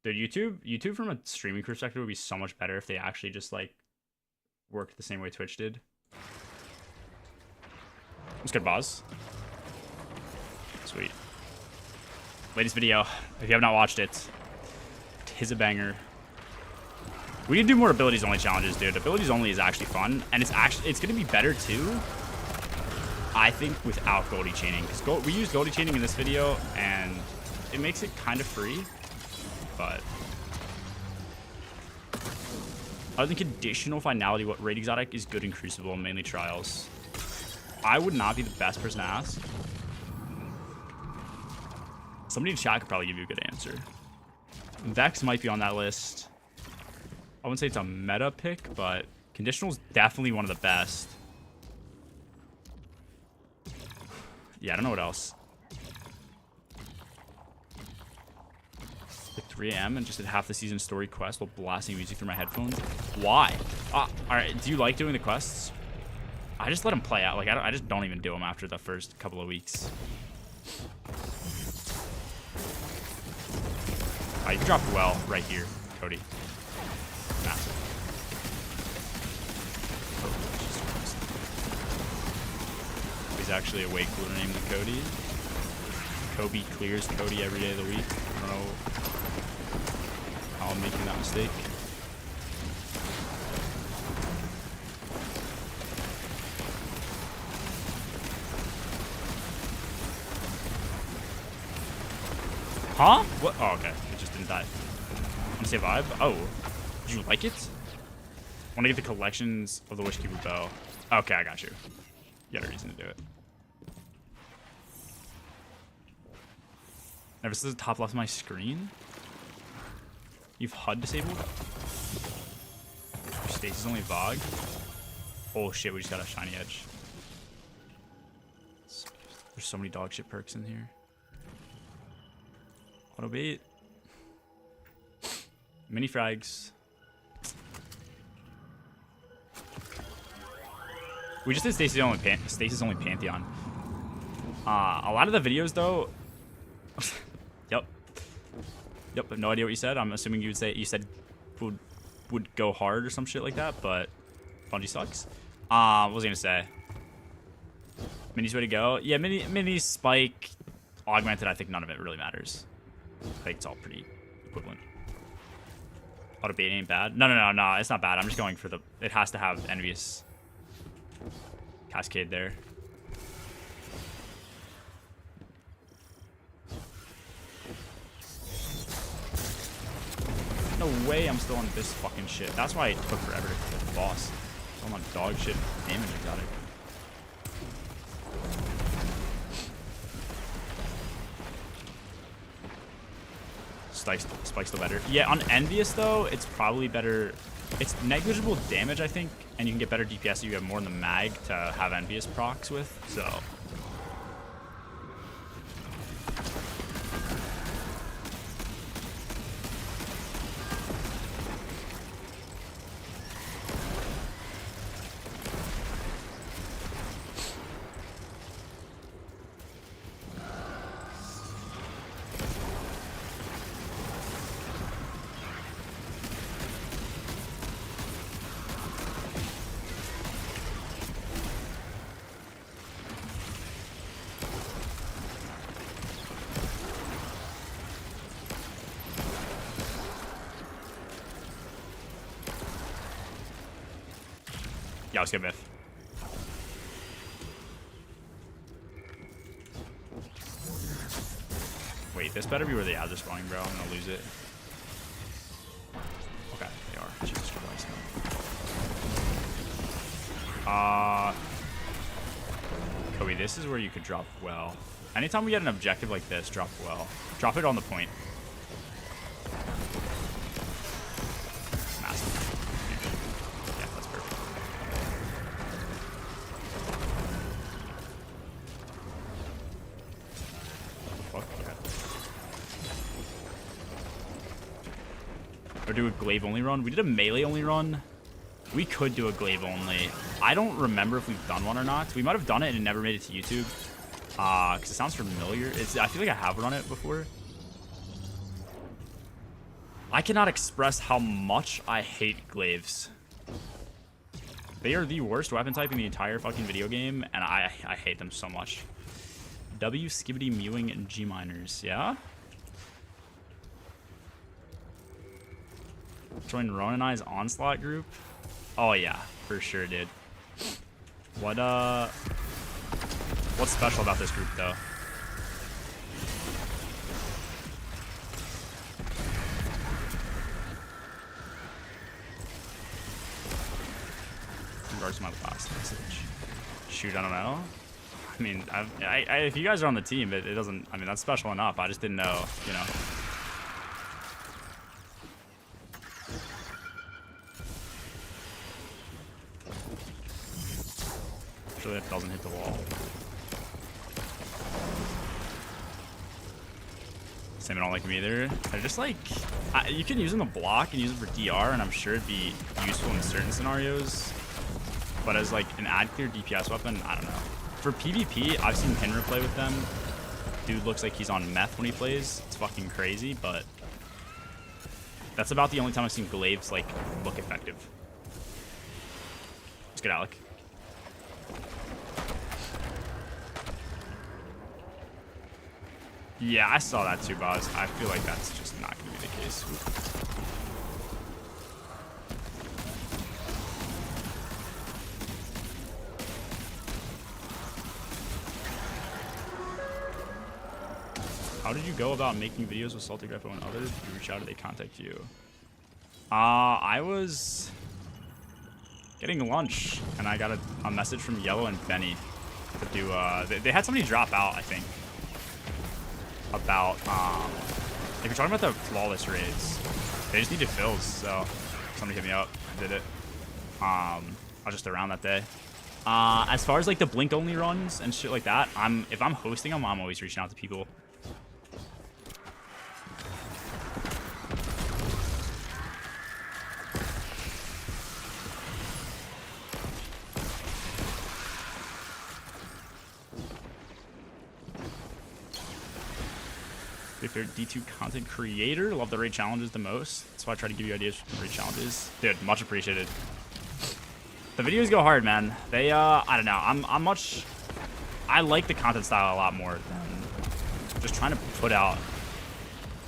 Dude, YouTube from a streaming perspective would be so much better if they actually just, like, worked the same way Twitch did. Let's good, boss. Sweet. Latest video, if you have not watched it, tis a banger. We need to do more abilities only challenges, dude. Abilities only is actually fun, and it's gonna be better too, I think, without Goldie chaining. Because we use Goldie chaining in this video, and it makes it kind of free, but other than conditional finality, what raid exotic is good in Crucible, mainly trials. I would not be the best person to ask. Somebody in chat could probably give you a good answer. Vex might be on that list. I wouldn't say it's a meta pick, but Conditional's definitely one of the best. Yeah, I don't know what else. Like 3 a.m. and just did half the season story quest while blasting music through my headphones. Why? Alright, do you like doing the quests? I just let them play out. Like, I just don't even do them after the first couple of weeks. You dropped well right here, Cody. Massive. Oh, Jesus Christ. He's actually a way cooler name than Cody. Kobe clears Cody every day of the week. I don't know how I'm making that mistake. Huh? What? Oh, okay. It just didn't die. Want to say vibe? Oh. Did you like it? Want to get the collections of the Wishkeeper bow. Okay, I got you. You got a reason to do it. Never says the top left of my screen. You've HUD disabled? Your stasis is only VOG? Oh shit, we just got a shiny edge. There's so many dog shit perks in here. Auto bait. Mini frags. We just did stasis only Pantheon. A lot of the videos though. Yep. I have no idea what you said. I'm assuming you said would go hard or some shit like that, but Bungie sucks. What was I gonna say? Minis way to go. Yeah, mini spike, augmented. I think none of it really matters. I think it's all pretty equivalent. Auto bait ain't bad. No, it's not bad. I'm just going for the. It has to have Envious Cascade there. No way I'm still on this fucking shit. That's why it took forever to kill the boss. I'm on dog shit damage exotic. Spike's still better. Yeah, on Envious though, it's probably better. It's negligible damage, I think, and you can get better DPS if you have more in the mag to have Envious procs with, so. Yeah, let's get Myth. Wait, this better be where the ads are spawning, bro. I'm gonna lose it. Okay, they are. Jesus Christ. Kobe, this is where you could drop well. Anytime we get an objective like this, drop well. Drop it on the point. Or do a glaive only run. We did a melee only run. We could do a glaive only. I don't remember if we've done one or not. We might have done it and it never made it to YouTube. Because it sounds familiar. I feel like I have run it before. I cannot express how much I hate glaives. They are the worst weapon type in the entire fucking video game, and I hate them so much. W Skibbity Mewing and G miners, yeah? Join Ronan and I's Onslaught group? Oh yeah, for sure, dude. What's special about this group though? In regards to my last message. Shoot, I don't know. I mean, if you guys are on the team, it doesn't. I mean, that's special enough. I just didn't know, you know. Surely it doesn't hit the wall. Same, I don't like them either. They're just like, you can use them to block and use them for DR, and I'm sure it'd be useful in certain scenarios. But as like an ad clear DPS weapon, I don't know. For PvP, I've seen Hinra play with them. Dude looks like he's on meth when he plays. It's fucking crazy, but that's about the only time I've seen glaives like look effective. Let's get Alec. Yeah, I saw that too, Boz. I feel like that's just not going to be the case. How did you go about making videos with Salty Greppo and others? Did you reach out or they contact you? I was getting lunch, and I got a message from Yellow and Benny to do, they had somebody drop out, I think. About, if you're talking about the flawless raids, they just needed fills, so somebody hit me up. I did it. I was just around that day. As far as like the blink only runs and shit like that, if I'm hosting them, I'm always reaching out to people. Favorite D2 content creator. Love the raid challenges the most. That's why I try to give you ideas for raid challenges. Dude, much appreciated. The videos go hard, man. They, I don't know. I like the content style a lot more than just trying to put out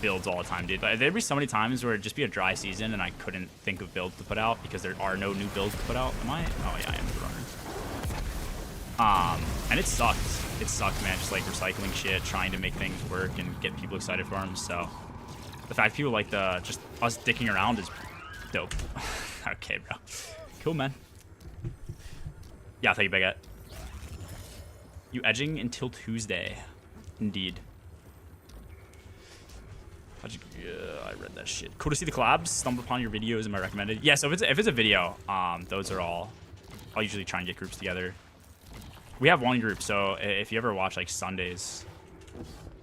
builds all the time, dude. But there'd be so many times where it'd just be a dry season and I couldn't think of builds to put out because there are no new builds to put out. Am I? Oh yeah, I am the runner. And it sucked. It sucked, man. Just like recycling shit, trying to make things work and get people excited for them. So the fact people like just us dicking around is dope. Okay, bro. Cool, man. Yeah, I'll take you, Baguette. You edging until Tuesday. Indeed. Yeah, I read that shit. Cool to see the collabs. Stumbled upon your videos. Am I recommended? Yes, if it's a video, those are all. I'll usually try and get groups together. We have one group, so if you ever watch like Sundays,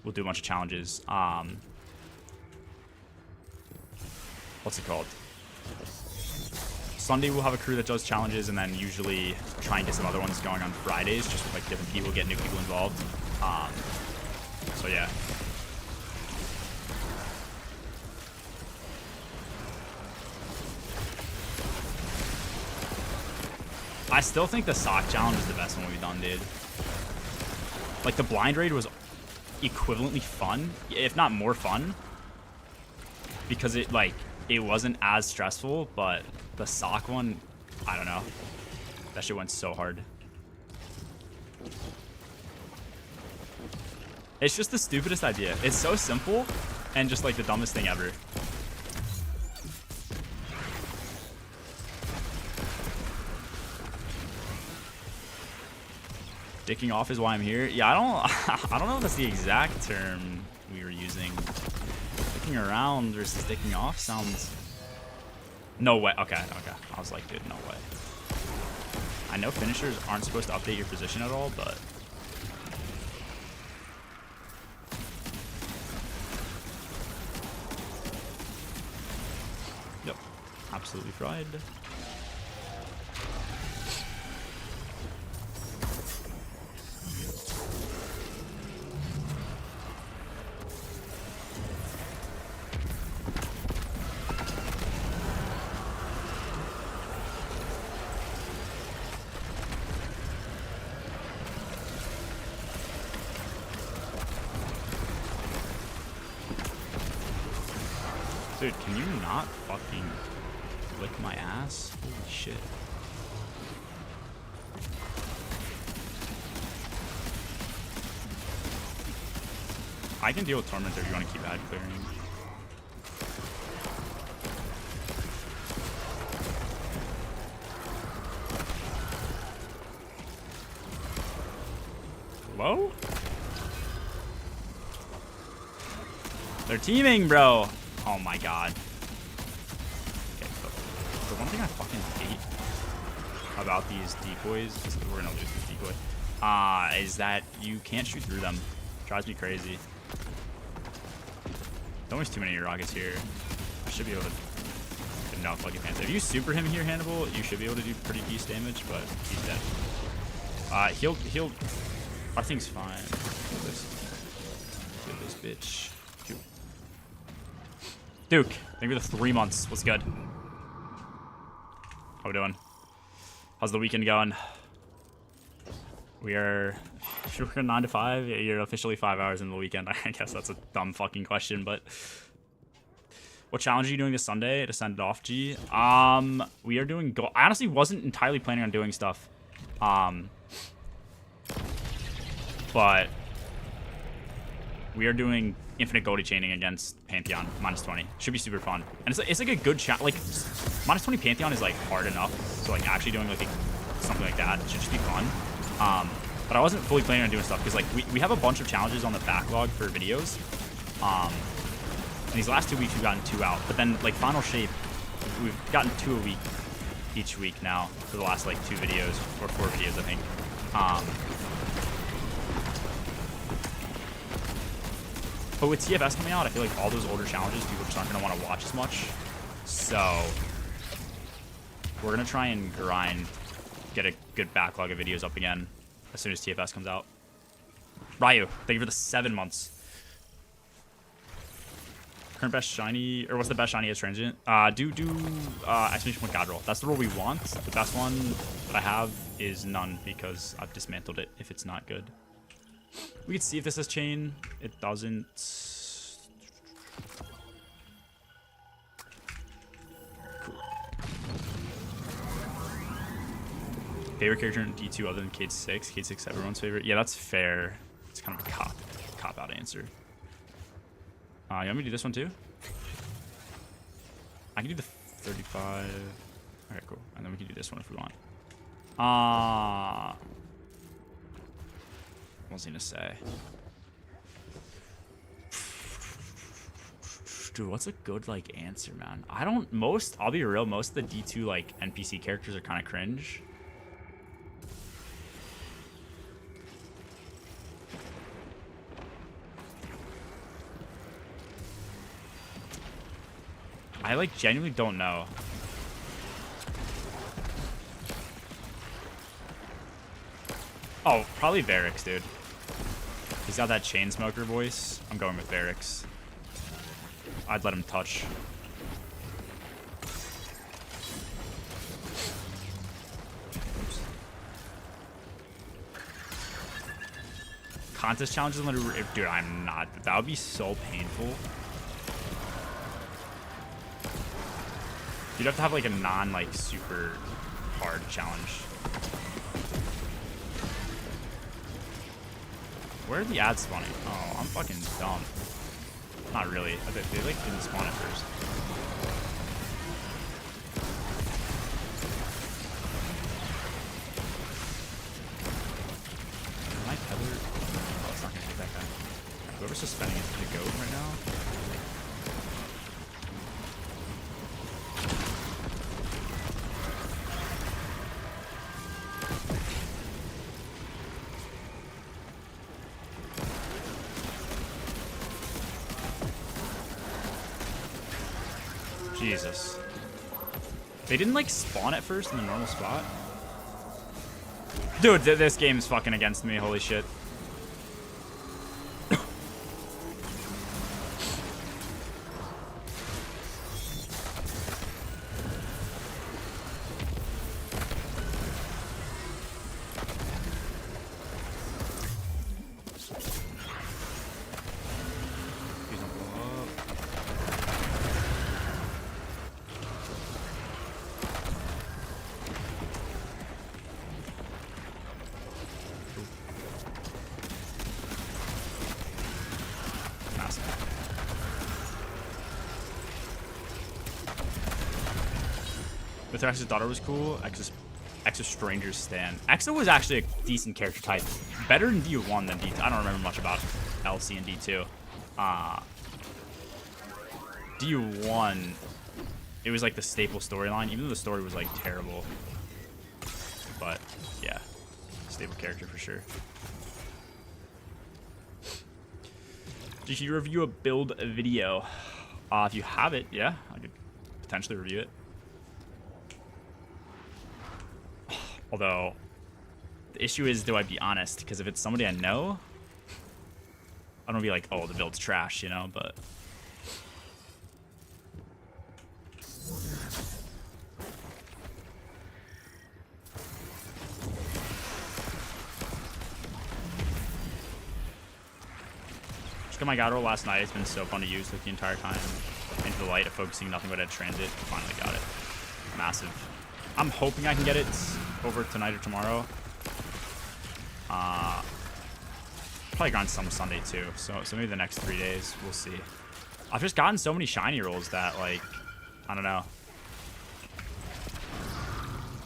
we'll do a bunch of challenges. What's it called? Sunday we'll have a crew that does challenges, and then usually try and get some other ones going on Fridays, just with like different people, get new people involved. So yeah. I still think the sock challenge is the best one we've done, dude. Like, the blind raid was equivalently fun, if not more fun. Because it wasn't as stressful, but the sock one, I don't know. That shit went so hard. It's just the stupidest idea. It's so simple and just like the dumbest thing ever. Dicking off is why I'm here. Yeah, I don't know if that's the exact term we were using. Dicking around versus dicking off sounds. No way. Okay. I was like, dude, no way. I know finishers aren't supposed to update your position at all, but. Yep. Absolutely fried. Dude, can you not fucking lick my ass? Holy shit. I can deal with Tormentor if you want to keep ad clearing. Whoa. They're teaming, bro. Oh my god. Okay, the one thing I fucking hate about these decoys, we're gonna lose this decoy, is that you can't shoot through them. Drives me crazy. Don't waste too many rockets here. I should be able to get enough Lucky Pants. If you super him here, Hannibal, you should be able to do pretty decent damage, but he's dead. He'll. Our thing's fine. Kill this bitch. Duke, thank you for the 3 months. What's good? How we doing? How's the weekend going? We're 9 to 5. You're officially 5 hours in the weekend. I guess that's a dumb fucking question, but what challenge are you doing this Sunday to send it off, G? We are doing gold. I honestly wasn't entirely planning on doing stuff. But we are doing infinite Goldie chaining against Pantheon, -20. Should be super fun. And it's like a good challenge. Like, -20 Pantheon is like hard enough. So like actually doing like something like that should just be fun. But I wasn't fully planning on doing stuff because like we have a bunch of challenges on the backlog for videos. And these last 2 weeks we've gotten 2 out. But then like Final Shape, we've gotten 2 a week each week now for the last like 2 videos or 4 videos, I think. But with TFS coming out, I feel like all those older challenges, people just aren't going to want to watch as much. So we're going to try and grind, get a good backlog of videos up again as soon as TFS comes out. Ryu, thank you for the 7 months. Current best shiny, or what's the best shiny as transient? Exclamation point god roll. That's the roll we want. The best one that I have is none because I've dismantled it if it's not good. We can see if this has chain. It doesn't. Cool. Favorite character in D2 other than Cade 6? Cade 6 everyone's favorite? Yeah, that's fair. It's kind of a cop-out answer. You want me to do this one too? I can do the 35. Okay, cool. And then we can do this one if we want. What was I gonna say? Dude, what's a good like answer, man? I'll be real, most of the D2 like NPC characters are kind of cringe. I like genuinely don't know. Oh, probably Varix, dude. He's got that chain smoker voice. I'm going with Varix. I'd let him touch. Oops. Contest challenges on the dude, I'm not. That would be so painful. You'd have to have like a like super hard challenge. Where are the ads spawning? Oh, I'm fucking dumb. Not really. I bet they like didn't spawn at first. Am I tethered? Oh, it's not gonna hit that guy. Whoever's suspending is the goat right now. Jesus. They didn't like spawn at first in the normal spot. Dude, this game's fucking against me. Holy shit. Ex's daughter was cool. Ex's Stranger's Stan. Exa was actually a decent character type better in D1 than D2. I don't remember much about LC and D2. D1, it was like the staple storyline, even though the story was like terrible. But yeah, stable character for sure. Did you review a build video? If you have it, yeah, I could potentially review it. Although, the issue is, do I be honest? Because if it's somebody I know, I don't be like, oh, the build's trash, you know, but... Just got my God roll last night. It's been so fun to use like the entire time. Into the light of focusing nothing but at transit. Finally got it. Massive. I'm hoping I can get it over tonight or tomorrow. Probably grind some Sunday too. So maybe the next 3 days. We'll see. I've just gotten so many shiny rolls that like, I don't know.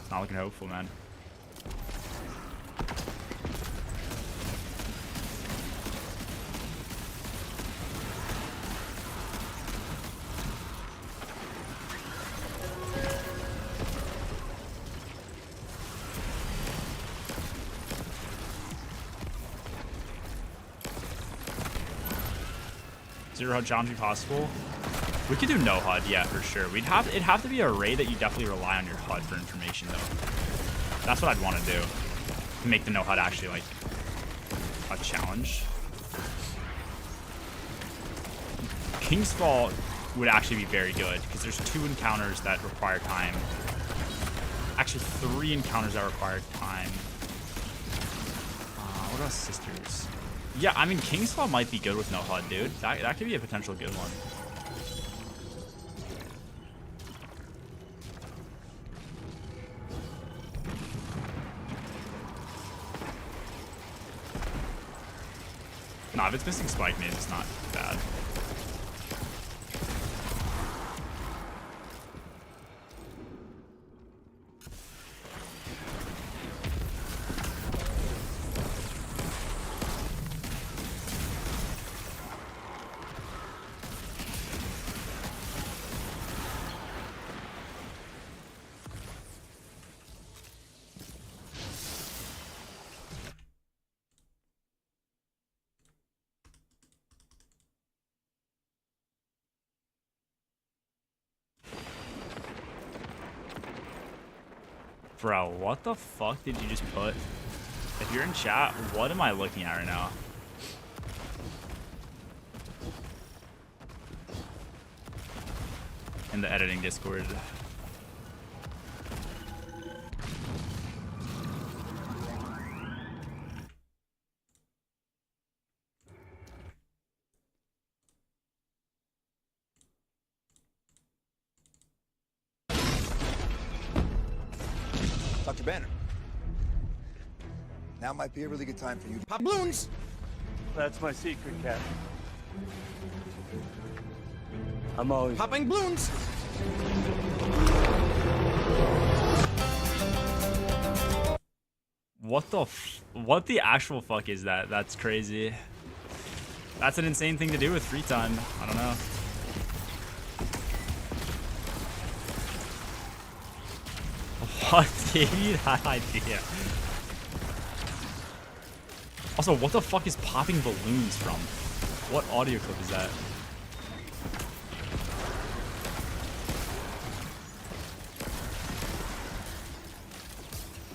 It's not looking hopeful, man. Zero HUD challenge be possible? We could do no HUD, yeah, for sure. It'd have to be a raid that you definitely rely on your HUD for information, though. That's what I'd want to do. To make the no HUD actually, like, a challenge. King's Fall would actually be very good, because there's 2 encounters that require time. Actually, 3 encounters that require time. What about Sisters? Yeah, I mean, King's Fall might be good with no HUD, dude. That could be a potential good one. Nah, if it's missing Spike Maze, it's not bad. Bro, what the fuck did you just put? If you're in chat, what am I looking at right now? In the editing Discord. Dr. Banner. Now might be a really good time for you to pop balloons! That's my secret, Cap. I'm always Popping balloons! What the actual fuck is that? That's crazy. That's an insane thing to do with free time. I don't know. What gave you that idea? Also, what the fuck is popping balloons from? What audio clip is that?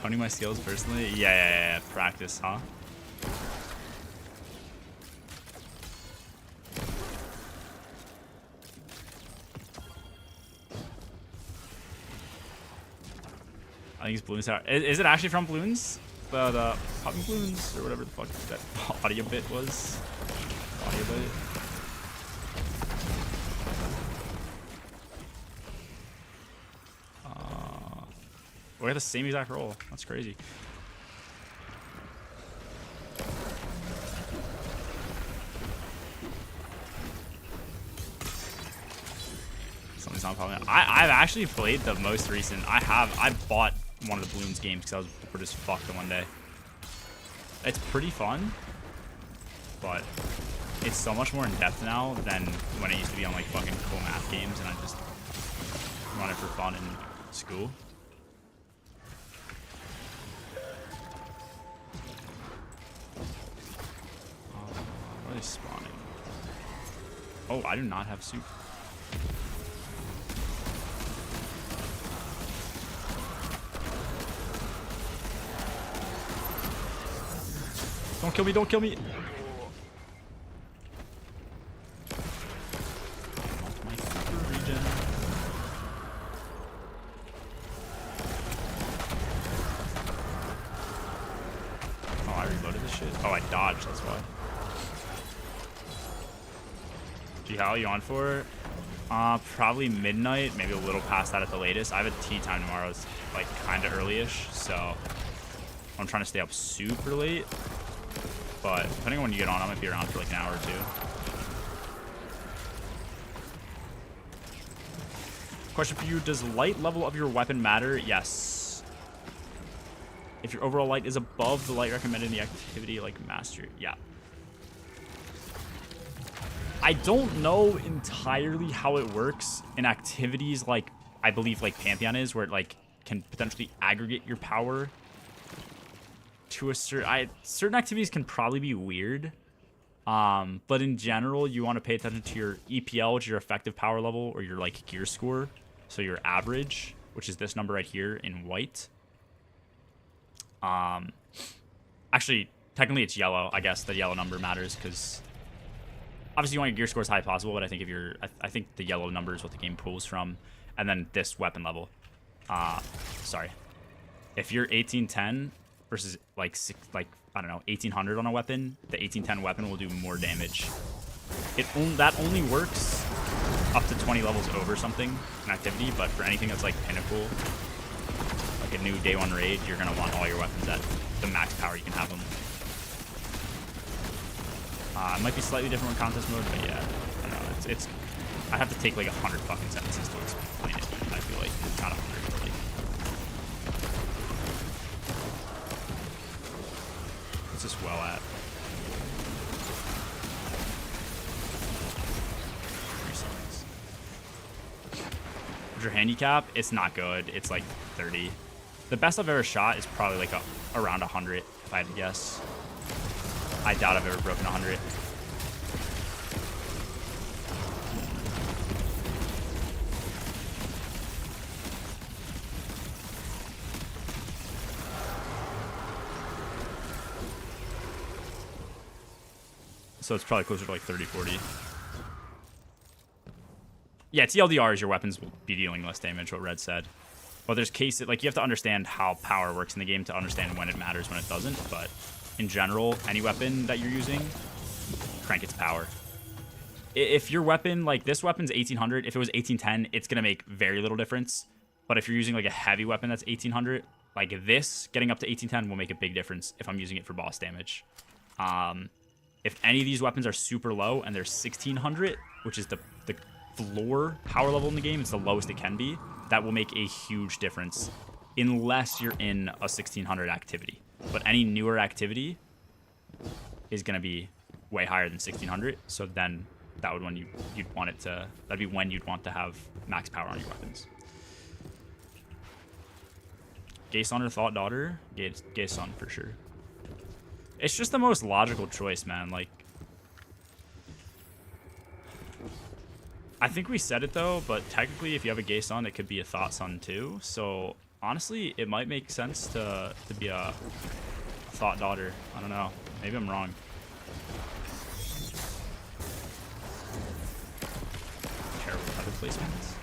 Honing my skills personally? Yeah. Practice, huh? I think it's Balloons Tower. Is it actually from Balloons? The popping balloons or whatever the fuck that audio bit was. Audio bit. We got the same exact roll. That's crazy. Something's not popping. I've actually played the most recent. I bought one of the Balloons games because I was bored as fuck the one day. It's pretty fun, but it's so much more in depth now than when it used to be on like fucking cool math games, and I just run it for fun in school. Where are they spawning? Oh, I do not have soup. Don't kill me, don't kill me. My super regen. Oh, I reloaded this shit. Oh, I dodged, that's why. Gee, how are you on for? Probably midnight, maybe a little past that at the latest. I have a tea time tomorrow. It's like kind of early-ish, so I'm trying to stay up super late. But depending on when you get on, I might be around for like an hour or two. Question for you, does light level of your weapon matter? Yes. If your overall light is above the light recommended in the activity, like master, yeah. I don't know entirely how it works in activities like, I believe like Pantheon is, where it like can potentially aggregate your power to a certain activities can probably be weird, but in general you want to pay attention to your EPL, which is your effective power level, or your like gear score, so your average, which is this number right here in white. Actually technically it's yellow. I guess the yellow number matters because obviously you want your gear score as high as possible, but I think if you're I think the yellow number is what the game pulls from, and then this weapon level. Sorry, if you're 1810 versus like I don't know, 1800 on a weapon, the 1810 weapon will do more damage. That only works up to 20 levels over something, an activity, but for anything that's like pinnacle, like a new day one raid, you're gonna want all your weapons at the max power you can have them. It might be slightly different in contest mode, but yeah, I don't know. It's I have to take like 100 fucking sentences to explain it. I feel like not 100 really. What's this well at? 3 seconds. What's your handicap? It's not good. It's like 30. The best I've ever shot is probably like around 100, if I had to guess. I doubt I've ever broken 100. So it's probably closer to like 30, 40. Yeah, TLDR is your weapons will be dealing less damage, what Red said. But there's cases, like you have to understand how power works in the game to understand when it matters, when it doesn't. But in general, any weapon that you're using, crank its power. If your weapon, like this weapon's 1800, if it was 1810, it's going to make very little difference. But if you're using like a heavy weapon that's 1800, like this, getting up to 1810 will make a big difference if I'm using it for boss damage. If any of these weapons are super low and they're 1600, which is the floor power level in the game, it's the lowest it can be, that will make a huge difference unless you're in a 1600 activity. But any newer activity is going to be way higher than 1600, so then that would when you'd want it to, that'd be when you'd want to have max power on your weapons. Gay son or thought daughter? Gay son for sure. It's just the most logical choice, man. Like, I think we said it though, but technically if you have a gay son, it could be a thought son too. So honestly, it might make sense to be a thought daughter. I don't know. Maybe I'm wrong. Terrible feather placements.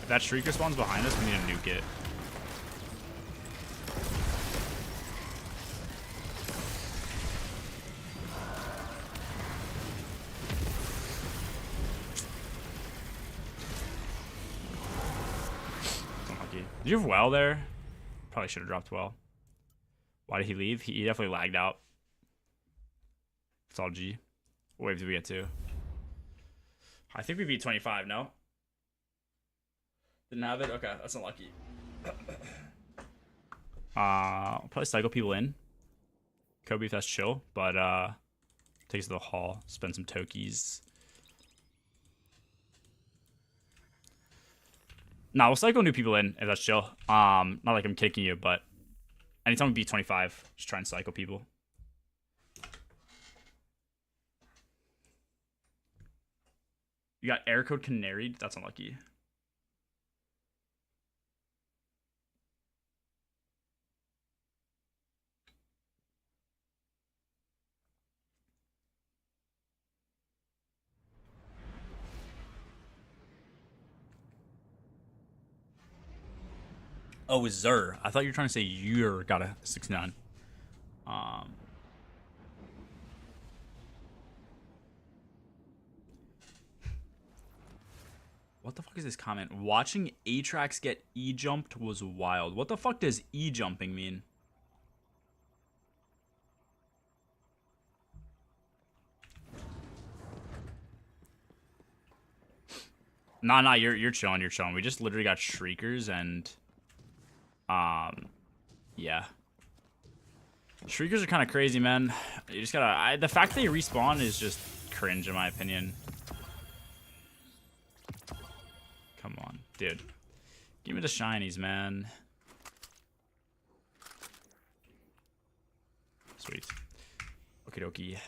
If that Shrieker spawns behind us, we need to nuke it. Unlucky. Did you have well there? Probably should have dropped well. Why did he leave? He definitely lagged out. It's all G. What wave did we get to? I think we beat 25, no? Didn't have it? Okay, that's unlucky. I'll probably cycle people in. Kobe if that's chill, but take us to the hall, spend some tokies. Nah, we'll cycle new people in if that's chill. Not like I'm kicking you, but anytime we beat 25, just try and cycle people. You got air code canaried? That's unlucky. Oh, Zer. I thought you were trying to say you're got a 69. What the fuck is this comment? Watching Atrax get E-jumped was wild. What the fuck does E-jumping mean? Nah, you're chilling, you're chilling. We just literally got Shriekers and yeah. Shriekers are kind of crazy, man. You just gotta the fact that they respawn is just cringe in my opinion. Come on, dude. Give me the shinies, man. Sweet. Okie dokie.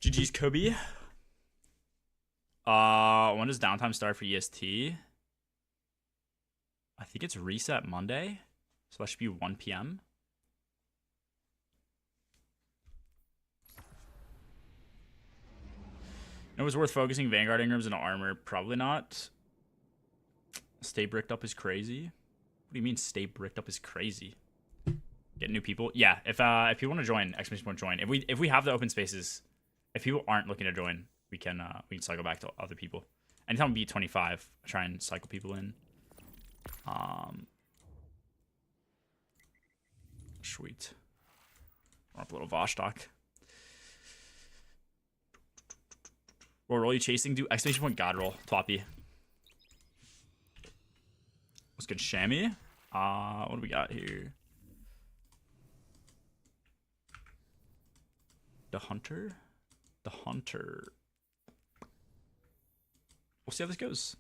GG's Kobe. When does downtime start for EST? I think it's reset Monday. So that should be 1 p.m. It was worth focusing Vanguard Ingrams into armor. Probably not. Stay bricked up is crazy. What do you mean stay bricked up is crazy? Get new people? Yeah, if you want to join, exclamation point join. If we have the open spaces, if people aren't looking to join, we can cycle back to other people. Anytime we beat 25, try and cycle people in. Sweet. Run up a little Vostok. What roll are you chasing? Do exclamation point God roll. Twappy. What's good, Shammy? What do we got here? The Hunter? The Hunter. We'll see how this goes.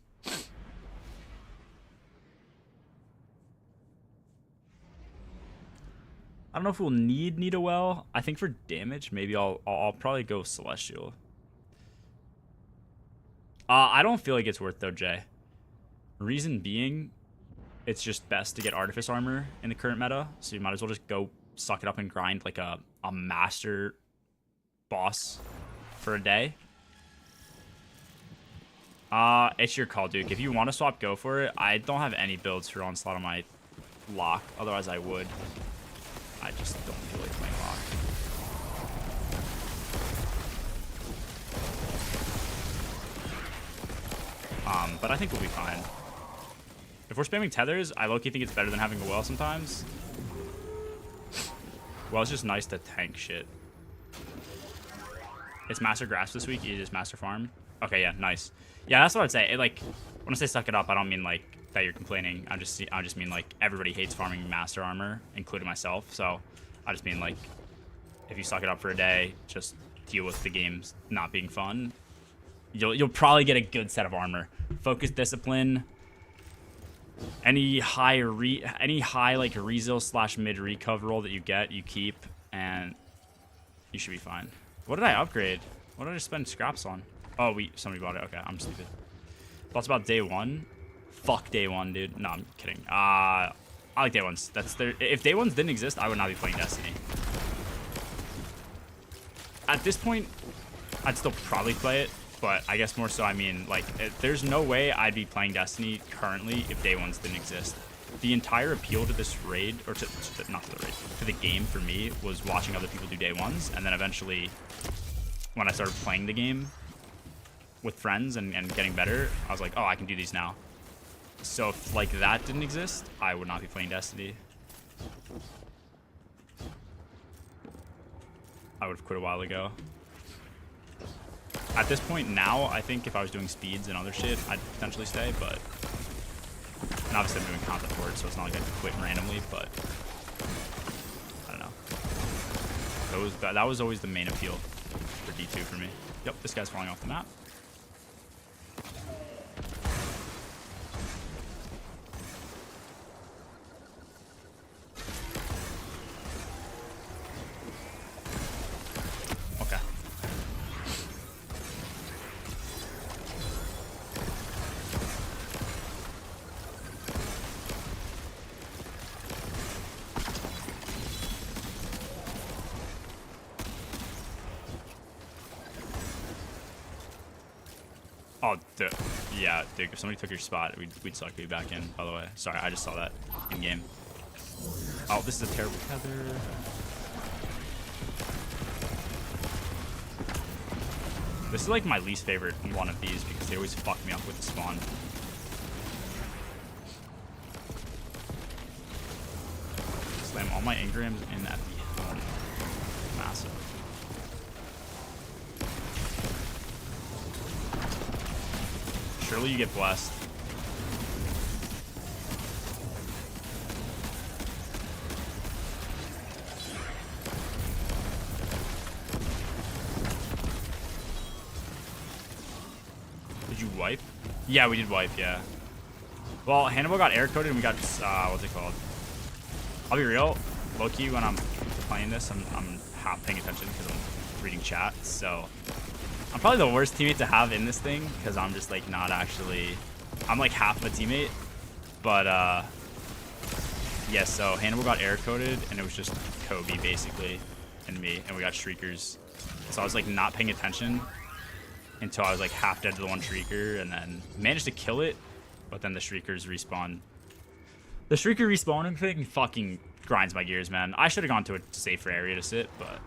I don't know if we'll need a well. I think for damage, maybe I'll probably go Celestial. I don't feel like it's worth though, Jay. Reason being, it's just best to get Artifice Armor in the current meta, so you might as well just go suck it up and grind like a master boss for a day. It's your call, Duke. If you want to swap, go for it. I don't have any builds for Onslaught on my lock, otherwise I would. I just don't feel like playing lock. But I think we'll be fine. If we're spamming tethers, I low-key think it's better than having a well sometimes. Well, it's just nice to tank shit. It's Master Grasp this week. You just Master Farm. Okay, yeah, nice. Yeah, that's what I'd say. When I say suck it up, I don't mean like that you're complaining. I just mean like everybody hates farming Master Armor, including myself. So I just mean like if you suck it up for a day, just deal with the games not being fun. You'll probably get a good set of armor. Focus, discipline. Any high like Rezel / mid recov roll that you get, you keep, and you should be fine. What did I upgrade? What did I spend scraps on? Oh, somebody bought it. Okay, I'm stupid. Thoughts about day one? Fuck day one, dude. No, I'm kidding. I like day ones. If day ones didn't exist, I would not be playing Destiny. At this point, I'd still probably play it. But I guess more so, I mean, like, there's no way I'd be playing Destiny currently if day ones didn't exist. The entire appeal to this raid, or not to the raid, to the game for me was watching other people do day ones, and then eventually, when I started playing the game with friends and getting better, I was like, oh, I can do these now. So if like that didn't exist, I would not be playing Destiny. I would have quit a while ago. At this point now, I think if I was doing speeds and other shit, I'd potentially stay, but... And obviously I'm doing content for it, so it's not like I quit randomly, but... I don't know. That was always the main appeal for D2 for me. Yep, this guy's falling off the map. Oh, dude. Yeah, dude, if somebody took your spot, we'd suck you back in, by the way. Sorry, I just saw that in-game. Oh, this is a terrible tether. This is like my least favorite one of these because they always fuck me up with the spawn. Slam all my engrams in at the home. Massive. Surely you get blessed. Did you wipe? Yeah, we did wipe, yeah. Well, Hannibal got air coded and we got, what's it called? I'll be real, low-key, when I'm playing this, I'm half paying attention because I'm reading chat, so... I'm probably the worst teammate to have in this thing because I'm just like not actually, I'm like half of a teammate, but yeah, so Hannibal got air coded and it was just Kobe basically and me, and we got shriekers, so I was like not paying attention until I was like half dead to the one shrieker and then managed to kill it, but then the shriekers respawn. The shrieker respawning thing fucking grinds my gears, man. I should have gone to a safer area to sit, but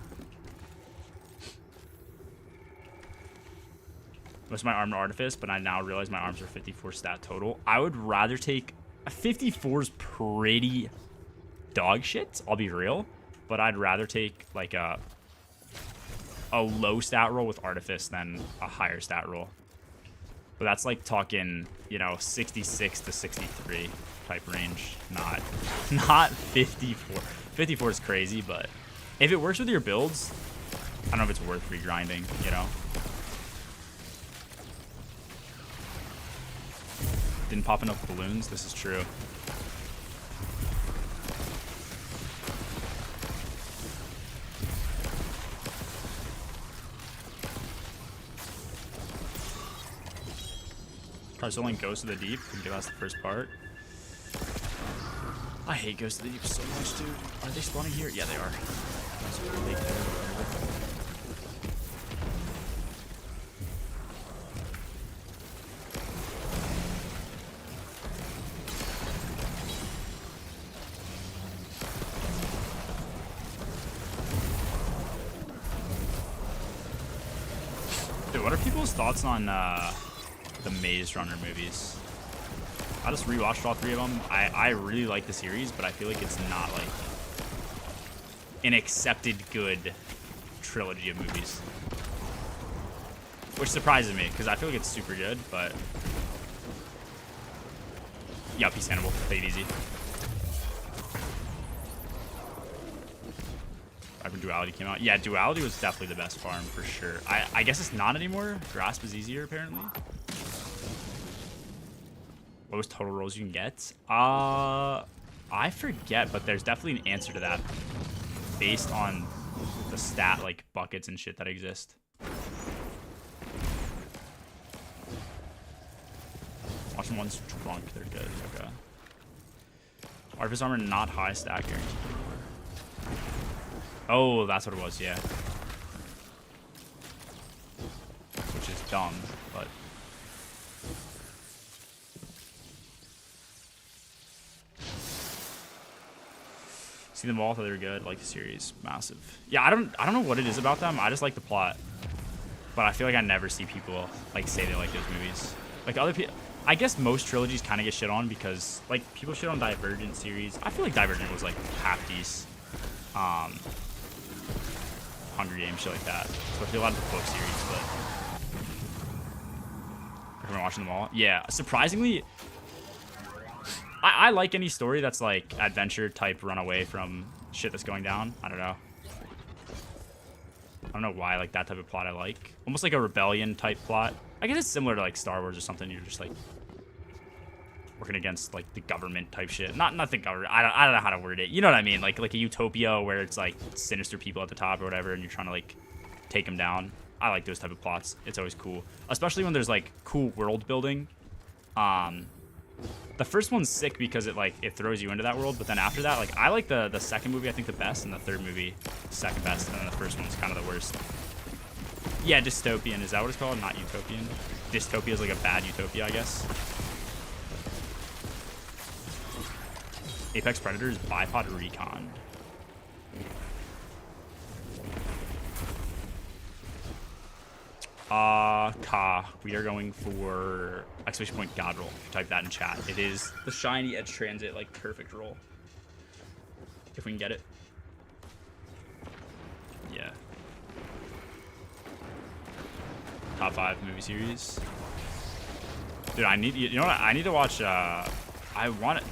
was my armor artifice, but I now realize my arms are 54 stat total. I would rather take a 54's pretty dog shit, I'll be real, but I'd rather take like a low stat roll with artifice than a higher stat roll. But that's like talking, you know, 66 to 63 type range, not 54. 54 is crazy, but if it works with your builds, I don't know if it's worth regrinding, you know. Didn't pop enough balloons. This is true. Probably selling Ghost of the Deep. Can give us the first part. I hate Ghost of the Deep so much, dude. Are they spawning here? Yeah, they are. Dude, what are people's thoughts on the Maze Runner movies? I just rewatched all 3 of them. I really like the series, but I feel like it's not like an accepted good trilogy of movies, which surprises me because I feel like it's super good. But yeah, peace, Hannibal. Take it easy. When Duality came out. Yeah, Duality was definitely the best farm for sure. I guess it's not anymore. Grasp is easier apparently. Lowest total rolls you can get? I forget, but there's definitely an answer to that based on the stat like buckets and shit that exist. Watching one's drunk, they're good. Okay. Artifice armor not high stat guaranteed. Oh, that's what it was, yeah. Which is dumb, but. See them all, thought they were good. Like the series, massive. Yeah, I don't know what it is about them. I just like the plot, but I feel like I never see people like say they like those movies. Like other people, I guess most trilogies kind of get shit on because like people shit on Divergent series. I feel like Divergent was like half decent. Hunger Games, shit like that. Especially a lot of the book series, but everyone watching them all. Yeah, surprisingly. I like any story that's like adventure type, run away from shit that's going down. I don't know. I don't know why, like that type of plot I like. Almost like a rebellion type plot. I guess it's similar to like Star Wars or something. You're just like working against like the government type shit. Not the government. I don't know how to word it. You know what I mean? Like a utopia where it's like sinister people at the top or whatever, and you're trying to like take them down. I like those type of plots. It's always cool, especially when there's like cool world building. The first one's sick because it throws you into that world, but then after that, like I like the second movie I think the best, and the third movie second best, and then the first one's kind of the worst. Yeah, dystopian, is that what it's called? Not utopian. Dystopia is like a bad utopia, I guess. Apex Predators Bipod Recon. We are going for exclamation point god roll. Type that in chat. It is the shiny edge transit, like perfect roll. If we can get it. Yeah. Top 5 movie series. Dude, you know what? I need to watch,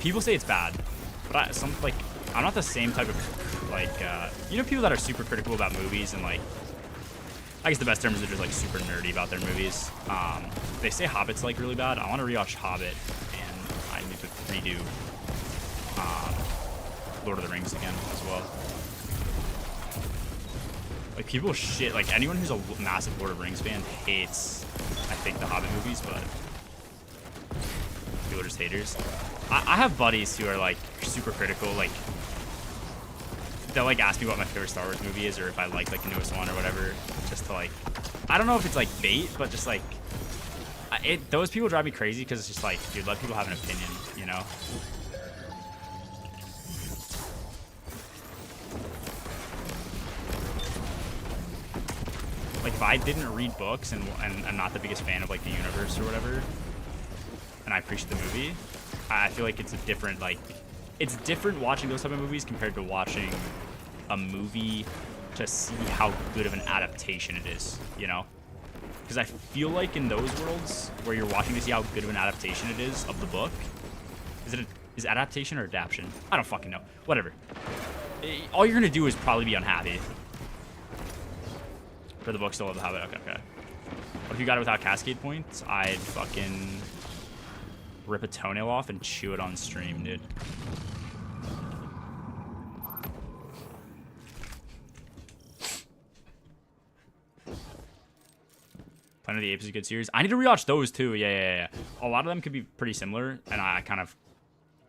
people say it's bad, but I'm not the same type of, like, you know people that are super critical about movies and, like, I guess the best term is they're just like super nerdy about their movies. They say Hobbit's like really bad. I want to rewatch Hobbit, and I need to redo Lord of the Rings again as well. Like people shit. Like anyone who's a massive Lord of the Rings fan hates, I think, the Hobbit movies, but people are just haters. I have buddies who are like super critical. Like they'll like ask me what my favorite Star Wars movie is, or if I like the newest one or whatever, just to like, I don't know if it's like bait, but just like, those people drive me crazy because it's just like, dude, let people have an opinion, you know? Like if I didn't read books and I'm not the biggest fan of like the universe or whatever, and I appreciate the movie, I feel like it's a different like. It's different watching those type of movies compared to watching a movie to see how good of an adaptation it is, you know? Because I feel like in those worlds where you're watching to see how good of an adaptation it is of the book, is adaptation or adaptation? I don't fucking know. Whatever. All you're gonna do is probably be unhappy. For the book still of the Hobbit. Okay. What if you got it without cascade points? I'd fucking rip a toenail off and chew it on stream, dude. Planet of the Apes is a good series. I need to rewatch those too. Yeah. A lot of them could be pretty similar, and I kind of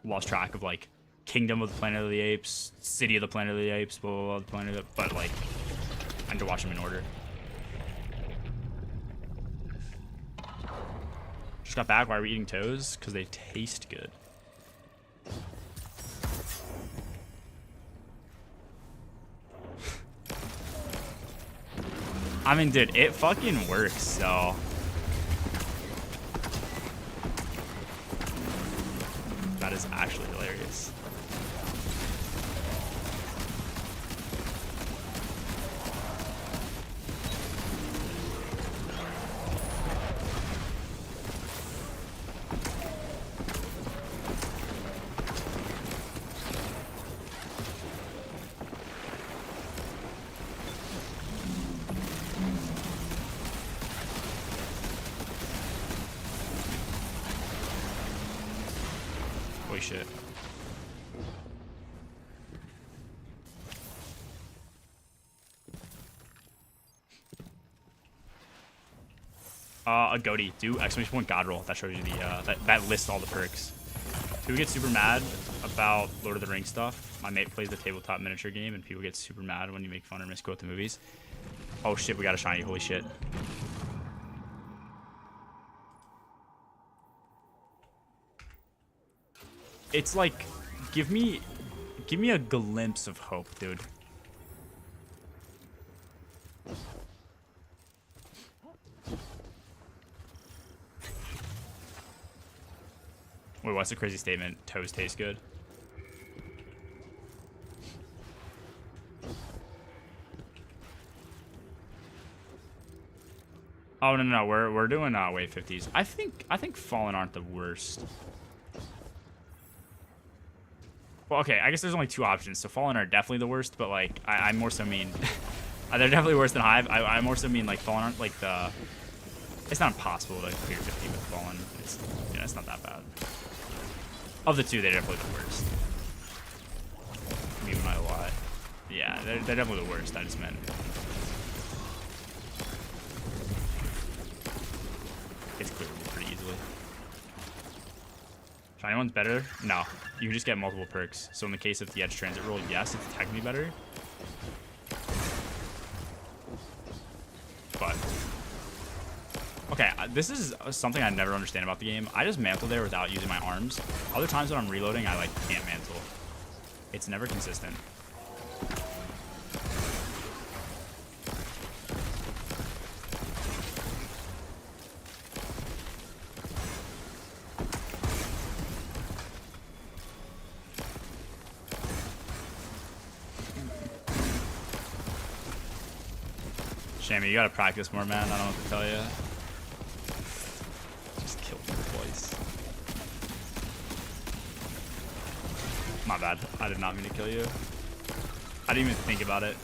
lost track of like Kingdom of the Planet of the Apes, City of the Planet of the Apes, blah blah blah, the Planet of, but like I need to watch them in order. Just got back. Why are we eating toes? Because they taste good. I mean, dude, it fucking works, so. That is actually hilarious. Holy shit. A goatee. Do exclamation point god roll. That shows you the that lists all the perks. People get super mad about Lord of the Rings stuff. My mate plays the tabletop miniature game, and people get super mad when you make fun or misquote the movies. Oh shit, we got a shiny. Holy shit. It's like, give me a glimpse of hope, dude. Wait, what's the crazy statement? Toes taste good. Oh no, we're doing wave 50s. I think Fallen aren't the worst. Well, okay, I guess there's only two options. So Fallen are definitely the worst, but like I more so mean they're definitely worse than Hive. I more so mean like Fallen aren't like the. It's not impossible to clear 50 with Fallen. It's it's not that bad. Of the two, they're definitely the worst. Maybe not a lot. Yeah, they're definitely the worst. I just meant. It's clearable pretty easily. Shiny one's better? No. You can just get multiple perks. So in the case of the Edge Transit Roll, yes, it's technically better. But okay, this is something I never understand about the game. I just mantle there without using my arms. Other times when I'm reloading, I like can't mantle. It's never consistent. Shammy, you gotta practice more, man. I don't know what to tell you. Just killed me twice. My bad. I did not mean to kill you. I didn't even think about it.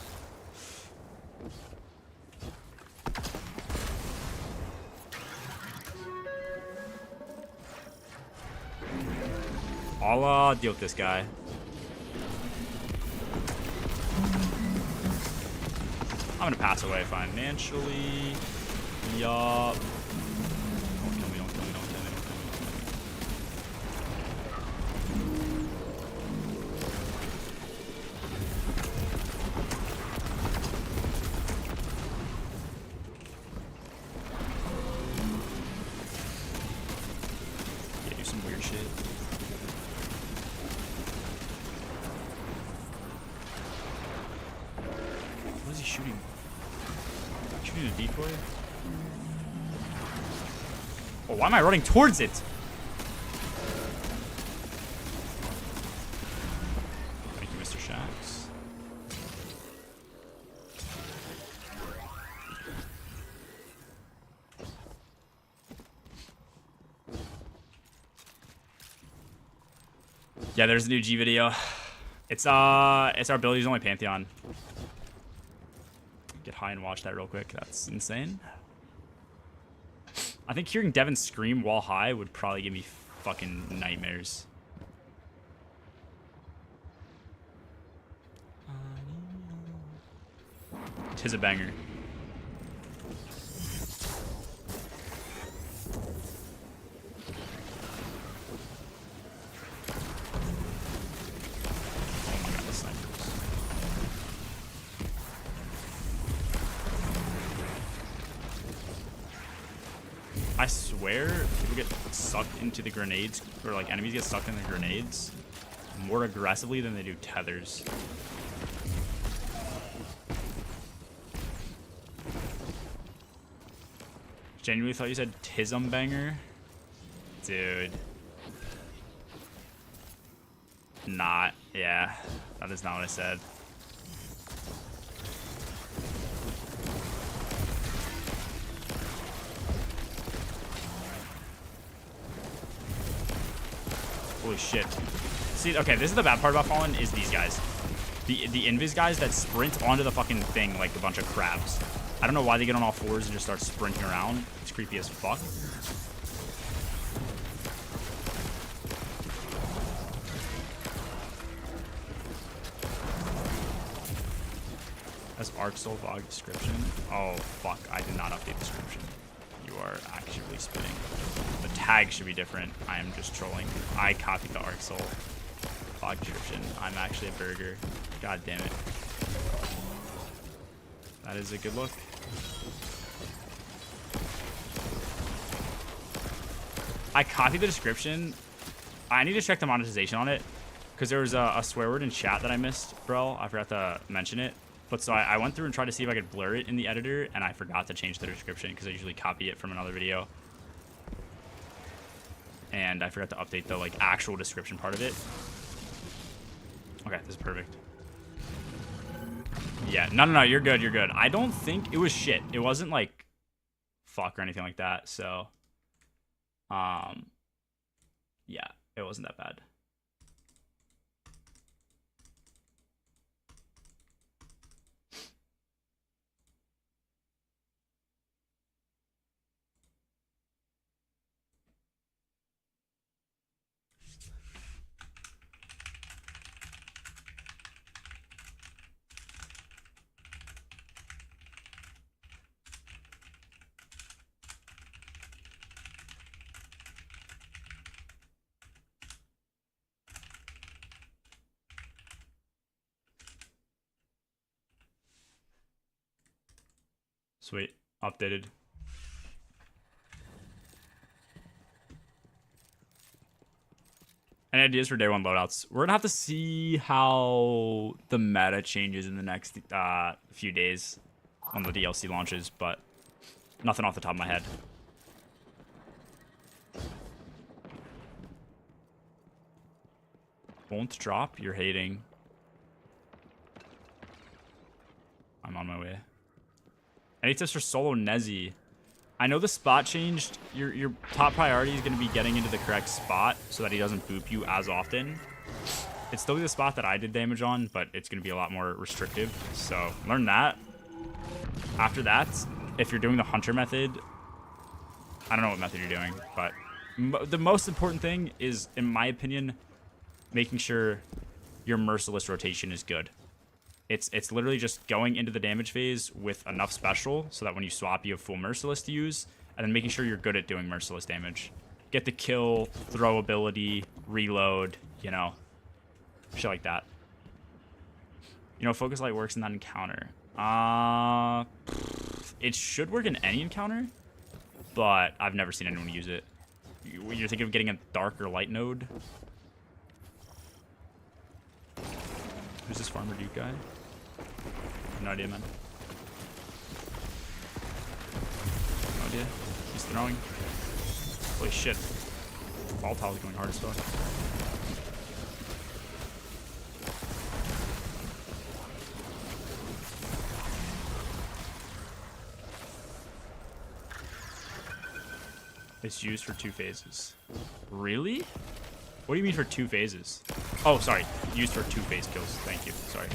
I'll deal with this guy. I'm gonna pass away financially. Yup. Don't kill me, don't kill me, don't kill me, don't kill me, don't kill me. Yeah, do some weird shit. What is he shooting? Shooting a decoy? Oh, why am I running towards it? Thank you, Mr. Shax. Yeah, there's a new G video. It's our abilities only Pantheon. Get high and watch that real quick. That's insane. I think hearing Devin scream while high would probably give me fucking nightmares. Tis a banger. Oh my god, the snipers. I swear, people get sucked into the grenades, or like enemies get sucked into the grenades more aggressively than they do tethers. Genuinely thought you said Tism banger? Dude. Not. Yeah, that is not what I said. Holy shit. See, okay, this is the bad part about Fallen, is these guys. The invis guys that sprint onto the fucking thing like a bunch of crabs. I don't know why they get on all fours and just start sprinting around. It's creepy as fuck. That's Arc Soul Vlog description. Oh, fuck. I did not update description. You are actively spitting. The tag should be different. I am just trolling. I copied the Arc Soul Vlog description. I'm actually a burger. God damn it. That is a good look. I copied the description I need to check the monetization on it, because there was a swear word in chat that I missed, bro. I forgot to mention it. But so I went through and tried to see if I could blur it in the editor, and I forgot to change the description because I usually copy it from another video. And I forgot to update the like actual description part of it. Okay, this is perfect. Yeah, no, you're good, you're good. I don't think it was shit. It wasn't like fuck or anything like that. So, yeah, it wasn't that bad. Sweet. Updated. Any ideas for day one loadouts? We're gonna have to see how the meta changes in the next few days when the DLC launches, but nothing off the top of my head. Won't drop? You're hating. I'm on my way. Any tips for solo Nezzy? I know the spot changed. Your top priority is going to be getting into the correct spot so that he doesn't boop you as often. It's still the spot that I did damage on, but it's going to be a lot more restrictive. So learn that. After that, if you're doing the hunter method, I don't know what method you're doing, but the most important thing is, in my opinion, making sure your merciless rotation is good. It's literally just going into the damage phase with enough special so that when you swap, you have full merciless to use, and then making sure you're good at doing merciless damage. Get the kill, throw ability, reload, you know, shit like that. You know, focus light works in that encounter. It should work in any encounter, but I've never seen anyone use it. You're thinking of getting a dark or light node? Who's this Farmer Duke guy? No idea, man. No idea. He's throwing. Holy shit. Volatile's going hard as fuck. It's used for 2 phases. Really? What do you mean for 2 phases? Oh, sorry. Used for 2 phase kills. Thank you. Sorry.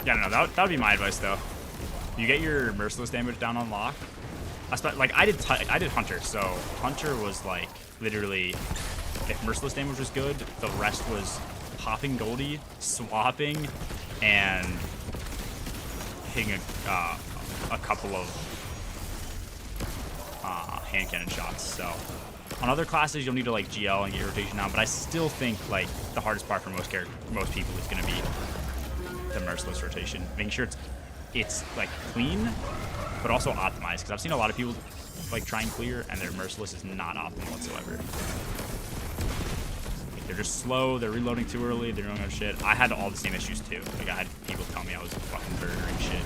Yeah, no, that would be my advice though. You get your merciless damage down on lock. Like I did Hunter, so Hunter was like literally, if merciless damage was good, the rest was popping Goldie, swapping, and hitting a couple of hand cannon shots. So on other classes, you'll need to like GL and get your rotation down, but I still think like the hardest part for most people is going to be the merciless rotation, making sure it's like clean, but also optimized. Because I've seen a lot of people like try and clear, and their merciless is not optimal whatsoever. Like, they're just slow. They're reloading too early. They're doing other shit. I had all the same issues too. Like I had people tell me I was fucking burgering shit.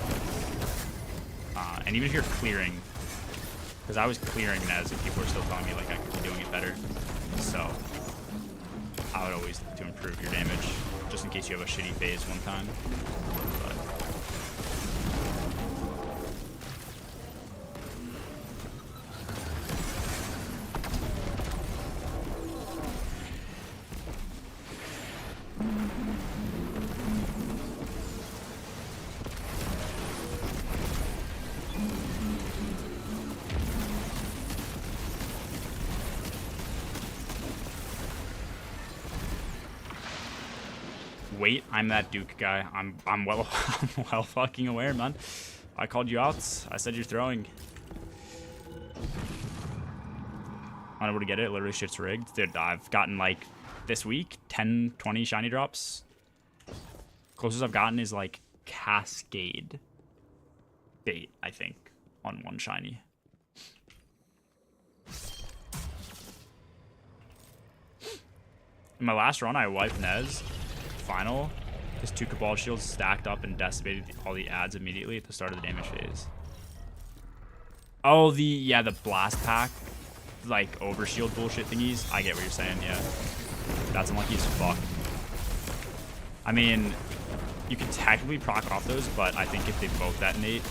And even if you're clearing, because I was clearing Nez, and people were still telling me like I could be doing it better. So I would always look to improve your damage, just in case you have a shitty phase one time. But wait, I'm that Duke guy. I'm well I'm well fucking aware, man. I called you out. I said you're throwing. unable to get it. Literally shit's rigged. Dude, I've gotten like this week 10, 20 shiny drops. Closest I've gotten is like Cascade bait, I think, on one shiny. In my last run, I wiped Nez. Final. His 2 Cabal shields stacked up and decimated all the ads immediately at the start of the damage phase. Oh, the blast pack, like overshield bullshit thingies. I get what you're saying, yeah. That's unlucky as fuck. I mean, you can technically proc off those, but I think if they both detonate,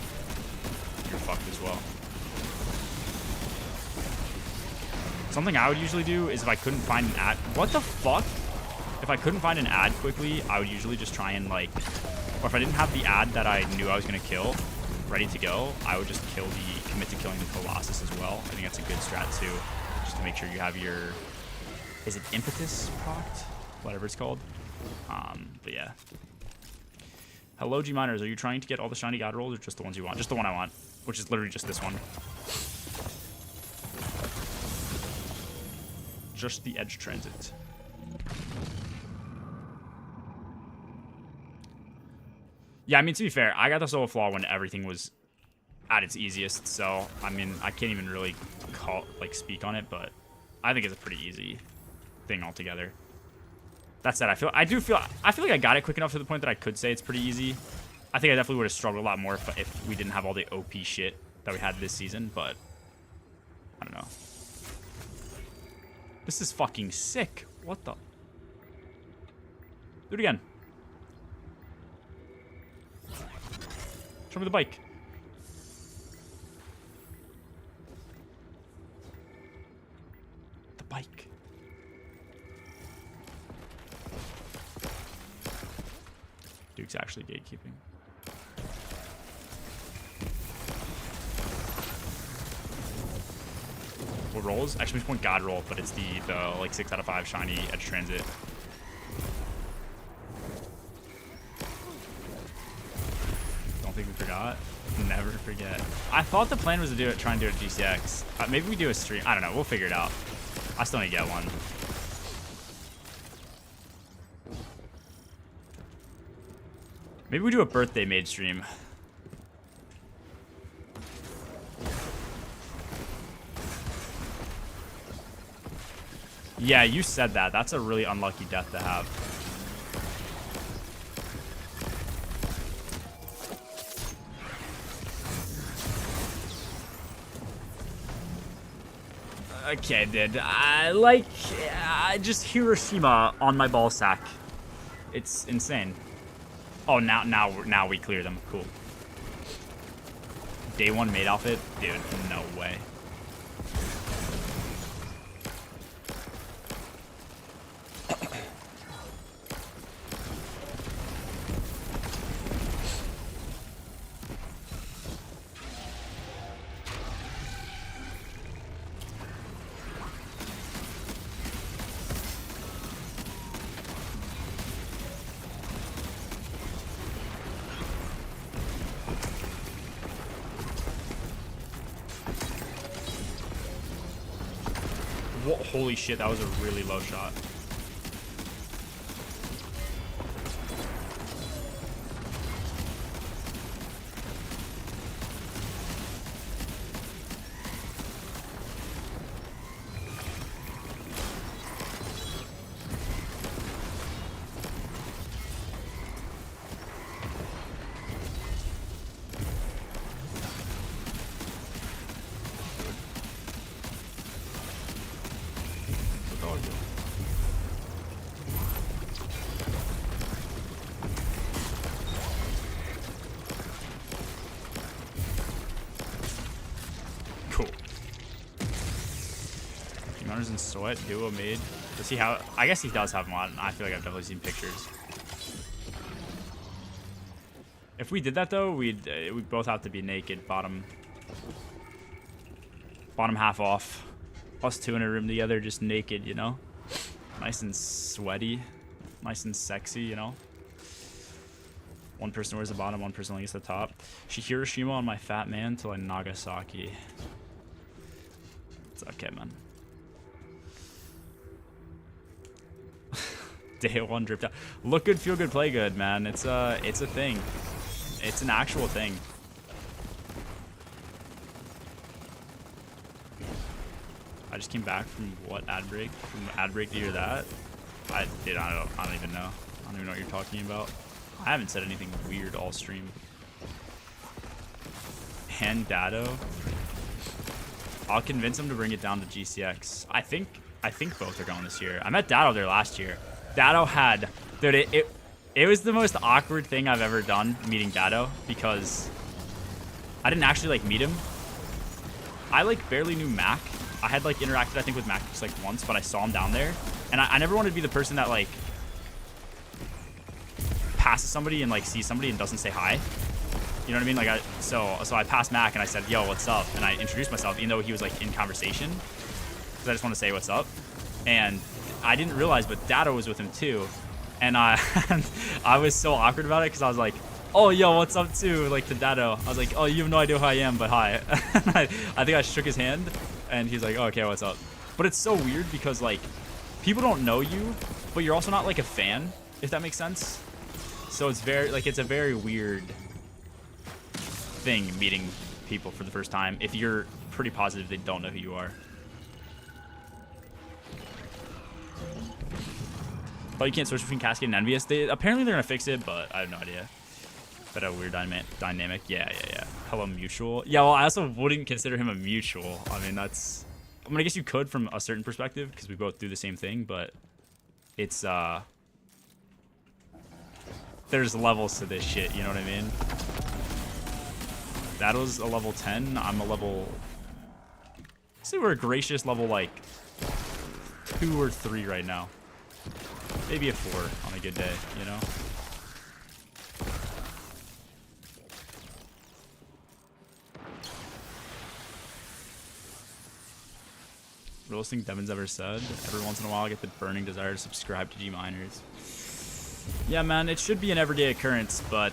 you're fucked as well. Something I would usually do is if I couldn't find an ad. What the fuck? If I couldn't find an ad quickly, I would usually just try and like, or if I didn't have the ad that I knew I was gonna kill ready to go, I would just commit to killing the Colossus as well. I think that's a good strat too, just to make sure you have your, is it Impetus procced? Whatever it's called. But yeah. Hello, G Miners. Are you trying to get all the shiny god rolls or just the ones you want? Just the one I want, which is literally just this one. Just the edge transit. Yeah, I mean, to be fair, I got the solo flaw when everything was at its easiest, so I mean, I can't even really speak on it, but I think it's a pretty easy thing altogether. That said, I feel like I got it quick enough to the point that I could say it's pretty easy. I think I definitely would have struggled a lot more if we didn't have all the OP shit that we had this season, but I don't know. This is fucking sick. What the? Do it again. Show me the bike. The bike. Duke's actually gatekeeping. What rolls? Exclamation point god roll, but it's the like 6 out of 5 shiny edge transit. Don't think we forgot. Never forget. I thought the plan was to try and do it at GCX. Maybe we do a stream. I don't know. We'll figure it out. I still need to get one. Maybe we do a birthday made stream. Yeah, you said that. That's a really unlucky death to have. Okay, dude. Just Hiroshima on my ball sack. It's insane. Oh, now we clear them. Cool. Day 1 maid outfit? Dude, no way. Holy shit, that was a really low shot. And Sweat duo made. Does he have? I guess he does have them on. I feel like I've definitely seen pictures. If we did that though, we'd both have to be naked, bottom half off. Us two in a room together, just naked, you know, nice and sweaty, nice and sexy, you know. One person wears the bottom, one person gets the top. She Hiroshima on my fat man till I Nagasaki. It's okay, man. Day one dripped out. Look good, feel good, play good, man. It's a thing. It's an actual thing. I just came back from what ad break? From ad break to hear that? I don't even know. I don't even know what you're talking about. I haven't said anything weird all stream. Hand Dado. I'll convince him to bring it down to GCX. I think both are going this year. I met Dado there last year. Dado had, dude, it was the most awkward thing I've ever done, meeting Dado, because I didn't actually like meet him. I like barely knew Mac. I had like interacted, I think, with Mac just like once, but I saw him down there, and I never wanted to be the person that like passes somebody and like sees somebody and doesn't say hi. You know what I mean? Like so I passed Mac and I said, "Yo, what's up?" And I introduced myself, even though he was like in conversation, because I just want to say what's up. And I didn't realize, but Dado was with him too, and I was so awkward about it because I was like, "Oh, yo, what's up too?" Like to Dado, I was like, "Oh, you have no idea who I am, but hi." I think I shook his hand, and he's like, "Oh, okay, what's up?" But it's so weird because like people don't know you, but you're also not like a fan, if that makes sense. So it's very like it's a very weird thing meeting people for the first time if you're pretty positive they don't know who you are. But you can't switch between Cascade and Envious. Apparently they're gonna fix it, but I have no idea. But a weird dynamic. Yeah. Hello, mutual. Yeah, well, I also wouldn't consider him a mutual. I mean, that's... I mean, I guess you could from a certain perspective, because we both do the same thing, but it's, there's levels to this shit, you know what I mean? That was a level 10. I'm a level... Let's say we're a gracious level, like, 2 or 3 right now. Maybe a 4 on a good day, you know? Realest thing Devin's ever said. Every once in a while I get the burning desire to subscribe to G-Miners. Yeah, man, it should be an everyday occurrence, but,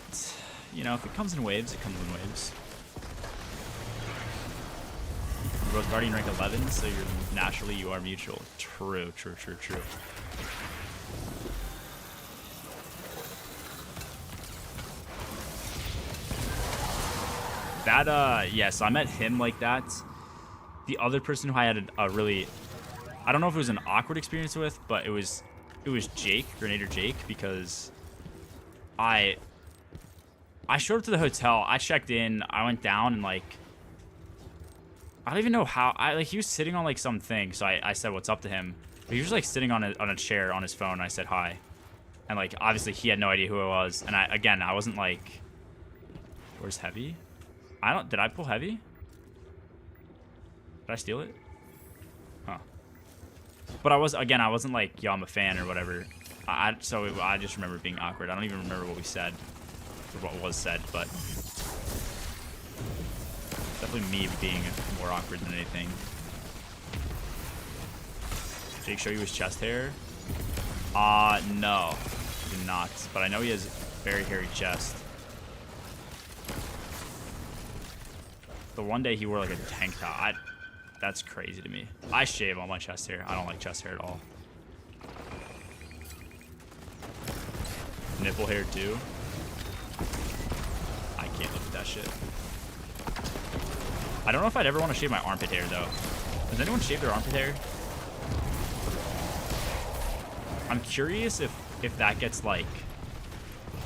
you know, if it comes in waves, it comes in waves. You're both Guardian rank 11, so naturally you are mutual. True. That, yeah, so I met him like that. The other person who I had a really, I don't know if it was an awkward experience with, but it was Jake, Grenadier Jake, because I showed up to the hotel, I checked in, I went down, and like, I don't even know how, he was sitting on like something, so I said what's up to him, but he was like sitting on a chair on his phone, and I said hi, and like, obviously he had no idea who I was, and I wasn't like, where's Heavy? Did I pull Heavy? Did I steal it? Huh. But I wasn't like, yo, I'm a fan or whatever. So I just remember being awkward. I don't even remember what we said or what was said, but definitely me being more awkward than anything. Jake show you his chest hair? No, he did not. But I know he has very hairy chest. The one day he wore like a tank top. That's crazy to me. I shave all my chest hair. I don't like chest hair at all. Nipple hair too. I can't look at that shit. I don't know if I'd ever want to shave my armpit hair though. Does anyone shave their armpit hair? I'm curious if that gets like,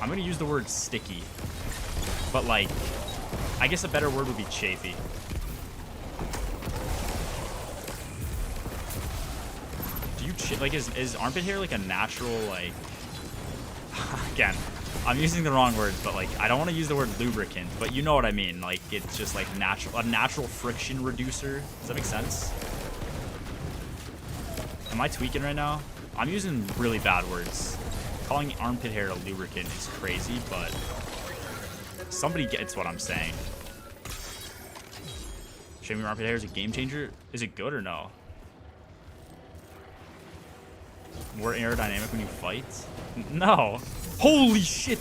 I'm gonna use the word sticky, but like, I guess a better word would be chafy. Like, is armpit hair like a natural, like, again, I'm using the wrong words, but like, I don't want to use the word lubricant, but you know what I mean. Like, it's just like a natural friction reducer. Does that make sense? Am I tweaking right now? I'm using really bad words. Calling armpit hair a lubricant is crazy, but somebody gets what I'm saying. Shaving your armpit hair is a game changer. Is it good or no? More aerodynamic when you fight? No. Holy shit!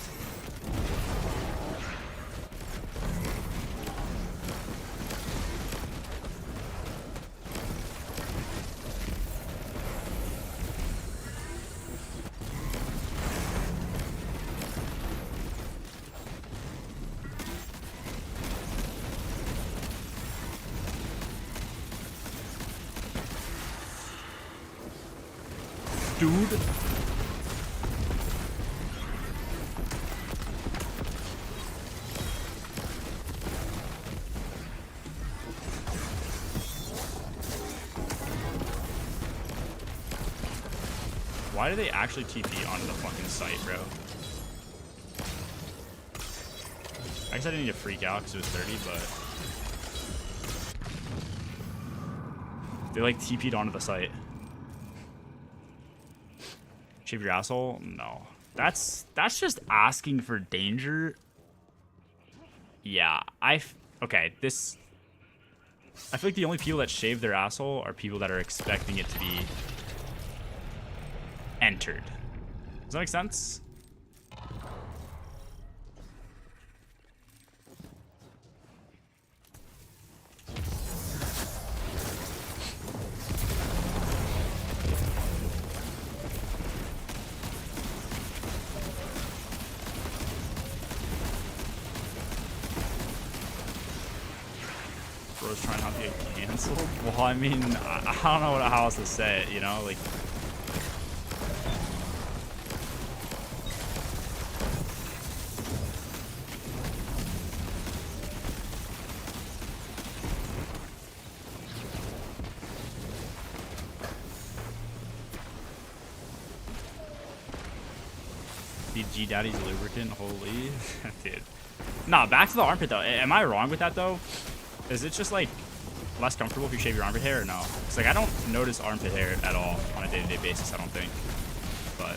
dude. Why do they actually TP onto the fucking site, bro? I guess I didn't need to freak out because it was 30, but they like TP'd onto the site. Shave your asshole? No. That's just asking for danger. Yeah, okay, this... I feel like the only people that shave their asshole are people that are expecting it to be entered. Does that make sense? Bro's trying not to get canceled? Well, I mean, I don't know how else to say it, you know? Like, G Daddy's lubricant, holy dude. Nah, back to the armpit though. Am I wrong with that though? Is it just like less comfortable if you shave your armpit hair or no? It's like I don't notice armpit hair at all on a day-to-day basis, I don't think. But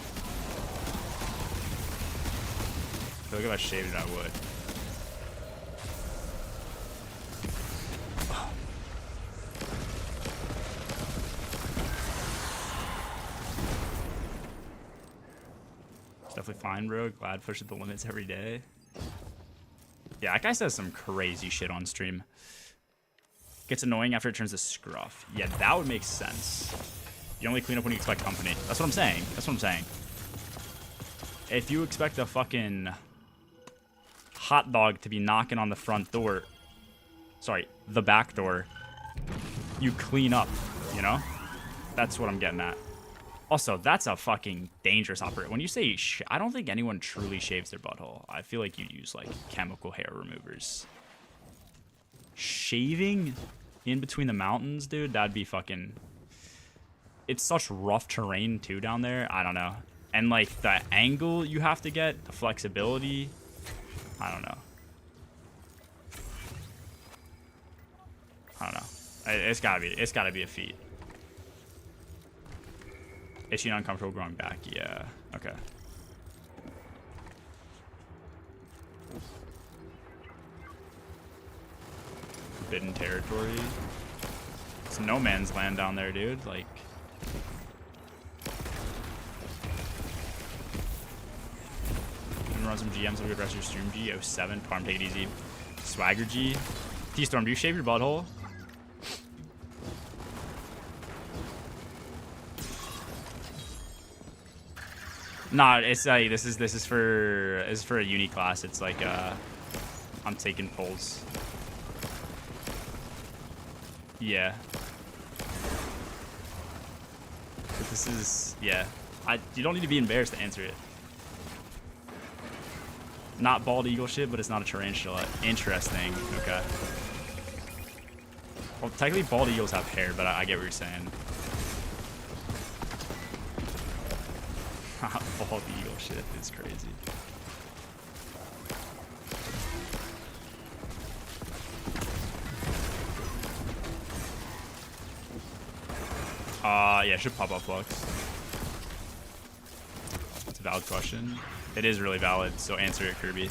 I feel like if I shaved it, I would. Definitely fine, bro. Glad pushes the limits every day. Yeah, that guy says some crazy shit on stream. Gets annoying after it turns to scruff. Yeah, that would make sense. You only clean up when you expect company. That's what I'm saying. That's what I'm saying. If you expect a fucking hot dog to be knocking on the front door, sorry, the back door, you clean up, you know? That's what I'm getting at. Also, that's a fucking dangerous operator. When you say, I don't think anyone truly shaves their butthole. I feel like you use, like, chemical hair removers. Shaving in between the mountains, dude, that'd be fucking... It's such rough terrain, too, down there. I don't know. And, like, the angle you have to get, the flexibility, I don't know. I don't know. It's gotta be a feat. Is she uncomfortable going back? Yeah. Okay. Forbidden territory. It's no man's land down there, dude. Like. Run some GMs. Have a good rest of your stream. G07. Parm, take it easy. Swagger G. T-Storm, do you shave your butthole? Nah, it's like this is for a uni class. It's like I'm taking polls. Yeah. But this is you don't need to be embarrassed to answer it. Not bald eagle shit, but it's not a tarantula. Interesting. Okay. Well, technically bald eagles have hair, but I get what you're saying. Bald eagle shit is crazy. Yeah, should pop up flux. That's a valid question. It is really valid, so answer it, Kirby.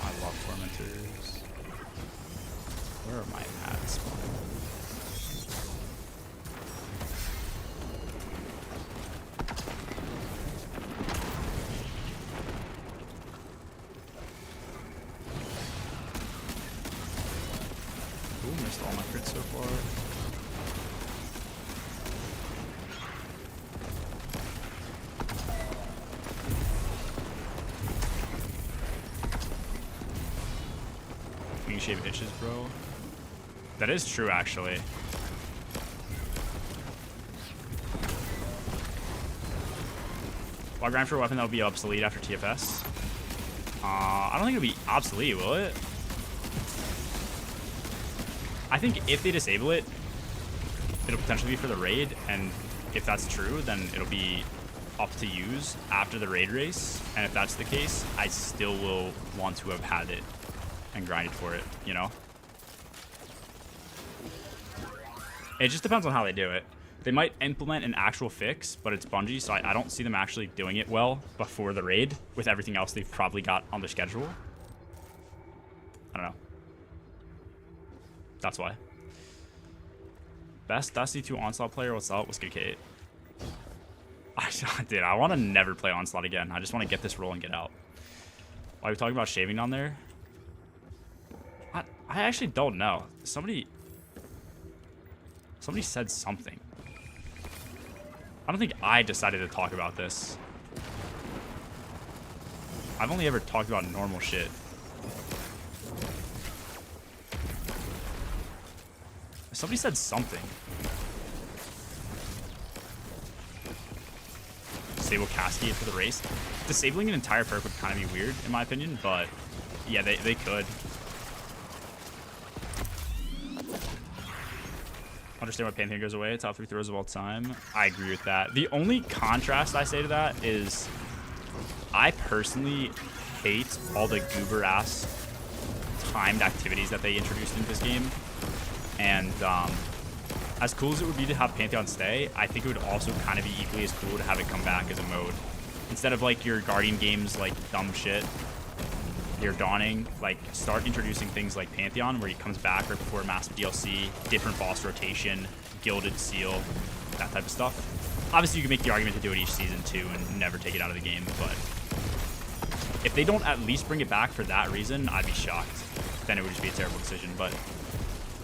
I love tormentors. Where are my hats? Ooh, missed all my crits so far. shave itches, bro. That is true, actually. Why grind for a weapon that will be obsolete after TFS? I don't think it'll be obsolete, will it? I think if they disable it, it'll potentially be for the raid, and if that's true, then it'll be up to use after the raid race. And if that's the case, I still will want to have had it and grinded for it, you know? It just depends on how they do it. They might implement an actual fix, but it's Bungie, so I don't see them actually doing it well before the raid with everything else they've probably got on their schedule. I don't know. That's why. Best Destiny 2 Onslaught player, what's up? What's good, Kate? Dude, I want to never play Onslaught again. I just want to get this roll and get out. Why are we talking about shaving down there? I actually don't know. Somebody said something. I don't think I decided to talk about this. I've only ever talked about normal shit. Somebody said something. Disable Cascade for the race. Disabling an entire perk would kind of be weird, in my opinion, but yeah, they could. Understand why Pantheon goes away. Top 3 throws of all time. I agree with that. The only contrast I say to that is I personally hate all the goober-ass timed activities that they introduced into this game. And as cool as it would be to have Pantheon stay, I think it would also kind of be equally as cool to have it come back as a mode. Instead of like your Guardian games like dumb shit, your Dawning, like start introducing things like Pantheon where he comes back right before a massive DLC, different boss rotation, gilded seal, that type of stuff. Obviously you can make the argument to do it each season too and never take it out of the game, but if they don't at least bring it back for that reason, I'd be shocked. Then it would just be a terrible decision, but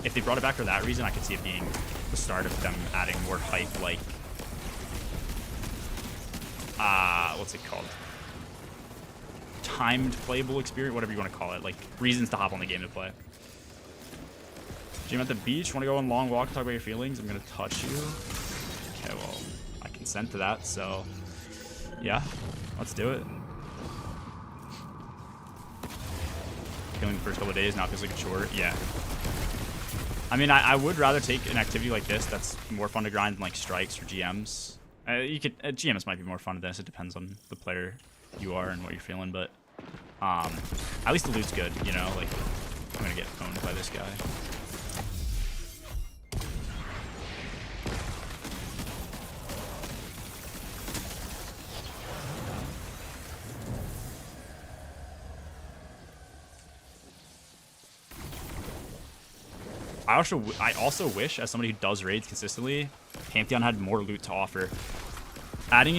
if they brought it back for that reason, I could see it being the start of them adding more hype, like what's it called? Timed playable experience, whatever you want to call it, like reasons to hop on the game to play. Gym at the beach, want to go on a long walk and talk about your feelings? I'm gonna touch you. Okay, well, I consent to that, so yeah, let's do it. Feeling the first couple of days, now feels like a chore. Yeah. I mean, I would rather take an activity like this that's more fun to grind than like strikes or GMs. GMs might be more fun than this. It depends on the player you are and what you're feeling, but at least the loot's good, you know? Like, I'm gonna get owned by this guy. I also wish, as somebody who does raids consistently, Pantheon had more loot to offer. Adding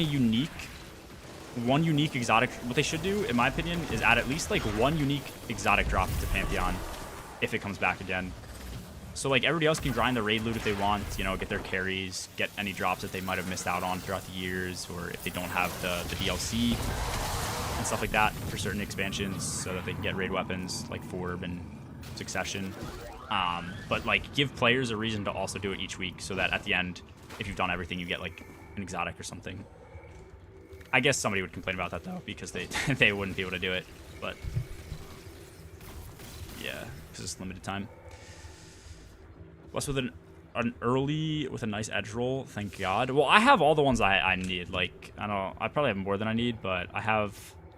one unique exotic, what they should do, in my opinion, is add at least like one unique exotic drop to Pantheon if it comes back again. So like everybody else can grind the raid loot if they want, you know, get their carries, get any drops that they might have missed out on throughout the years, or if they don't have the DLC and stuff like that for certain expansions, so that they can get raid weapons like Forb and Succession. But like give players a reason to also do it each week, so that at the end, if you've done everything, you get like an exotic or something. I guess somebody would complain about that though, because they they wouldn't be able to do it. But yeah, because it's limited time. What's with an early with a nice edge roll? Thank God. Well, I have all the ones I need. Like I probably have more than I need, but I have.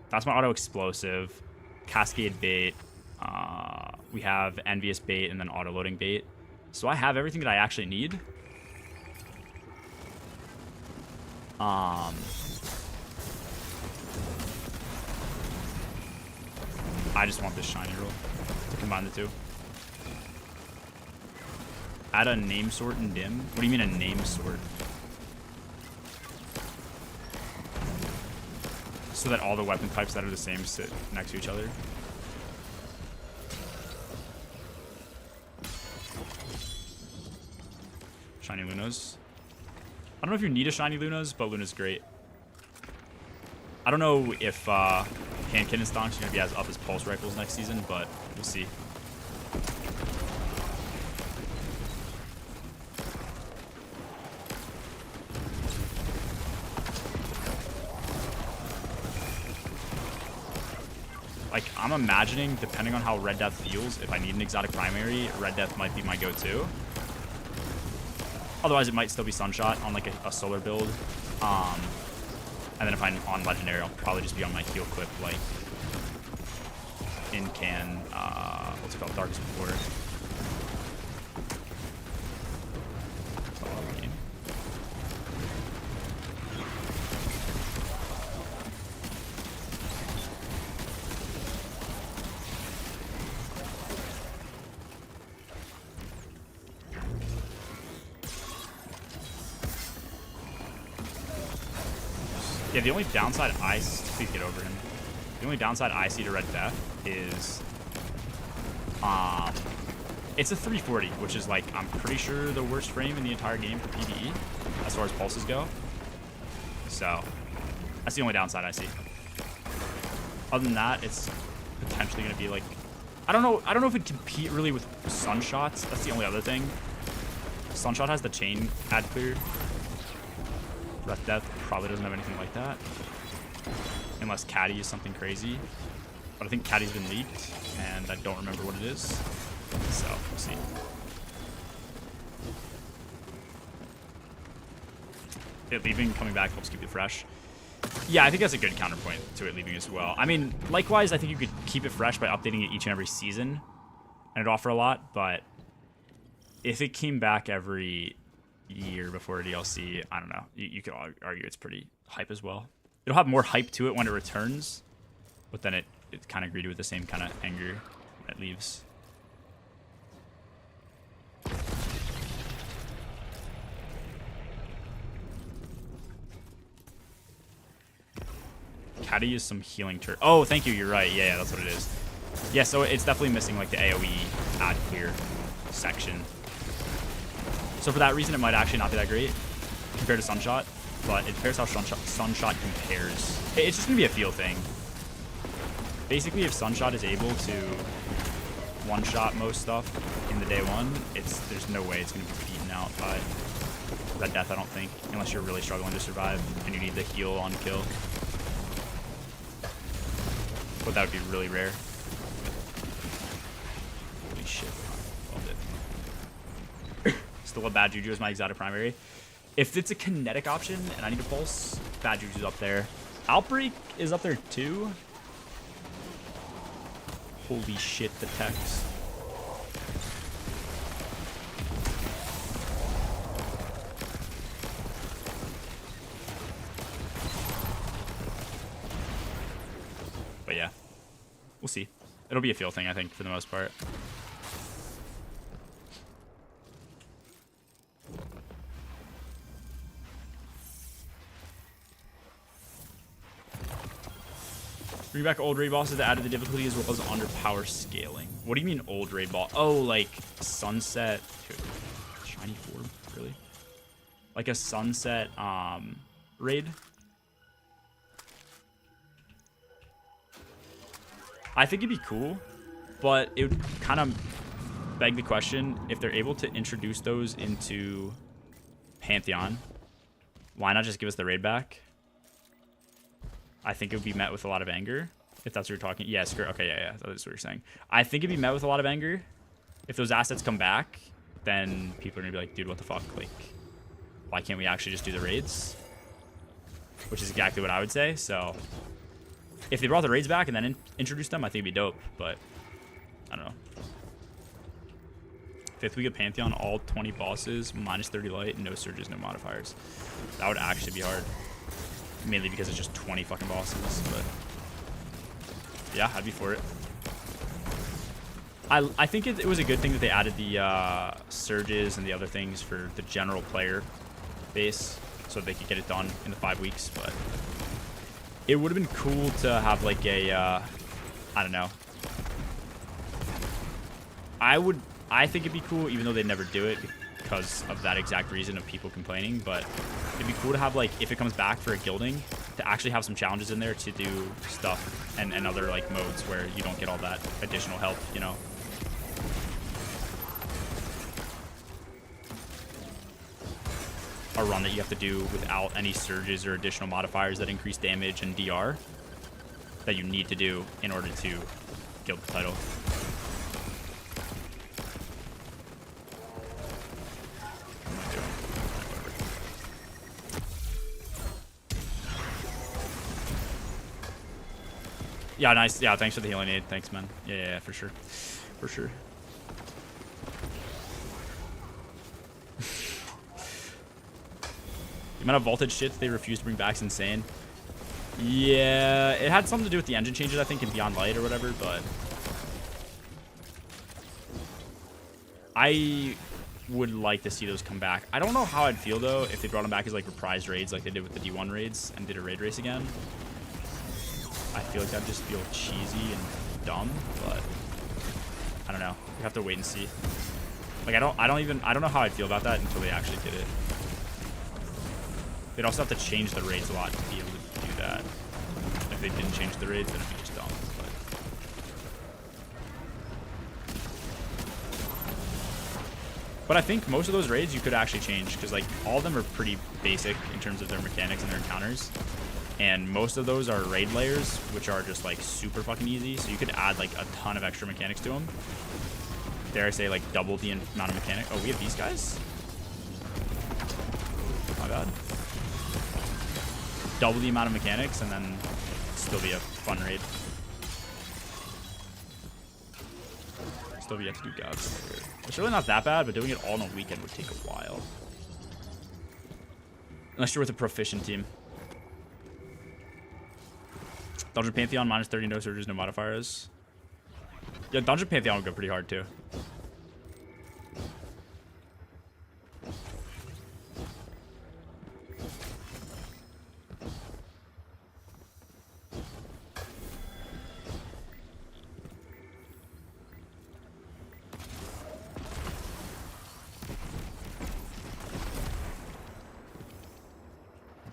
That's my auto explosive, Cascade bait. We have Envious bait and then auto loading bait. So I have everything that I actually need. I just want this shiny roll to combine the two. Add a name sort in dim. What do you mean a name sort? So that all the weapon types that are the same sit next to each other. Shiny Lunas. I don't know if you need a shiny Lunas, but Luna's great. I don't know if Hand Cannon Stonks are going to be as up as Pulse Rifles next season, but we'll see. Like, I'm imagining, depending on how Red Death feels, if I need an exotic primary, Red Death might be my go-to. Otherwise, it might still be Sunshot on, like, a solar build. And then if I'm on Legendary, I'll probably just be on my heal clip, like, in-can, what's it called, Darkest Before. Yeah, the only downside please get over him. The only downside I see to Red Death is, it's a 340, which is like, I'm pretty sure the worst frame in the entire game for PvE, as far as pulses go. So, that's the only downside I see. Other than that, it's potentially going to be like, I don't know if it'd compete really with Sunshots. That's the only other thing. Sunshot has the chain ad clear. Red Death probably doesn't have anything like that. Unless Caddy is something crazy. But I think Caddy's been leaked, and I don't remember what it is. So, we'll see. It leaving, coming back helps keep it fresh. Yeah, I think that's a good counterpoint to it leaving as well. I mean, likewise, I think you could keep it fresh by updating it each and every season. And it'd offer a lot, but if it came back every year before a DLC, I don't know. You could argue it's pretty hype as well. It'll have more hype to it when it returns, but then it's kind of greeted with the same kind of anger that leaves. Caddy is some healing turret. Oh, thank you. You're right. Yeah, that's what it is. Yeah, so it's definitely missing like the AoE ad clear section. So for that reason, it might actually not be that great compared to Sunshot, but it compares how Sunshot compares. It's just going to be a feel thing. Basically, if Sunshot is able to one-shot most stuff in the day one, there's no way it's going to be beaten out by Red Death, I don't think, unless you're really struggling to survive and you need the heal on kill. But that would be really rare. Holy shit. Loved it. Still a Bad Juju as my exotic primary. If it's a kinetic option and I need a pulse, Bad Juju's up there. Outbreak is up there too. Holy shit, the text. But yeah, we'll see. It'll be a feel thing, I think, for the most part. Bring back old raid bosses that added the difficulty as well as underpower scaling. What do you mean old raid boss? Oh, like Sunset. Shiny Form, really? Like a Sunset raid? I think it'd be cool, but it would kind of beg the question, if they're able to introduce those into Pantheon, why not just give us the raid back? I think it would be met with a lot of anger, if that's what you're talking. Yeah, okay, yeah, that's what you're saying. I think it'd be met with a lot of anger. If those assets come back, then people are gonna be like, dude, what the fuck? Like, why can't we actually just do the raids? Which is exactly what I would say, so if they brought the raids back and then introduced them, I think it'd be dope, but I don't know. 5th week of Pantheon, all 20 bosses, minus 30 light, no surges, no modifiers. That would actually be hard. Mainly because it's just 20 fucking bosses, but yeah, I'd be for it. I think it was a good thing that they added the surges and the other things for the general player base so they could get it done in the 5 weeks, but it would have been cool to have like a, I don't know. I think it'd be cool, even though they never do it because of that exact reason of people complaining, but it'd be cool to have, like, if it comes back for a guilding, to actually have some challenges in there to do stuff and other, like, modes where you don't get all that additional help, you know? A run that you have to do without any surges or additional modifiers that increase damage and DR. that you need to do in order to guild the title. What am I doing? Whatever. Yeah, nice. Yeah, thanks for the healing aid. Thanks, man. Yeah, for sure. For sure. The amount of voltage shits they refuse to bring back is insane. Yeah, it had something to do with the engine changes, I think, in Beyond Light or whatever, but I would like to see those come back. I don't know how I'd feel, though, if they brought them back as, like, reprised raids like they did with the D1 raids and did a raid race again. I feel like that'd just feel cheesy and dumb, but I don't know. We have to wait and see. Like, I don't know how I'd feel about that until they actually did it. They'd also have to change the raids a lot to be able to do that. If they didn't change the raids, then it'd be just dumb. But I think most of those raids you could actually change, because like all of them are pretty basic in terms of their mechanics and their encounters. And most of those are raid layers, which are just like super fucking easy. So you could add like a ton of extra mechanics to them. Dare I say, like double the amount of mechanics. Oh, we have these guys? My bad. Double the amount of mechanics and then still be a fun raid. Still be yet to do gods. It's really not that bad, but doing it all in a weekend would take a while. Unless you're with a proficient team. Dungeon Pantheon minus 30, no surges, no modifiers. Yeah, Dungeon Pantheon would go pretty hard too.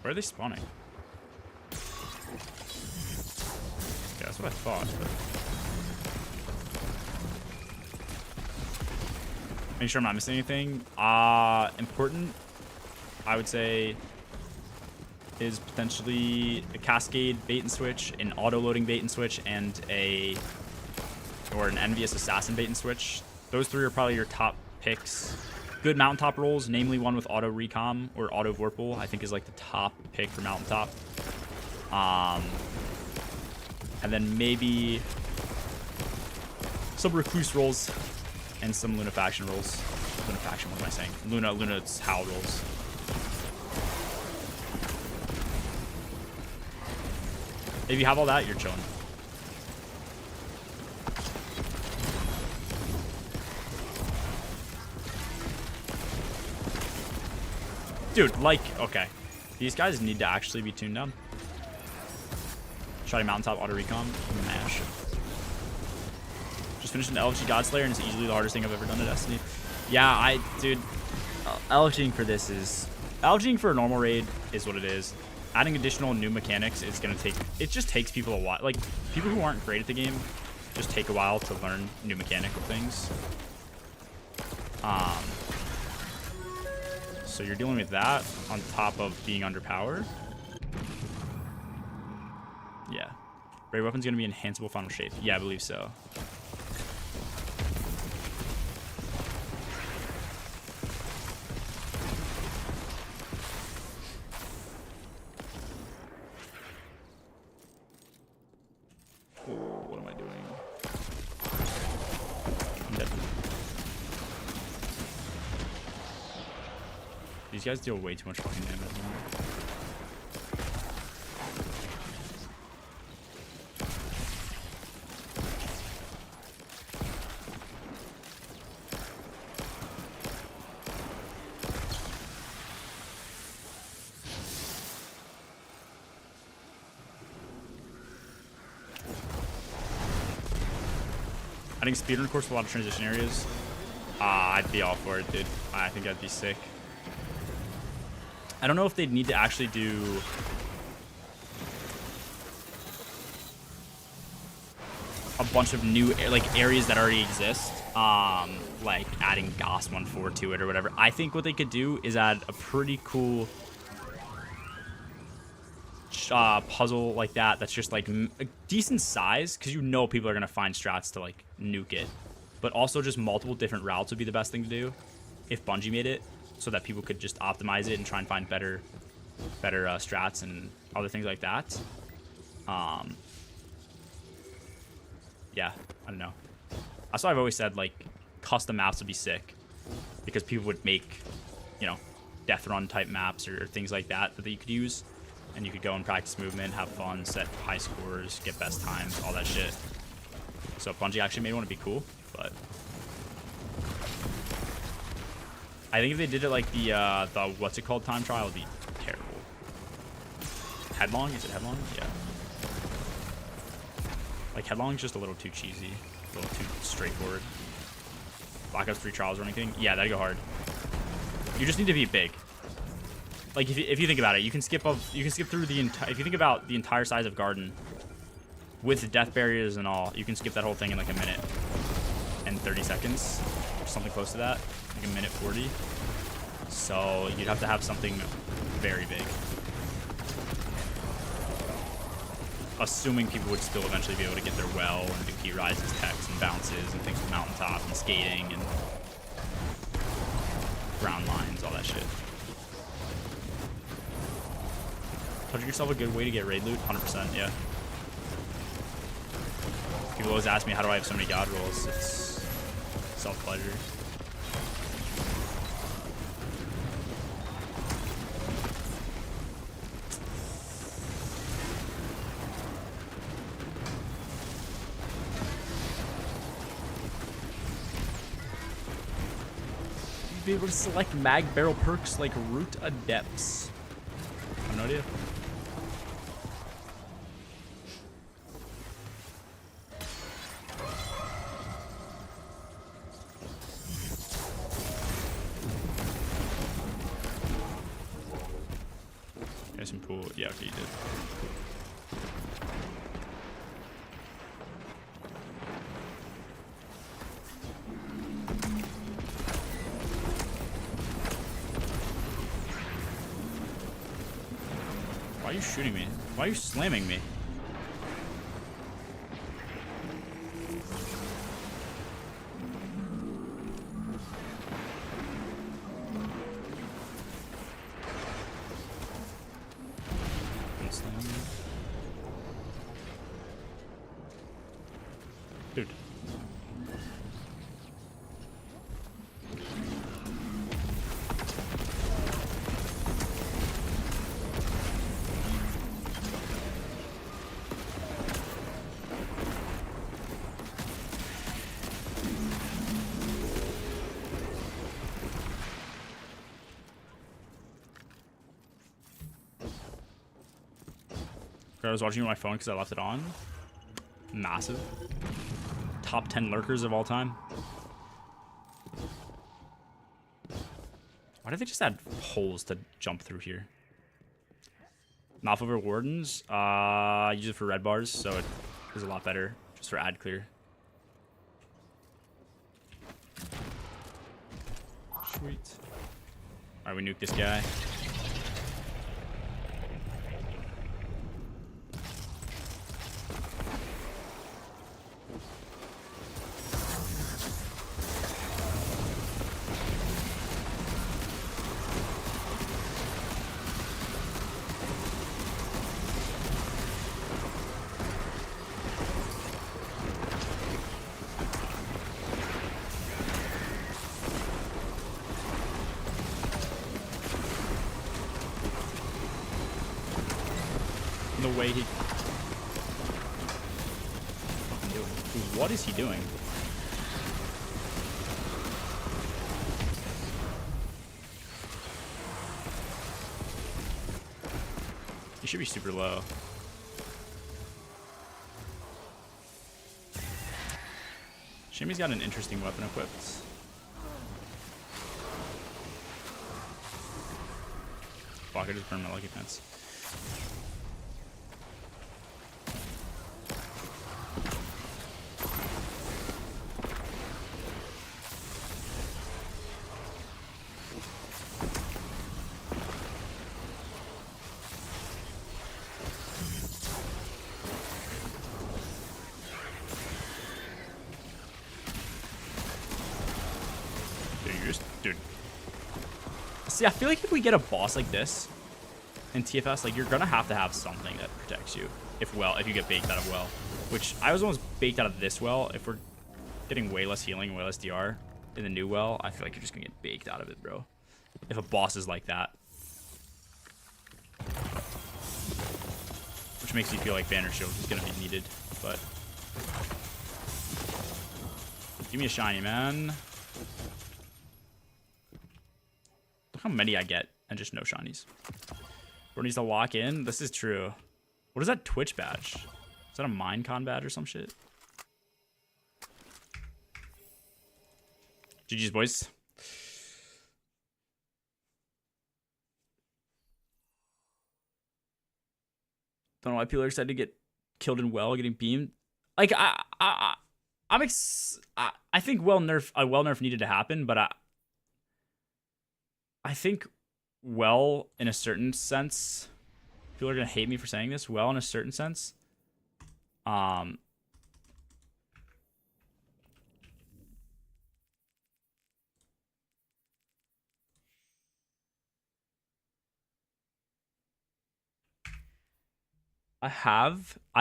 Where are they spawning? Yeah, that's what I thought. But make sure I'm not missing anything. Important, I would say, is potentially a Cascade bait and switch, an auto-loading bait and switch, and an Envious Assassin bait and switch. Those three are probably your top picks. Good mountaintop rolls, namely one with auto recom or auto vorpal, I think is like the top pick for mountaintop. And then maybe some recluse rolls and some Lunafaction rolls. Lunafaction, what am I saying? Luna's Howl rolls. If you have all that, you're chilling. Dude, like, okay. These guys need to actually be tuned down. Try mountaintop auto recon. Mash. Just finished an LFG Godslayer and it's easily the hardest thing I've ever done to Destiny. Yeah, dude, LFGing for this is... LFGing for a normal raid is what it is. Adding additional new mechanics is going to take... It just takes people a while. Like, people who aren't great at the game just take a while to learn new mechanical things. So you're dealing with that on top of being underpowered. Yeah. Raid weapon's gonna be enhanceable final shape. Yeah, I believe so. Oh, what am I doing? I'm dead. These guys deal way too much fucking damage, man. Adding speedrun course with a lot of transition areas. I'd be all for it, dude. I think that'd be sick. I don't know if they'd need to actually do a bunch of new areas that already exist, like adding GOS 1.4 to it or whatever. I think what they could do is add a pretty cool puzzle like that that's just like a decent size, because you know people are gonna find strats to like nuke it, but also just multiple different routes would be the best thing to do if Bungie made it, so that people could just optimize it and try and find better strats and other things like that. Yeah, I don't know. That's why I've always said, like, custom maps would be sick, because people would make, you know, death run type maps or things like that that you could use, and you could go and practice movement, have fun, set high scores, get best times, all that shit. So if Bungie actually made one, it'd be cool, but I think if they did it like the what's it called time trial, it'd be terrible. Headlong? Is it Headlong? Yeah. Like, Headlong's just a little too cheesy, a little too straightforward. Black Ops 3 trials or anything? Yeah, that'd go hard. You just need to be big. Like, if you think about it, you can skip through the entire. If you think about the entire size of Garden, with death barriers and all, you can skip that whole thing in like a minute and 30 seconds, or something close to that, like a minute 40. So you'd have to have something very big. Assuming people would still eventually be able to get their well and do key rises, techs, and bounces, and things with mountaintop and skating and ground lines, all that shit. Touch yourself a good way to get raid loot? 100%, yeah. People always ask me, how do I have so many god rolls? It's self-pleasure. You'd be able to select mag barrel perks like Root Adepts. I have no idea. Some pool. Yeah, okay, you did. Why are you shooting me? Why are you slamming me? Dude. I was watching on my phone because I left it on. Massive. Top 10 lurkers of all time. Why did they just add holes to jump through here? Not for wardens. I use it for red bars, so it is a lot better just for ad clear. Sweet. Alright, we nuke this guy. The way he... What is he doing? He should be super low. Shimmy's got an interesting weapon equipped. Fuck, I just burned my lucky fence. Dude. See, I feel like if we get a boss like this in TFS, like, you're gonna have to have something that protects you if you get baked out of well. Which, I was almost baked out of this well. If we're getting way less healing, way less DR in the new well, I feel like you're just gonna get baked out of it, bro. If a boss is like that. Which makes you feel like Banner Shield is gonna be needed, but... Give me a shiny, man. Look how many I get, and just no shinies. Bro needs to lock in. This is true. What is that Twitch badge? Is that a Minecon badge or some shit? GG's, boys. Don't know why people are excited to get killed in well, getting beamed. Like, I think well nerf needed to happen, but I think well, in a certain sense, people are gonna hate me for saying this. Well, in a certain sense, I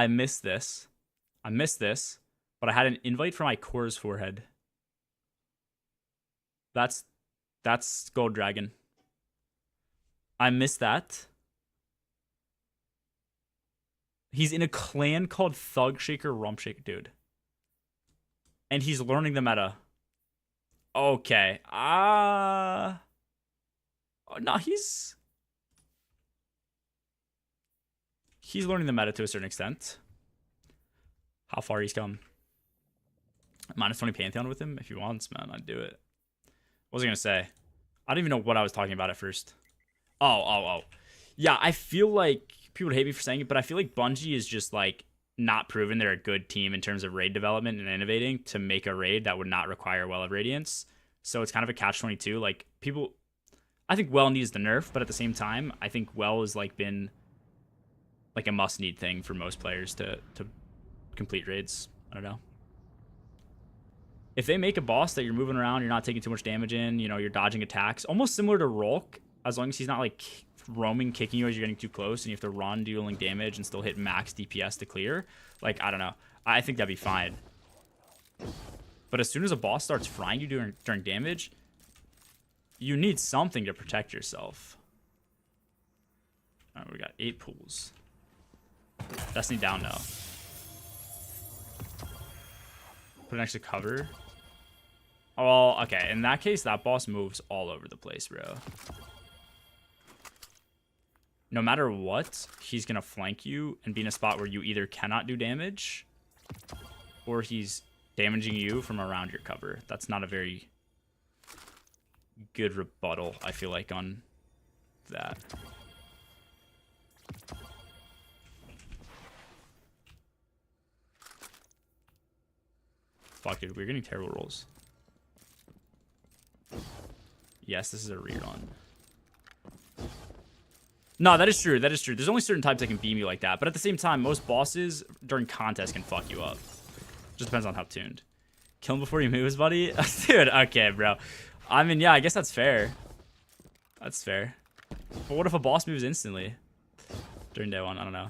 missed this, but I had an invite for my core's forehead. That's Gold Dragon. I missed that. He's in a clan called Thug Shaker Rump Shake, dude. And he's learning the meta. Okay. No, he's learning the meta to a certain extent. How far he's come. Minus 20 Pantheon with him if he wants, man. I'd do it. What was I gonna say? I don't even know what I was talking about at first. Oh. Yeah, I feel like people would hate me for saying it, but I feel like Bungie is just like not proven they're a good team in terms of raid development and innovating to make a raid that would not require Well of Radiance. So it's kind of a catch-22. Like, people, I think Well needs the nerf, but at the same time, I think Well has like been like a must-need thing for most players to complete raids. I don't know. If they make a boss that you're moving around, you're not taking too much damage in, you know, you're dodging attacks, almost similar to Rolk, as long as he's not like roaming, kicking you as you're getting too close, and you have to run, dealing damage, and still hit max DPS to clear. Like, I don't know. I think that'd be fine. But as soon as a boss starts frying you during damage, you need something to protect yourself. All right, we got 8 pools. Destiny down now. Put an extra cover. Oh, well, okay. In that case, that boss moves all over the place, bro. No matter what, he's going to flank you and be in a spot where you either cannot do damage or he's damaging you from around your cover. That's not a very good rebuttal, I feel like, on that. Fuck, dude, we're getting terrible rolls. Yes, this is a rerun. No, that is true. That is true. There's only certain types that can beam you like that. But at the same time, most bosses during contests can fuck you up. Just depends on how tuned. Kill him before he moves, buddy? Dude, okay, bro. I mean, yeah, I guess that's fair. That's fair. But what if a boss moves instantly? During day 1, I don't know.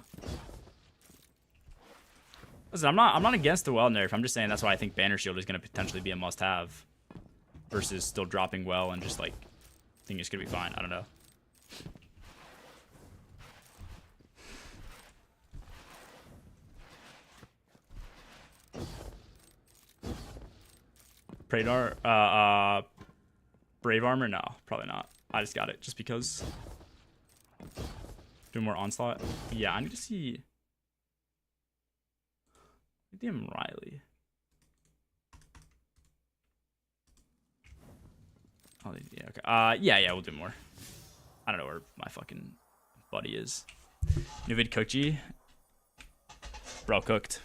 Listen, I'm not against the well nerf. I'm just saying that's why I think Banner Shield is going to potentially be a must-have. Versus still dropping well and just, like, thinking it's going to be fine. I don't know. Pradar, Brave Armor? No, probably not. I just got it just because. Do more Onslaught? Yeah, I need to see. Damn Riley. Oh, yeah, okay. Yeah, we'll do more. I don't know where my fucking buddy is. New vid cooked G. Bro, cooked.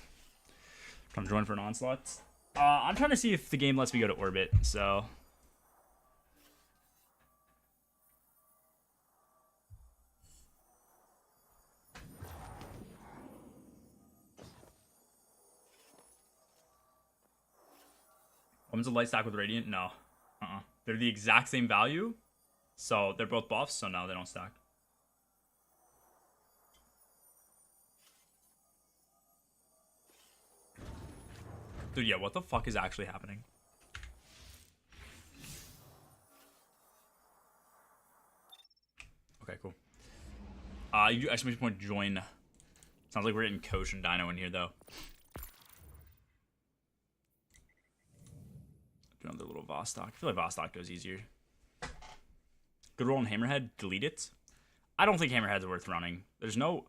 Come join for an Onslaught. I'm trying to see if the game lets me go to orbit, so. When's the light stack with Radiant? No. They're the exact same value. So they're both buffs, so no, they don't stack. Dude, yeah, what the fuck is actually happening? Okay, cool. You exclamation point join. Sounds like we're getting Coach and Dino in here, though. Do another little Vostok. I feel like Vostok goes easier. Good roll on Hammerhead. Delete it. I don't think Hammerhead's worth running. There's no...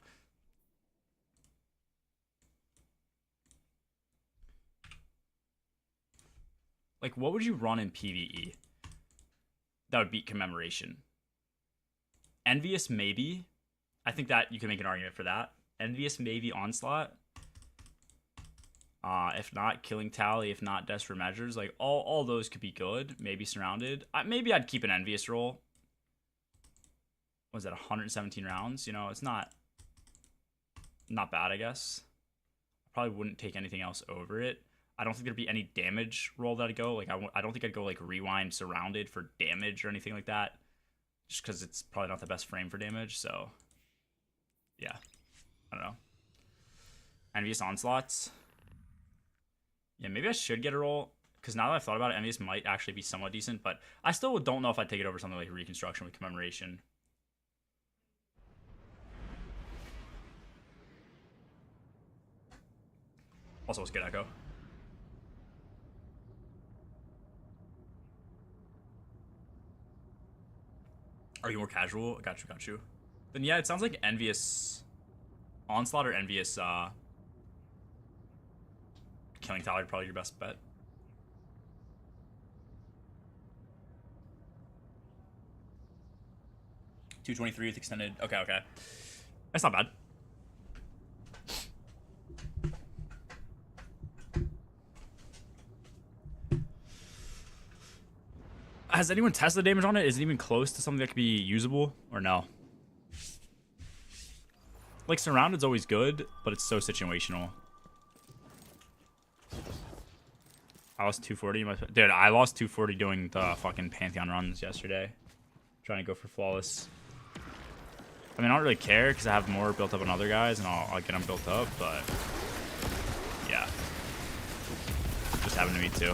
Like, what would you run in PvE that would beat Commemoration? Envious, maybe. I think that you can make an argument for that. Envious, maybe Onslaught. If not, Killing Tally. If not, Desperate Measures. Like, all those could be good. Maybe Surrounded. Maybe I'd keep an Envious roll. Was that 117 rounds? You know, it's not bad, I guess. I probably wouldn't take anything else over it. I don't think there'd be any damage roll that I'd go. Like, I don't think I'd go, like, Rewind Surrounded for damage or anything like that. Just because it's probably not the best frame for damage, so... Yeah. I don't know. Envious Onslaughts. Yeah, maybe I should get a roll. Because now that I've thought about it, Envious might actually be somewhat decent. But I still don't know if I'd take it over something like Reconstruction with Commemoration. Also, let's get Echo. Are you more casual? Got you. Then yeah, it sounds like Envious Onslaught or Envious Killing Tally probably your best bet. $223 with extended. Okay. That's not bad. Has anyone tested the damage on it? Is it even close to something that could be usable or no? Like, Surrounded's always good, but it's so situational. I lost 240. Dude, I lost 240 doing the fucking Pantheon runs yesterday. Trying to go for flawless. I mean, I don't really care because I have more built up on other guys, and I'll get them built up, but... Yeah. Just happened to me, too.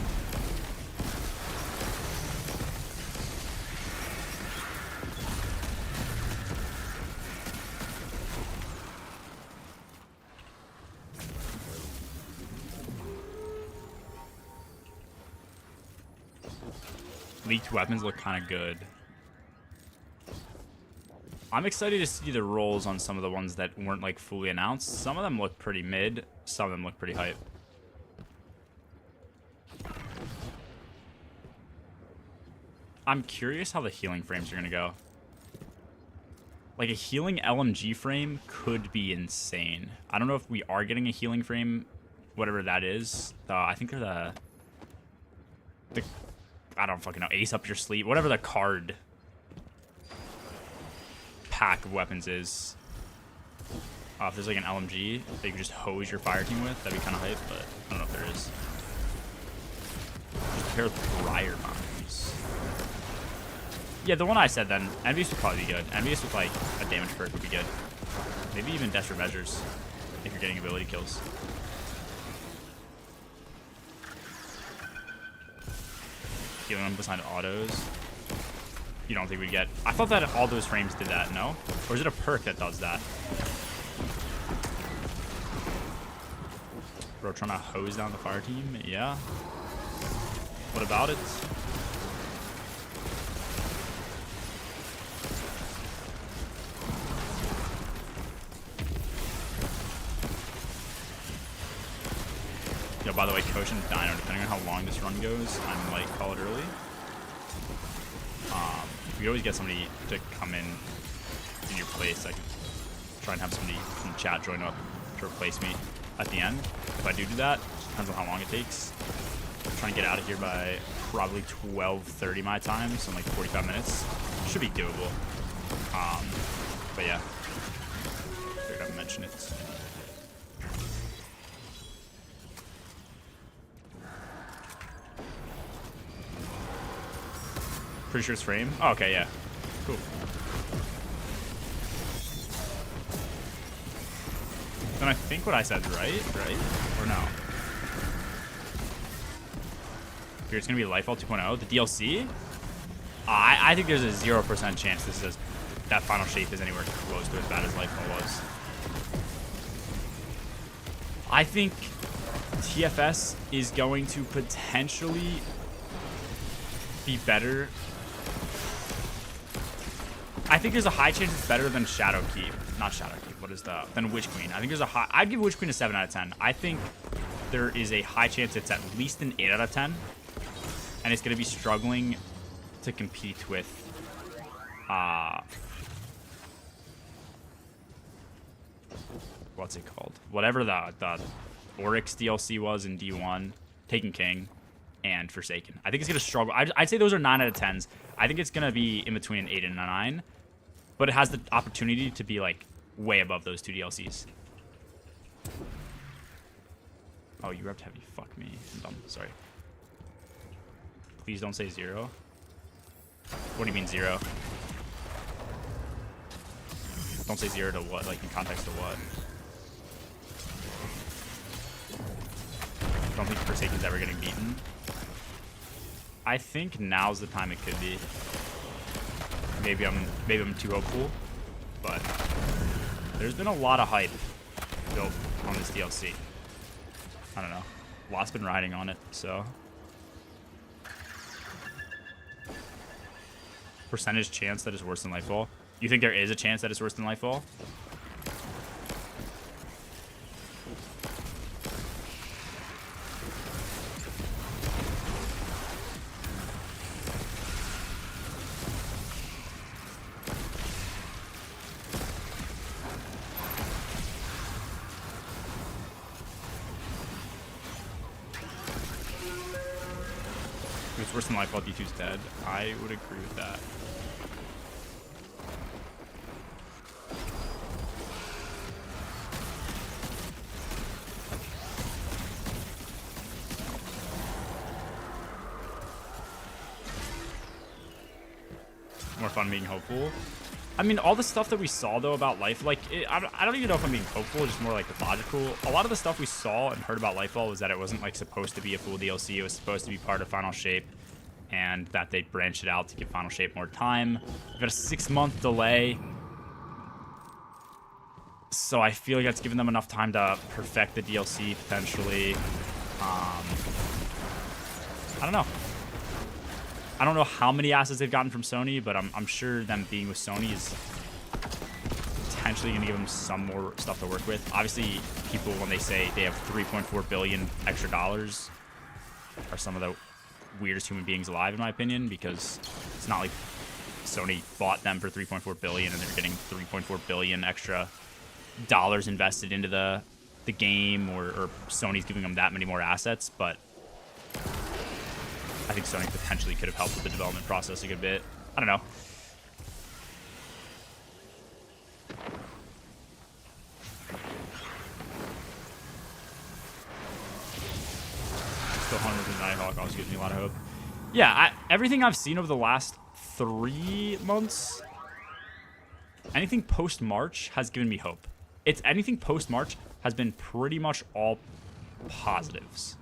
Leaked weapons look kind of good. I'm excited to see the rolls on some of the ones that weren't like fully announced. Some of them look pretty mid, some of them look pretty hype. I'm curious how the healing frames are gonna go. Like, a healing LMG frame could be insane. I don't know if we are getting a healing frame, whatever that is. I think they're the I don't fucking know, ace up your sleeve, whatever the card pack of weapons is. If there's like an LMG that you can just hose your fire team with, that'd be kind of hype, but I don't know if there is. Just a pair of Briar Bombs. Yeah, the one I said then, Envious would probably be good. Envious with like a damage perk would be good. Maybe even Desperate Measures if you're getting ability kills. Healing them behind autos. You don't think we'd get... I thought that all those frames did that, no? Or is it a perk that does that? Bro, trying to hose down the fire team? Yeah. What about it? Yo, by the way, Coach and Dino, depending on how long this run goes, I might call it early. We always get somebody to come in your place. I could try and have somebody from the chat join up to replace me at the end. If I do that, depends on how long it takes. I'm trying to get out of here by probably 12:30 my time, so in like 45 minutes. Should be doable. But yeah, figured I'd mention it. Pretty sure it's frame. Oh, okay, yeah. Cool. Then I think what I said is right? Or no? Here, it's gonna be Lightfall 2.0, the DLC. I think there's a 0% chance that final shape is anywhere close to as bad as Lightfall was. I think TFS is going to potentially be better. I think there's a high chance it's better than Shadowkeep. Not Shadowkeep. What is than Witch Queen? I think there's a high. I'd give Witch Queen a 7 out of 10. I think there is a high chance it's at least an 8 out of 10, and it's going to be struggling to compete with what's it called? Whatever the Oryx DLC was in D1, Taken King, and Forsaken. I think it's going to struggle. I'd say those are 9 out of 10s. I think it's going to be in between an 8 and a 9, but it has the opportunity to be like way above those 2 DLCs. Oh, you repped heavy. Fuck me. I'm dumb. Sorry. Please don't say 0. What do you mean 0? Don't say 0 to what? Like in context to what? Don't think Forsaken's ever getting beaten. I think now's the time it could be. Maybe I'm too hopeful, but there's been a lot of hype built on this DLC. I don't know. Lot's been riding on it, so. Percentage chance that it's worse than Lightfall. You think there is a chance that it's worse than Lightfall? If it's worse than Lightfall, D2's dead. I would agree with that. More fun being hopeful. I mean, all the stuff that we saw, though, about Life, like, I don't even know if I'm being hopeful, just more like logical. A lot of the stuff we saw and heard about Lightfall was that it wasn't, like, supposed to be a full DLC. It was supposed to be part of Final Shape, and that they branched it out to give Final Shape more time. We've got a 6-month delay, so I feel like that's given them enough time to perfect the DLC, potentially. I don't know. I don't know how many assets they've gotten from Sony, but I'm sure them being with Sony is potentially going to give them some more stuff to work with. Obviously, people, when they say they have $3.4 billion extra dollars, are some of the weirdest human beings alive, in my opinion, because it's not like Sony bought them for $3.4 billion and they're getting $3.4 billion extra dollars invested into the game, or Sony's giving them that many more assets, but I think Sony potentially could have helped with the development process a good bit. I don't know. Still hunting with the Nighthawk also gives me a lot of hope. Yeah, everything I've seen over the last 3 months, anything post-March has given me hope. Anything post-March has been pretty much all positives.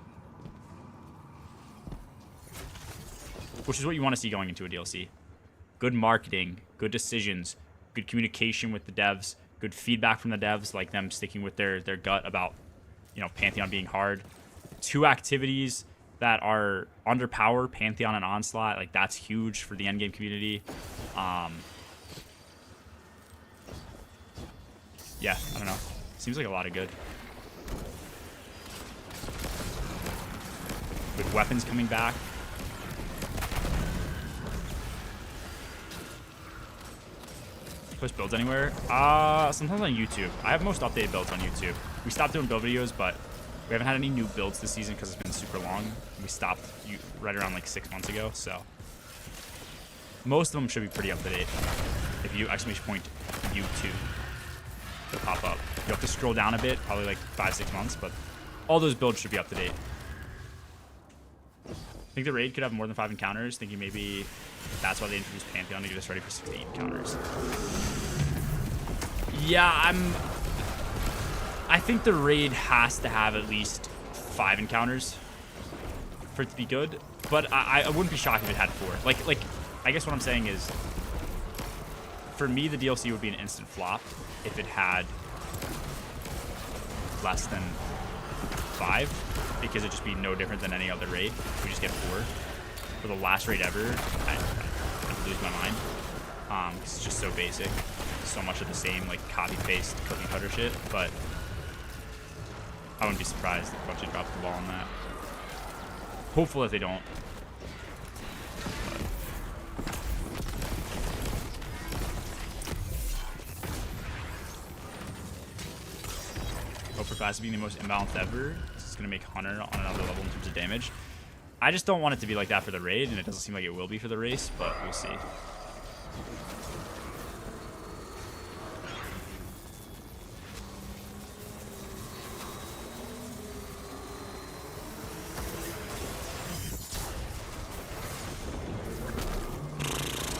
Which is what you want to see going into a DLC. Good marketing, good decisions, good communication with the devs, good feedback from the devs, like them sticking with their gut about, you know, Pantheon being hard. 2 activities that are underpowered, Pantheon and Onslaught, like that's huge for the endgame community. Yeah, I don't know. Seems like a lot of good. With weapons coming back. Post builds anywhere? Sometimes on YouTube. I have most updated builds on YouTube. We stopped doing build videos, but we haven't had any new builds this season because it's been super long. We stopped right around like 6 months ago, so most of them should be pretty up to date. If you YouTube to pop up, you have to scroll down a bit, probably like 5-6 months, but all those builds should be up to date. think the raid could have more than 5 encounters, thinking maybe that's why they introduced Pantheon to get us ready for 6 to 8 encounters. Yeah, I think the raid has to have at least 5 encounters for it to be good, but I wouldn't be shocked if it had 4. Like I guess what I'm saying is, for me, the DLC would be an instant flop if it had less than 5, because it'd just be no different than any other raid. We just get 4. For the last raid ever, I'd lose my mind. Because it's just so basic. So much of the same, like, copy-paste, cookie-cutter shit. But I wouldn't be surprised if Bungie dropped the ball on that. Hopeful that they don't. For Fast being the most imbalanced ever, it's going to make Hunter on another level in terms of damage. I just don't want it to be like that for the raid, and it doesn't seem like it will be for the race, but we'll see.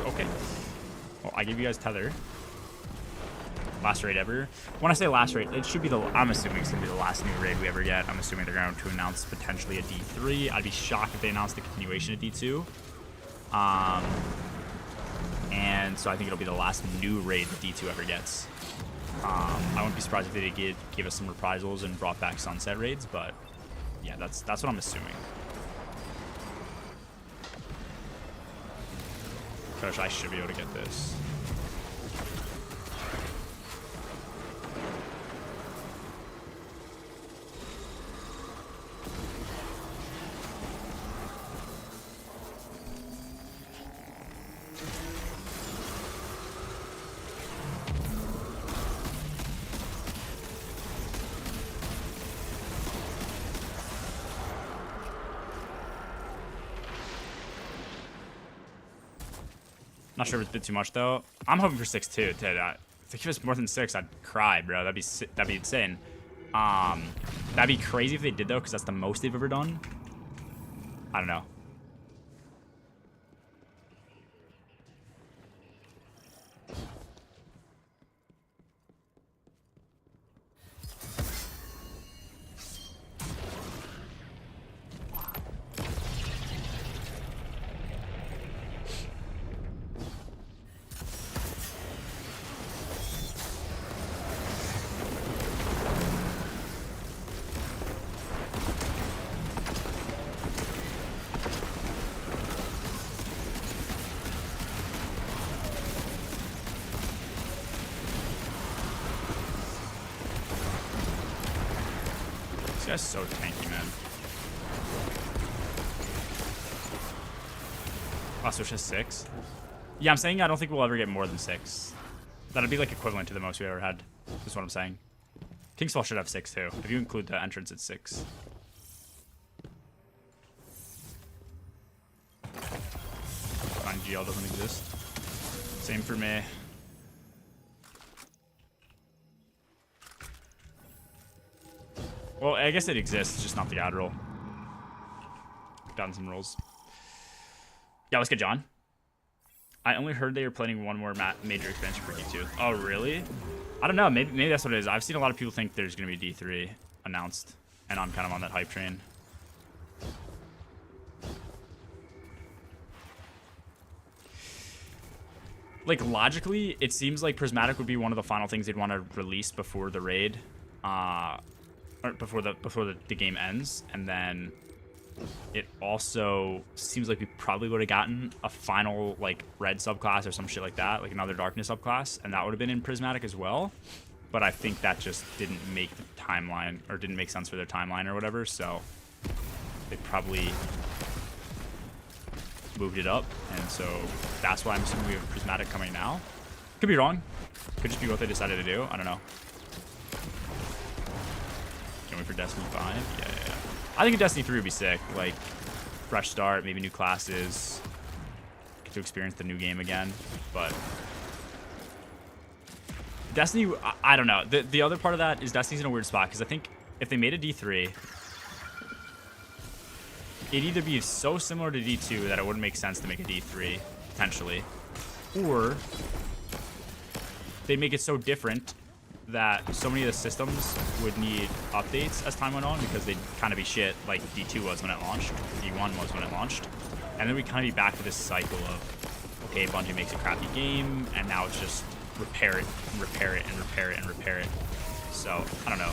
Okay. Well, I gave you guys Tether. Last raid ever. When I say last raid, it should be the, I'm assuming it's going to be the last new raid we ever get. I'm assuming they're going to announce potentially a D3. I'd be shocked if they announced the continuation of D2. And so I think it'll be the last new raid that D2 ever gets. I wouldn't be surprised if they did give us some reprisals and brought back sunset raids, but yeah, that's what I'm assuming. Gosh, I should be able to get this. Not sure if it's a bit too much though. I'm hoping for 6 too. If they give us more than 6, I'd cry, bro. That'd be insane. That'd be crazy if they did though, because that's the most they've ever done. I don't know. This guy's so tanky, man. Oh, so it's just 6? Yeah, I'm saying I don't think we'll ever get more than 6. That'd be like equivalent to the most we ever had. That's what I'm saying. Kingsfall should have 6 too. If you include the entrance, it's 6. Fine, GL doesn't exist. Same for me. Well, I guess it exists, it's just not the ad roll. Gotten some rolls. Yeah, let's get John. I only heard they were planning one more major expansion for D2. Oh, really? I don't know. Maybe that's what it is. I've seen a lot of people think there's going to be D3 announced, and I'm kind of on that hype train. Like, logically, it seems like Prismatic would be one of the final things they'd want to release before the raid. Or before the game ends, and then it also seems like we probably would have gotten a final like red subclass or some shit like that, like another darkness subclass, and that would have been in Prismatic as well. But I think that just didn't make the timeline, or didn't make sense for their timeline or whatever, so they probably moved it up, and so that's why I'm assuming we have Prismatic coming now. Could be wrong. Could just be what they decided to do. I don't know. Wait for Destiny 5? Yeah. I think a Destiny 3 would be sick. Like, fresh start, maybe new classes. Get to experience the new game again. But Destiny, I don't know. The other part of that is Destiny's in a weird spot, because I think if they made a D3, it'd either be so similar to D2 that it wouldn't make sense to make a D3, potentially. Or they make it so different that so many of the systems would need updates as time went on because they'd kind of be shit like D2 was when it launched, D1 was when it launched. And then we kind of be back to this cycle of, okay, Bungie makes a crappy game, and now it's just repair it, and repair it, and repair it, and repair it. So, I don't know.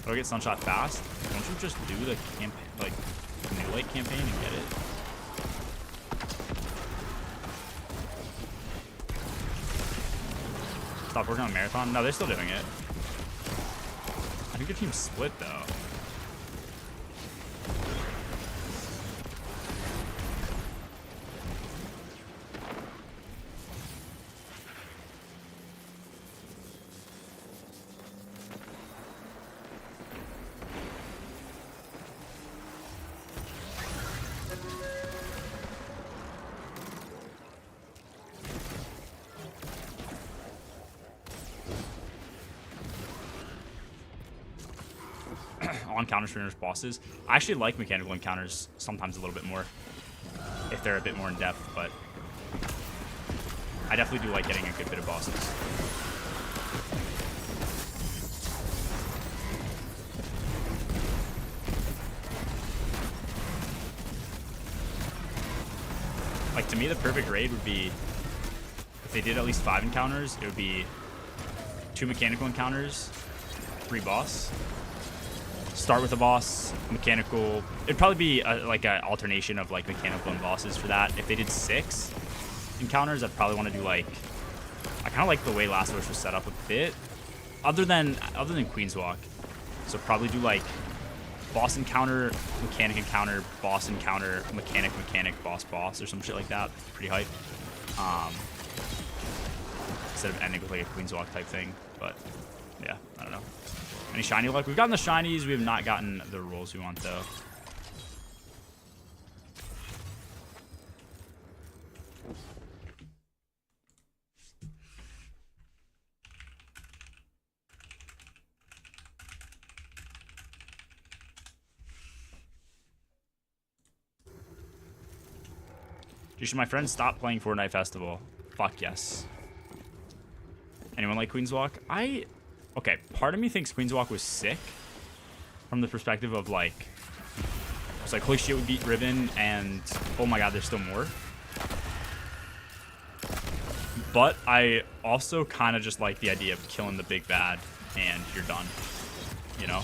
Go get Sunshot fast. Don't you just do the campaign, like, New Light campaign and get it? Stop working on Marathon? No, they're still doing it. I think your team's split, though. Encounters for bosses. I actually like mechanical encounters sometimes a little bit more if they're a bit more in depth, but I definitely do like getting a good bit of bosses. Like, to me, the perfect raid would be if they did at least 5 encounters. It would be 2 mechanical encounters, 3 boss. Start with a boss, mechanical. It'd probably be like an alternation of like mechanical and bosses for that. If they did 6 encounters, I'd probably want to do like, I kind of like the way Last of Us was set up a bit, other than Queen's Walk. So probably do like boss encounter, boss encounter, mechanic, boss, or some shit like that. Pretty hype. Instead of ending with like a Queen's Walk type thing, but yeah, I don't know. Any shiny luck? We've gotten the shinies. We have not gotten the rolls we want, though. Should my friends stop playing Fortnite Festival? Fuck yes. Anyone like Queen's Walk? Okay, part of me thinks Queen's Walk was sick from the perspective of like, it's like, holy shit, we beat Riven, and oh my god, there's still more. But I also kind of just like the idea of killing the big bad and you're done, you know?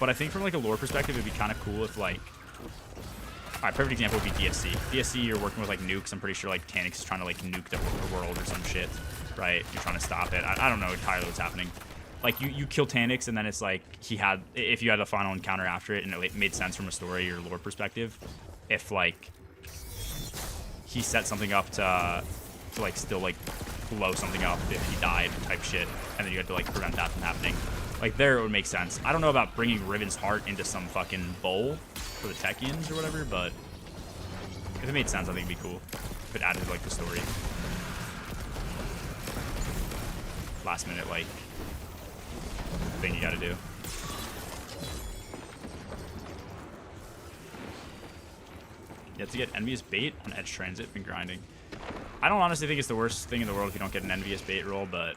But I think from like a lore perspective, it'd be kind of cool if like, alright, perfect example would be DSC. DSC, you're working with like nukes. I'm pretty sure like Tanix is trying to like nuke the world or some shit, right? You're trying to stop it. I don't know entirely what's happening. Like you kill Tanix, and then it's like if you had a final encounter after it, and it made sense from a story or lore perspective, if like he set something up to like still like blow something up if he died type shit, and then you had to like prevent that from happening. Like there, it would make sense. I don't know about bringing Riven's heart into some fucking bowl for the Techians or whatever, but if it made sense, I think it'd be cool if it added like the story. Last minute like thing you gotta do. You have to get Envious Bait on Edge Transit. Been grinding. I don't honestly think it's the worst thing in the world if you don't get an Envious Bait roll, but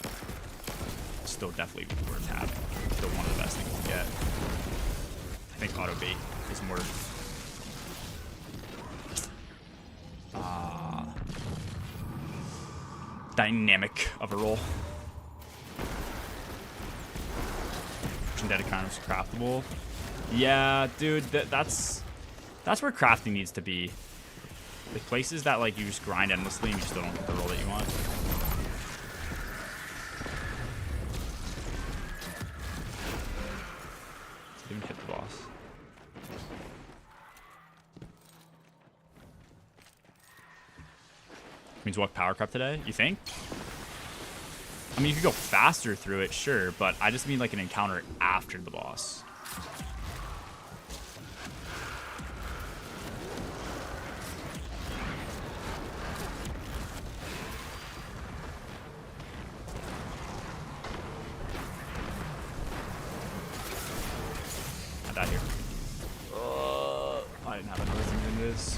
it's still definitely worth having. Still one of the best things to get. I think Auto Bait is more dynamic of a roll. Dead economies craftable. Yeah, dude, that's where crafting needs to be. The places that like you just grind endlessly and you still don't get the roll that you want. Didn't even hit the boss. Means walk power creep today, you think? I mean, you could go faster through it, sure, but I just mean like an encounter after the boss. is.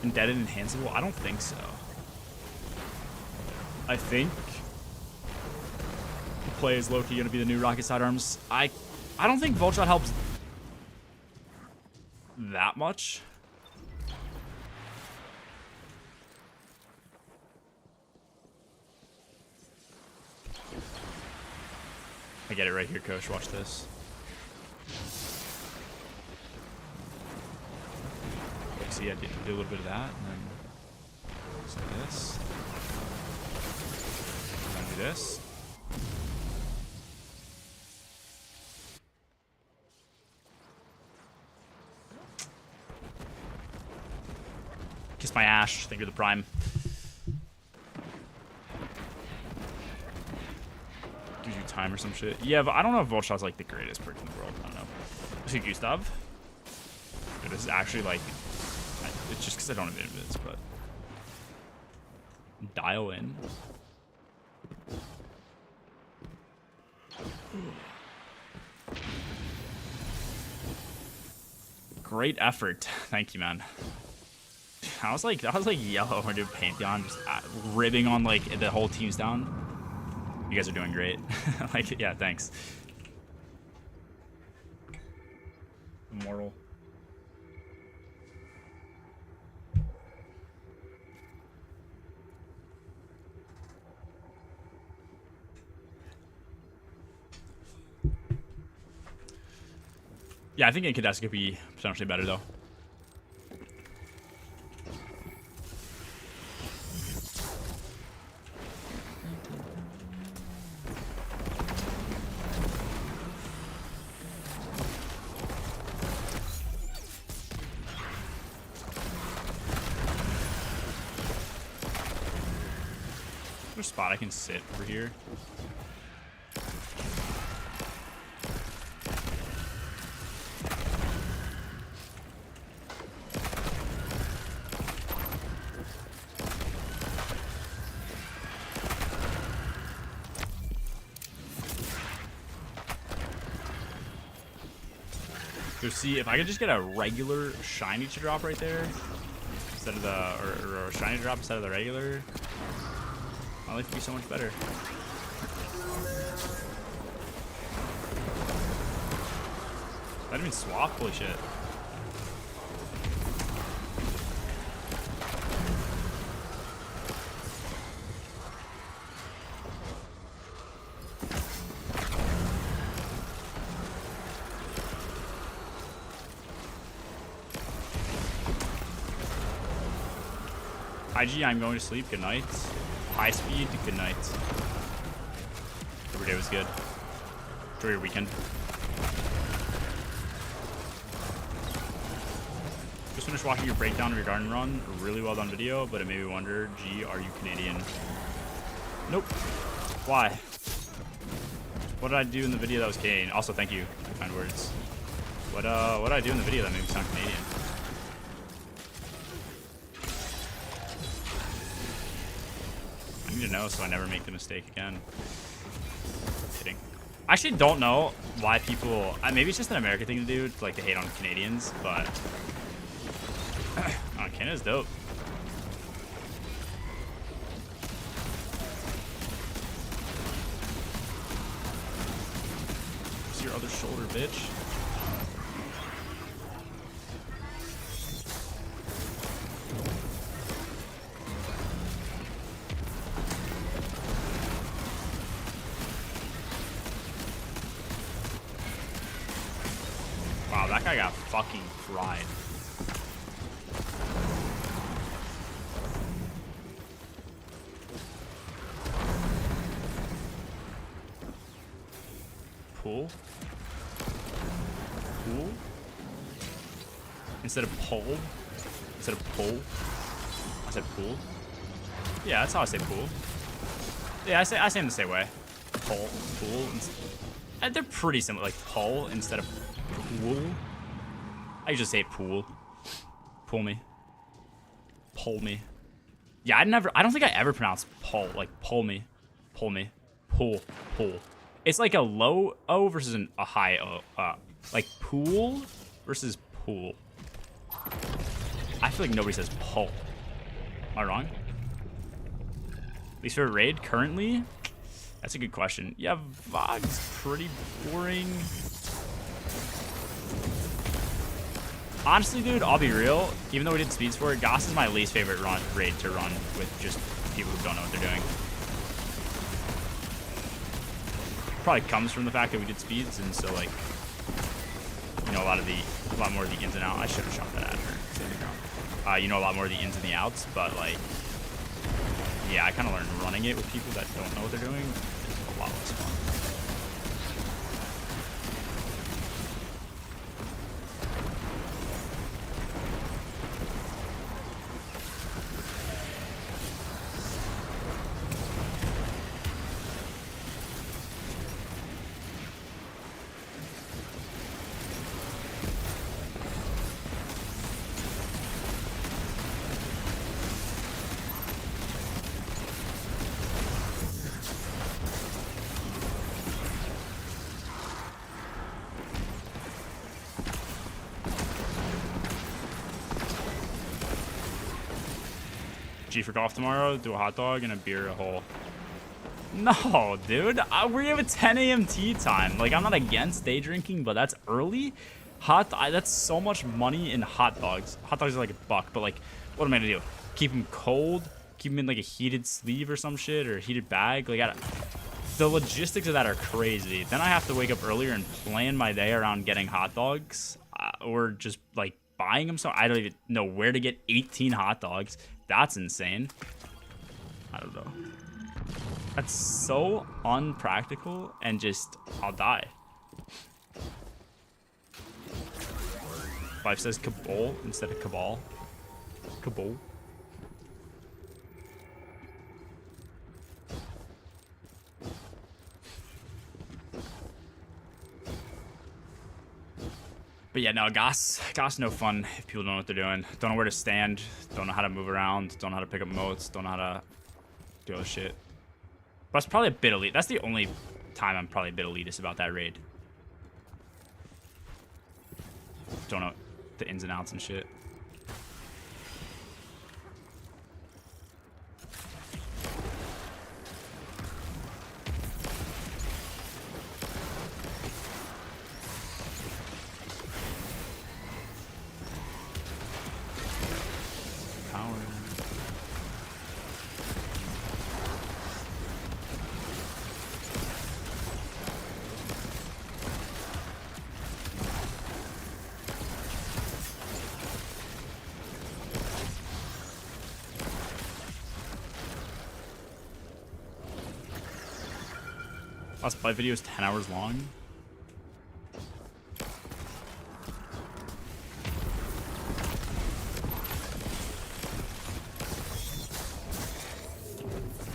Indebted and enhanceable? I don't think so. I think play is low-key gonna be the new rocket sidearms. I don't think Volt Shot helps that much. I get it right here, Coach. Watch this. See, I did a little bit of that, and then some of this. And then do this. Kiss my ash. Think you're the prime. Gives you time or some shit. Yeah, but I don't know if Volt Shot's like the greatest perk in the world. I don't know. See Gustav. Dude, this is actually like. It's just because I don't have invis, but. Dial in. Great effort. Thank you, man. I was like yellow when doing Pantheon, just ribbing on like the whole team's down. You guys are doing great. Like, yeah, thanks. Immortal. Yeah, I think Incandescent could be potentially better though. Is there a spot I can sit over here? So see, if I could just get a regular shiny to drop right there instead of the or a shiny drop instead of the regular, my life would be so much better. I didn't even swap. Holy shit. IG, I'm going to sleep. Good night. High speed. Good night. Every day was good. Enjoy your weekend. Just finished watching your breakdown of your garden run. Really well done video, but it made me wonder, gee, are you Canadian? Nope. Why? What did I do in the video that was Canadian? Also, thank you for kind words. What did I do in the video that made me sound Canadian? I need to know so I never make the mistake again. Kidding. I actually don't know why people. Maybe it's just an American thing to do, like to hate on Canadians, but oh, Canada's dope. Where's your other shoulder, bitch? Wow, that guy got fucking fried. Pool? Pool? Instead of pole? Instead of pull? I said pool? Yeah, that's how I say pool. Yeah, I say them the same way. Pole, pool. They're pretty similar, like pole instead of pool. I usually say pool. Pull me. Pull me. Yeah, I don't think I ever pronounced pull, like pull me. Pull me. Pull. Pull. It's like a low O versus a high O. Like pool versus pool. I feel like nobody says pull. Am I wrong? At least for a raid currently? That's a good question. Yeah, VOG's pretty boring. Honestly, dude, I'll be real. Even though we did speeds for it, Goss is my least favorite raid to run with just people who don't know what they're doing. Probably comes from the fact that we did speeds, and so like, you know, a lot more of the ins and outs. I should have shot that at her. You know, a lot more of the ins and the outs, but like, yeah, I kind of learned running it with people that don't know what they're doing. It's a lot less fun. G for golf tomorrow, do a hot dog and a beer a hole. No, dude. We have a 10 a.m. tea time. Like, I'm not against day drinking, but that's early. That's so much money in hot dogs. Hot dogs are like $1, but like, what am I gonna do? Keep them cold? Keep them in like a heated sleeve or some shit, or a heated bag? Like, the logistics of that are crazy. Then I have to wake up earlier and plan my day around getting hot dogs, or just like buying them. So I don't even know where to get 18 hot dogs. That's insane. I don't know. That's so unpractical, and just, I'll die. Life says Cabal instead of Cabal. Cabal. But yeah, no, Goss no fun if people don't know what they're doing. Don't know where to stand, don't know how to move around, don't know how to pick up motes, don't know how to do other shit. But it's probably a bit elite. That's the only time I'm probably a bit elitist about that raid. Don't know the ins and outs and shit. Last play video is 10 hours long.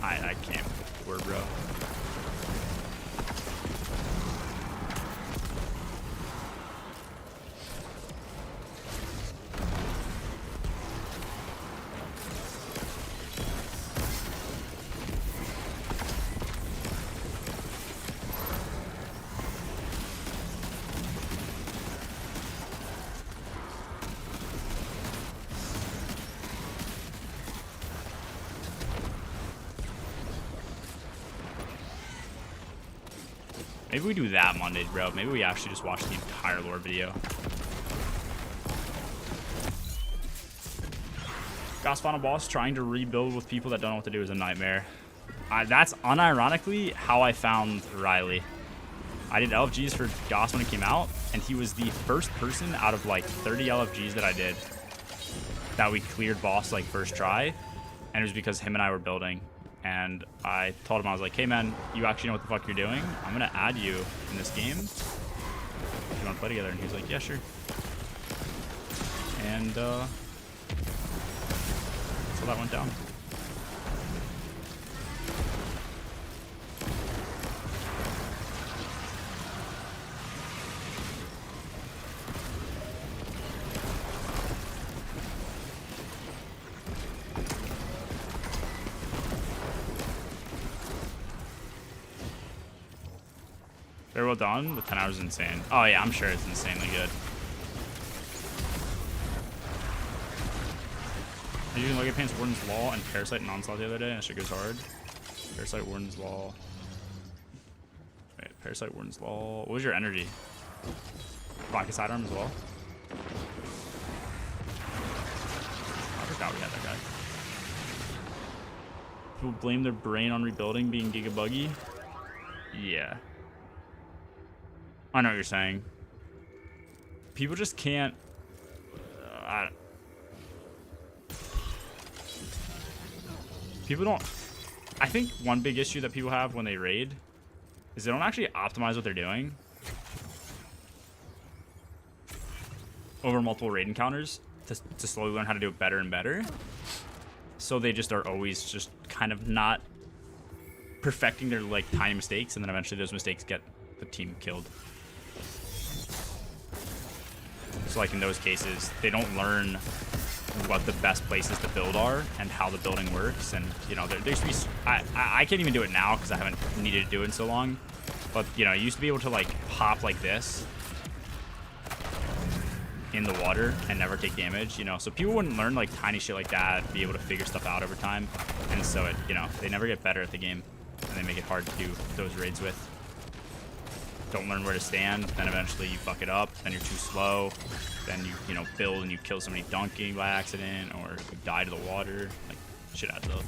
I can't word, bro. Maybe we do that Monday, bro. Maybe we actually just watch the entire lore video. Goss final boss trying to rebuild with people that don't know what to do is a nightmare. That's unironically how I found Riley. I did LFGs for Goss when it came out, and he was the first person out of like 30 LFGs that I did that we cleared boss like first try, and it was because him and I were building. And I told him, I was like, hey man, you actually know what the fuck you're doing? I'm gonna add you in this game if you wanna play together. And he was like, yeah, sure. And so that went down. Very well done. The 10 hours is insane. Oh yeah, I'm sure it's insanely good. I was using Legged Pants, Warden's Law, and Parasite and Onslaught the other day, and that shit goes hard. Parasite, Warden's Law. Wait, Parasite, Warden's Law. What was your energy? Black Sidearm as well. I forgot we had that guy. People blame their brain on rebuilding being giga buggy. Yeah. I know what you're saying. People just can't. People don't. I think one big issue that people have when they raid is they don't actually optimize what they're doing over multiple raid encounters to slowly learn how to do it better and better. So they just are always just kind of not perfecting their like tiny mistakes, and then eventually those mistakes get the team killed. So like in those cases, they don't learn what the best places to build are and how the building works. And you know, there used to be, I can't even do it now because I haven't needed to do it in so long. But you know, I used to be able to like hop like this in the water and never take damage, you know. So people wouldn't learn like tiny shit like that, be able to figure stuff out over time, and so it, you know, they never get better at the game, and they make it hard to do those raids with. Don't learn where to stand, then eventually you fuck it up, then you're too slow, then you know, build and you kill somebody dunking by accident, or you die to the water, like shit adds up.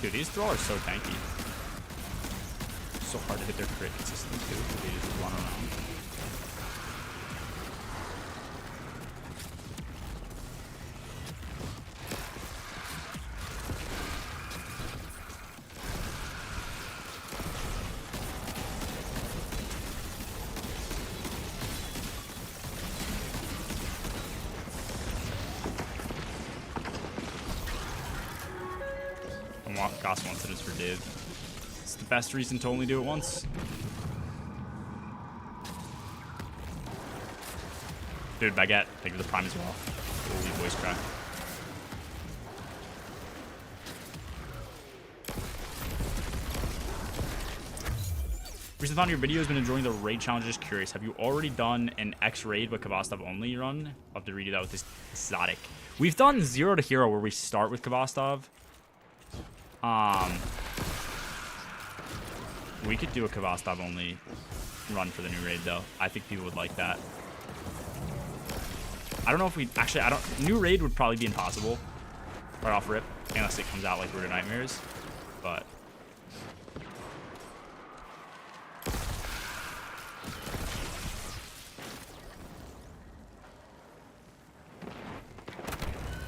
Dude, these thralls are so tanky. So hard to hit their crit consistently too. They just run around. Cost once it is for Div. It's the best reason to only do it once. Dude, Baguette, thank you for the prime as well. Holy voice crack. Recently found your video has been enjoying the raid challenges. Curious, have you already done an X raid with Kavastov only run? I'll have to redo that with this exotic. We've done 0 to Hero where we start with Kavastov. We could do a Kavastov only run for the new raid though. I think people would like that. I don't know if we actually, new raid would probably be impossible right off rip unless it comes out like Root of Nightmares, but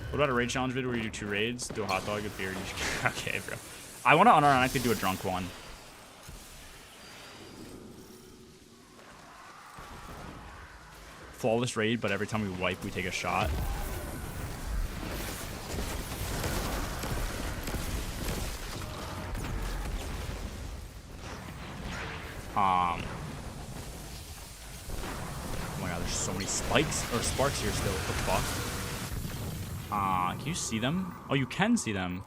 what about a raid challenge video where you do 2 raids, do a hot dog, a beer, and you okay, bro. I want to unironically do a drunk one. Flawless raid, but every time we wipe, we take a shot. Oh my god, there's so many spikes or sparks here still. What the fuck? Can you see them? Oh, you can see them.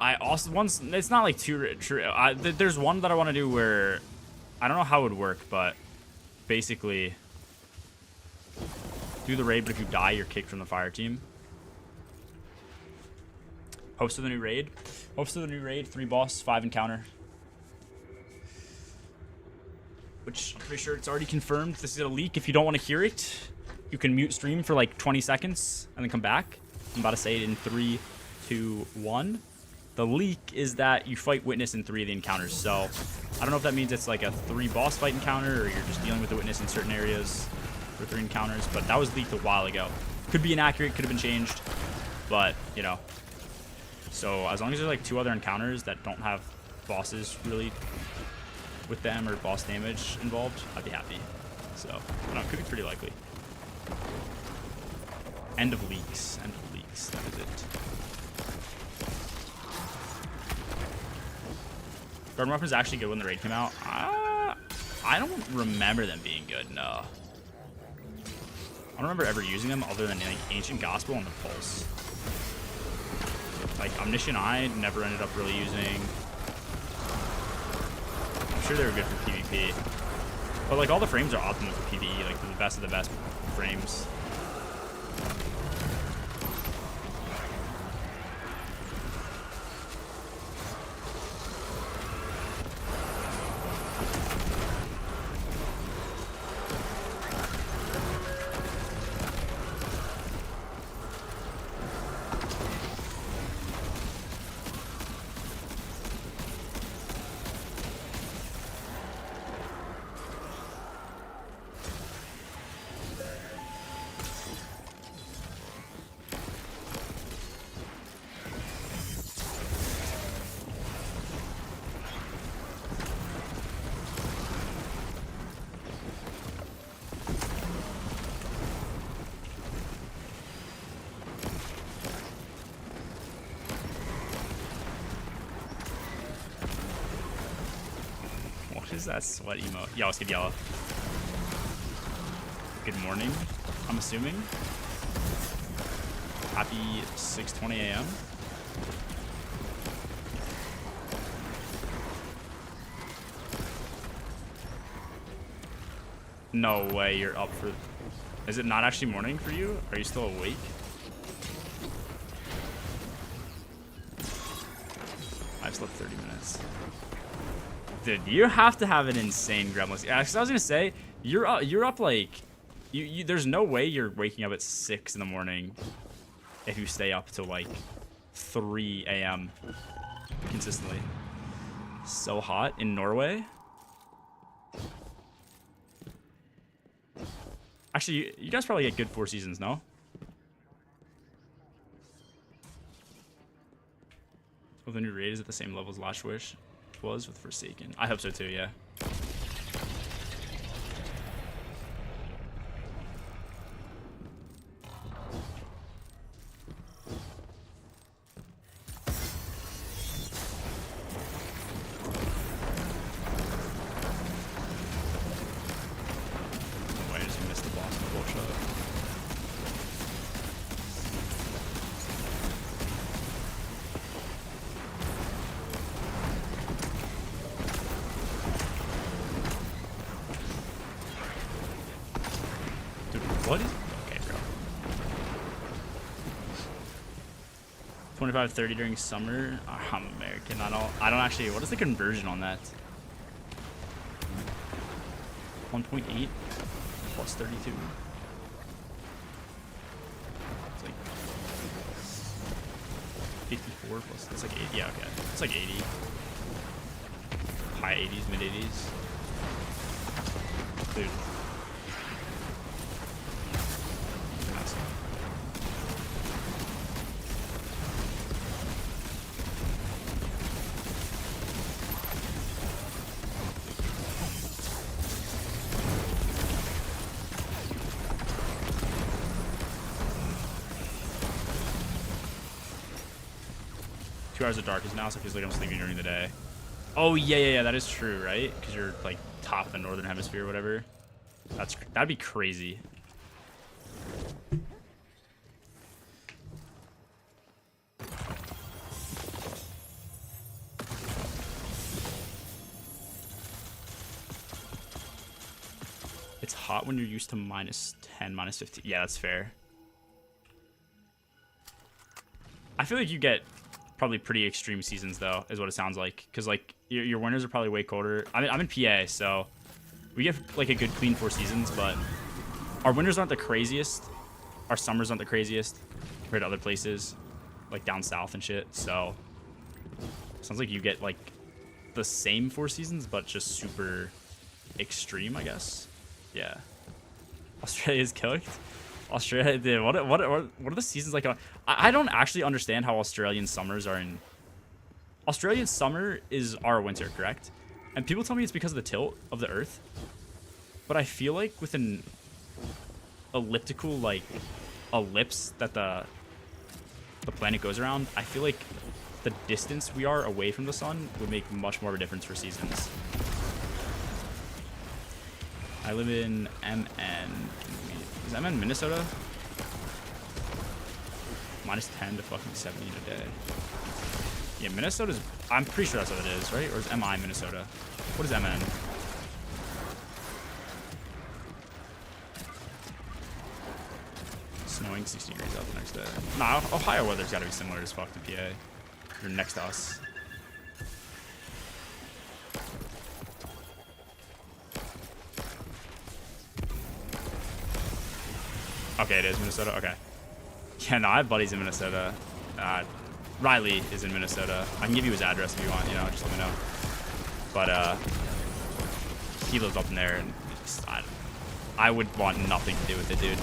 I also once it's not like too true. There's one that I want to do where I don't know how it would work, but basically do the raid, but if you die, you're kicked from the fire team. Host of the new raid. Host of the new raid. 3 boss, 5 encounter. Which I'm pretty sure it's already confirmed. This is a leak. If you don't want to hear it, you can mute stream for like 20 seconds and then come back. I'm about to say it in 3, 2, 1. The leak is that you fight Witness in 3 of the encounters. So I don't know if that means it's like a 3 boss fight encounter or you're just dealing with the Witness in certain areas for 3 encounters. But that was leaked a while ago. Could be inaccurate, could have been changed. But, you know. So as long as there's like 2 other encounters that don't have bosses really with them or boss damage involved, I'd be happy. So, I don't know, could be pretty likely. End of leaks. End of leaks. That is it. Garden Weapon is actually good when the raid came out. I don't remember them being good, no. I don't remember ever using them other than like Ancient Gospel and the Pulse. Like Omniscient Eye, never ended up really using. I'm sure they were good for PvP. But like all the frames are optimal for PvE, like they're the best of the best frames. What is that sweat emote? Yo, skip yellow. Good morning, I'm assuming. Happy 6:20 a.m. No way you're up for... Is it not actually morning for you? Are you still awake? I've slept 30 minutes. Dude, you have to have an insane gremlin. Yeah, 'cause I was gonna say, you're up like... There's no way you're waking up at 6 in the morning if you stay up till like 3 a.m. consistently. So hot in Norway. Actually, you guys probably get good 4 seasons, no? Well, the new raid is at the same level as Last Wish was with Forsaken. I hope so too, yeah. Why did you miss the boss in the bullshot? Dude, what is... Okay, bro. 25-30 during summer. I'm American. I don't actually... What is the conversion on that? 1.8 plus 32. It's like 54 plus... It's like 80. Yeah, okay. It's like 80. High 80s, mid 80s. Dude. Awesome. Two hours of darkness now, so it feels like I'm sleeping during the day. Oh yeah, that is true, right? Because you're like top of the northern hemisphere or whatever. That'd be crazy. It's hot when you're used to -10, -15. Yeah, that's fair. I feel like you get probably pretty extreme seasons though, is what it sounds like. Because like your winters are probably way colder. I'm in PA, so we get like a good clean 4 seasons, but our winters aren't the craziest. Our summers aren't the craziest compared to other places, like down south and shit. So sounds like you get like the same 4 seasons, but just super extreme, I guess. Yeah. Australia's cooked. Australia, dude, what are the seasons like? I don't actually understand how Australian summers are in... Australian summer is our winter, correct? And people tell me it's because of the tilt of the Earth. But I feel like with an elliptical, like, ellipse that the planet goes around, I feel like the distance we are away from the sun would make much more of a difference for seasons. I live in MN. Is MN Minnesota? Minus 10 to fucking 70 today. Yeah, Minnesota's... I'm pretty sure that's what it is, right? Or is MI Minnesota? What is MN? Snowing 60 degrees out the next day. Nah, Ohio weather's gotta be similar as fuck to PA. You're next to us. Okay, it is Minnesota. Okay. Yeah, no, I have buddies in Minnesota. Riley is in Minnesota. I can give you his address if you want, you know, just let me know. But, he lives up in there, and I would want nothing to do with it, dude.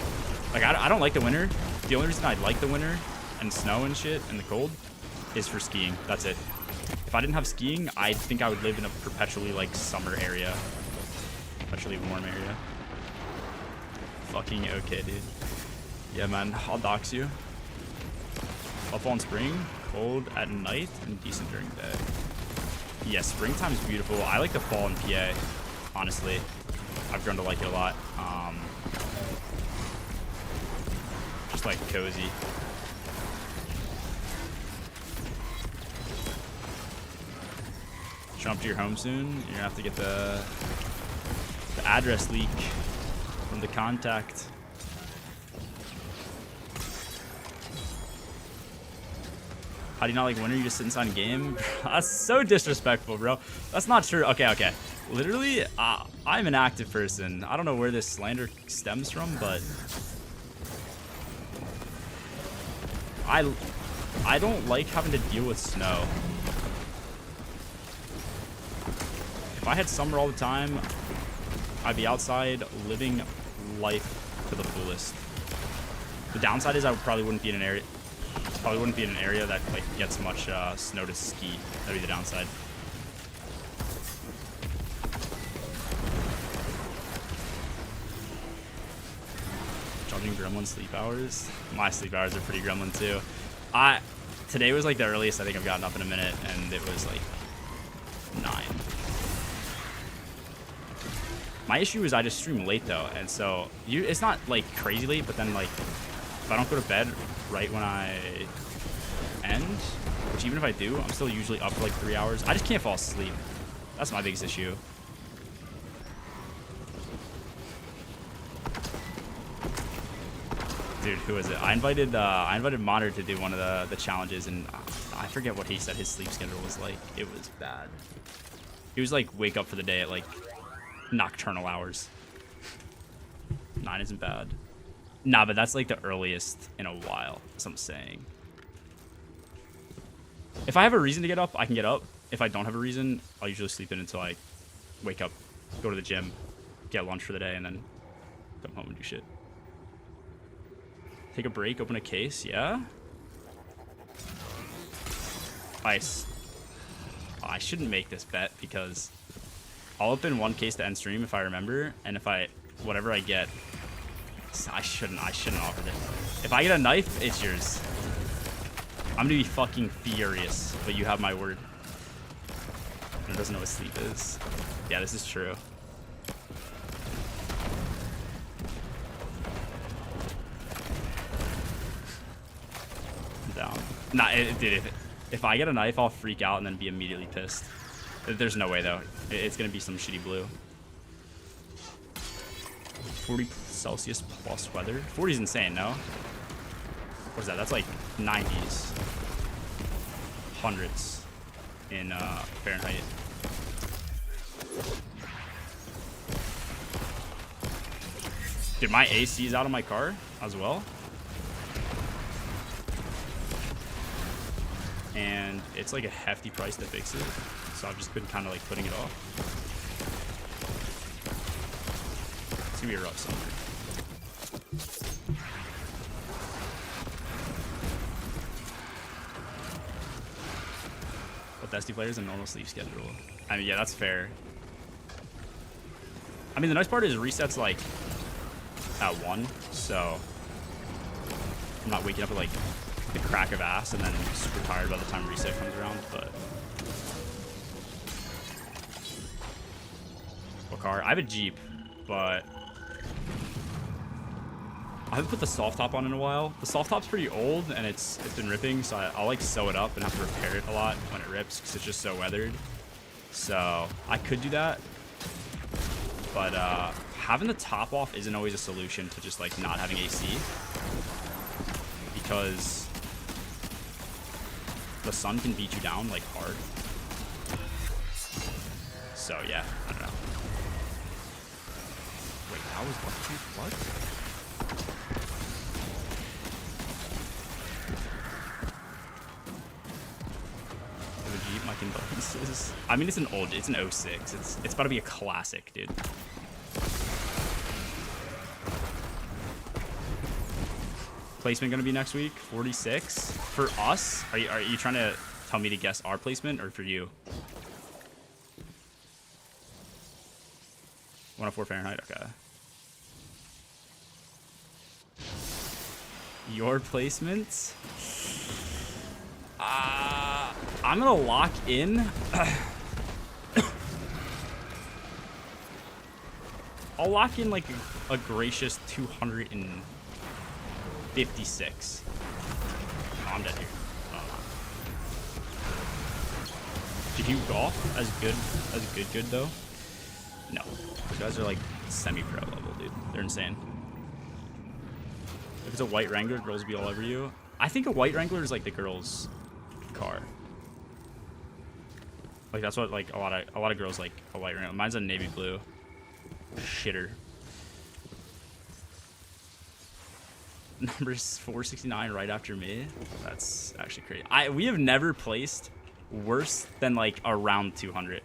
Like, I don't like the winter. The only reason I like the winter and snow and shit and the cold is for skiing. That's it. If I didn't have skiing, I think I would live in a perpetually, like, summer area. Perpetually warm area. Fucking okay, dude. Yeah, man, I'll dox you. Fall and spring, cold at night and decent during the day. Yeah, springtime is beautiful. I like the fall in PA, honestly. I've grown to like it a lot. Just like cozy. Jump to your home soon. You're gonna have to get the address leak from the contact. How do you not like winter? You just sit inside a game? That's so disrespectful, bro. That's not true. Okay. Literally, I'm an active person. I don't know where this slander stems from, but I don't like having to deal with snow. If I had summer all the time, I'd be outside living life to the fullest. The downside is I probably wouldn't be in an area. Probably wouldn't be in an area that like gets much snow to ski. That'd be the downside. Judging gremlin sleep hours. My sleep hours are pretty gremlin too. Today was like the earliest I think I've gotten up in a minute, and it was like 9. My issue is I just stream late though, and so it's not like crazy late, but then like if I don't go to bed right when I end, which even if I do, I'm still usually up for like 3 hours. I just can't fall asleep. That's my biggest issue. Dude, who is it? I invited Monitor to do one of the challenges, and I forget what he said his sleep schedule was like. It was bad. He was like wake up for the day at like nocturnal hours. 9 isn't bad. Nah, but that's like the earliest in a while. That's what I'm saying. If I have a reason to get up, I can get up. If I don't have a reason, I'll usually sleep in until I wake up, go to the gym, get lunch for the day, and then come home and do shit. Take a break, open a case, yeah? Ice. I shouldn't make this bet because I'll open one case to end stream if I remember, and if whatever I get, I shouldn't offer it. If I get a knife, it's yours. I'm gonna be fucking furious, but you have my word. It doesn't know what sleep is. Yeah, this is true. I'm down. Nah, dude, if I get a knife, I'll freak out and then be immediately pissed. There's no way though. It's gonna be some shitty blue. 40 Celsius plus weather. 40 is insane, no? What is that? That's like 90s. Hundreds in Fahrenheit. Dude, my AC is out of my car as well. And it's like a hefty price to fix it. So I've just been kind of like putting it off. It's gonna be a rough summer. Bestie players and normal sleep schedule. I mean, yeah, that's fair. I mean, the nice part is resets like at 1, so I'm not waking up at like the crack of ass and then super tired by the time reset comes around. But what car? I have a Jeep, but I haven't put the soft top on in a while. The soft top's pretty old and it's been ripping, so I'll like sew it up and have to repair it a lot when it rips because it's just so weathered. So I could do that, but having the top off isn't always a solution to just like not having AC, because the sun can beat you down like hard. So yeah, I don't know. Wait, that was what? Jeep, my condolences. I mean, it's an 06. It's about to be a classic, dude. Placement gonna be next week? 46 for us. Are you trying to tell me to guess our placement or for you? 104 Fahrenheit. Okay. Your placements? I'm gonna lock in. I'll lock in like a gracious 256. Oh, I'm dead here. Oh, no. Did you golf as good though? No. Those guys are like semi-pro level, dude. They're insane. If it's a white Wrangler, girls will be all over you. I think a white Wrangler is like the girls' car. Like that's what like a lot of girls like a white Wrangler. Mine's a navy blue. Shitter. Number 469 right after me. That's actually crazy. We have never placed worse than like around 200.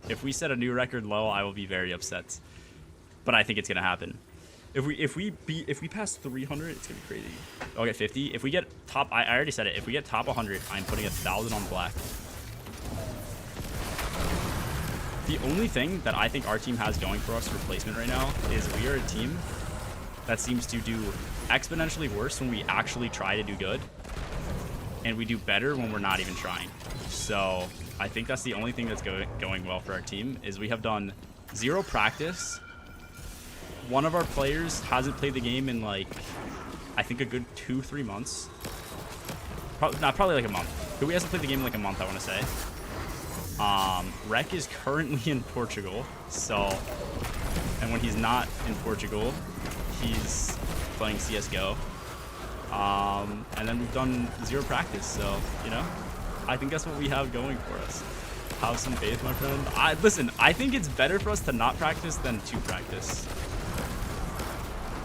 If we set a new record low, I will be very upset. But I think it's gonna happen. If we pass 300, it's gonna be crazy. Okay, 50. If we get top, I already said it. If we get top 100, I'm putting 1,000 on black. The only thing that I think our team has going for us for placement right now is we are a team that seems to do exponentially worse when we actually try to do good, and we do better when we're not even trying. So I think that's the only thing that's going well for our team is we have done 0 practice. One of our players hasn't played the game in like, I think a good 2-3 months. Probably like a month. Who hasn't played the game in like a month, I want to say. Rec is currently in Portugal, so, and when he's not in Portugal, he's playing CSGO. And then we've done 0 practice, so, you know, I think that's what we have going for us. Have some faith, my friend. Listen, I think it's better for us to not practice than to practice.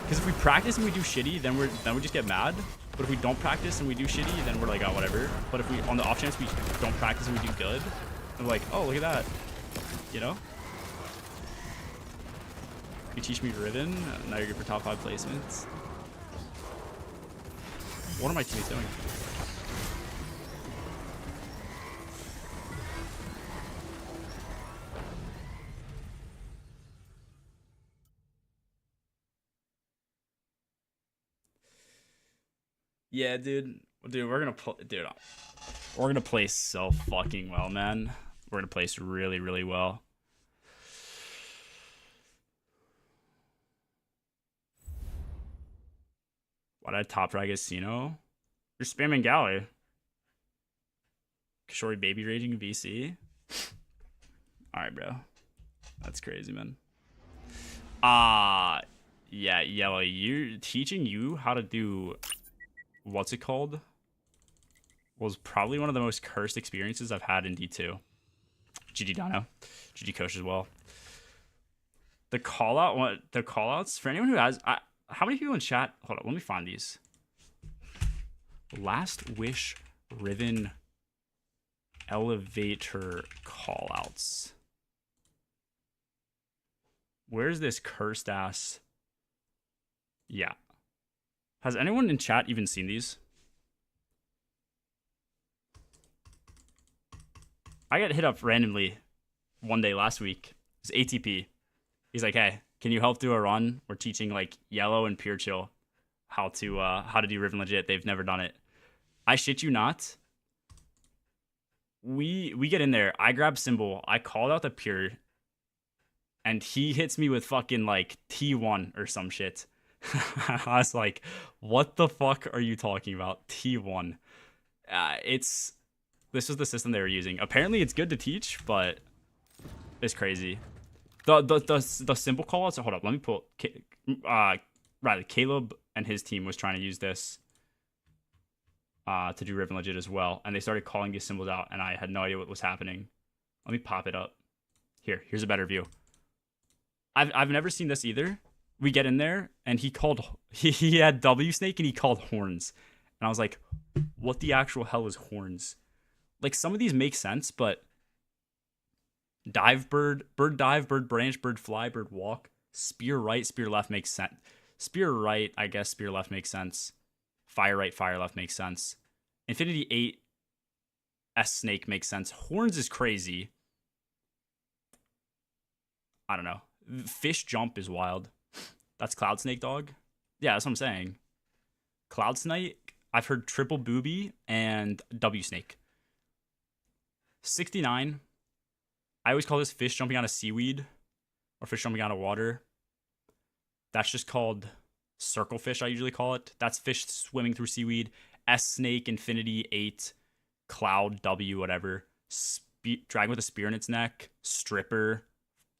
Because if we practice and we do shitty, then we just get mad. But if we don't practice and we do shitty, then we're like, oh, whatever. But if we, on the off chance we don't practice and we do good, I'm like, oh, look at that. You know? You teach me Riven, now you're good for top 5 placements. What are my teammates doing? Yeah, dude, we're gonna place so fucking well, man. We're gonna place really, really well. Why did I top frag Casino? You're spamming Galley. Kishori baby raging VC. Alright, bro. That's crazy, man. Yeah, Yellow, you're teaching you how to do what's it called? Was probably one of the most cursed experiences I've had in D2. GG Dino. GG Kosh as well. The callouts for anyone who has how many people in chat? Hold on, let me find these. Last Wish Riven Elevator callouts. Where's this cursed ass? Yeah. Has anyone in chat even seen these? I got hit up randomly one day last week. It's ATP. He's like, hey, can you help do a run? We're teaching like Yellow and Pure Chill how to do Riven legit. They've never done it. I shit you not. We get in there. I grab Symbol. I called out the Pure. And he hits me with fucking like T1 or some shit. I was like, what the fuck are you talking about? T1. This was the system they were using. Apparently it's good to teach, but it's crazy. The Symbol call out. So hold up, let me pull. Right, Caleb and his team was trying to use this to do Riven Legit as well, and they started calling these symbols out, and I had no idea what was happening. Let me pop it up. Here's a better view. I've never seen this either. We get in there, and he had W Snake, and he called horns, and I was like, what the actual hell is horns? Like, some of these make sense, but dive bird dive, bird branch, bird fly, bird walk, spear right, spear left makes sense. Spear right, I guess spear left makes sense. Fire right, fire left makes sense. Infinity 8 S Snake makes sense. Horns is crazy. I don't know. Fish jump is wild. That's Cloud Snake, dog. Yeah, that's what I'm saying. Cloud Snake, I've heard triple booby and W Snake. 69. I always call this fish jumping out of seaweed or fish jumping out of water. That's just called circle fish, I usually call it. That's fish swimming through seaweed. S Snake, Infinity 8, Cloud, W, whatever. Dragon with a spear in its neck. Stripper.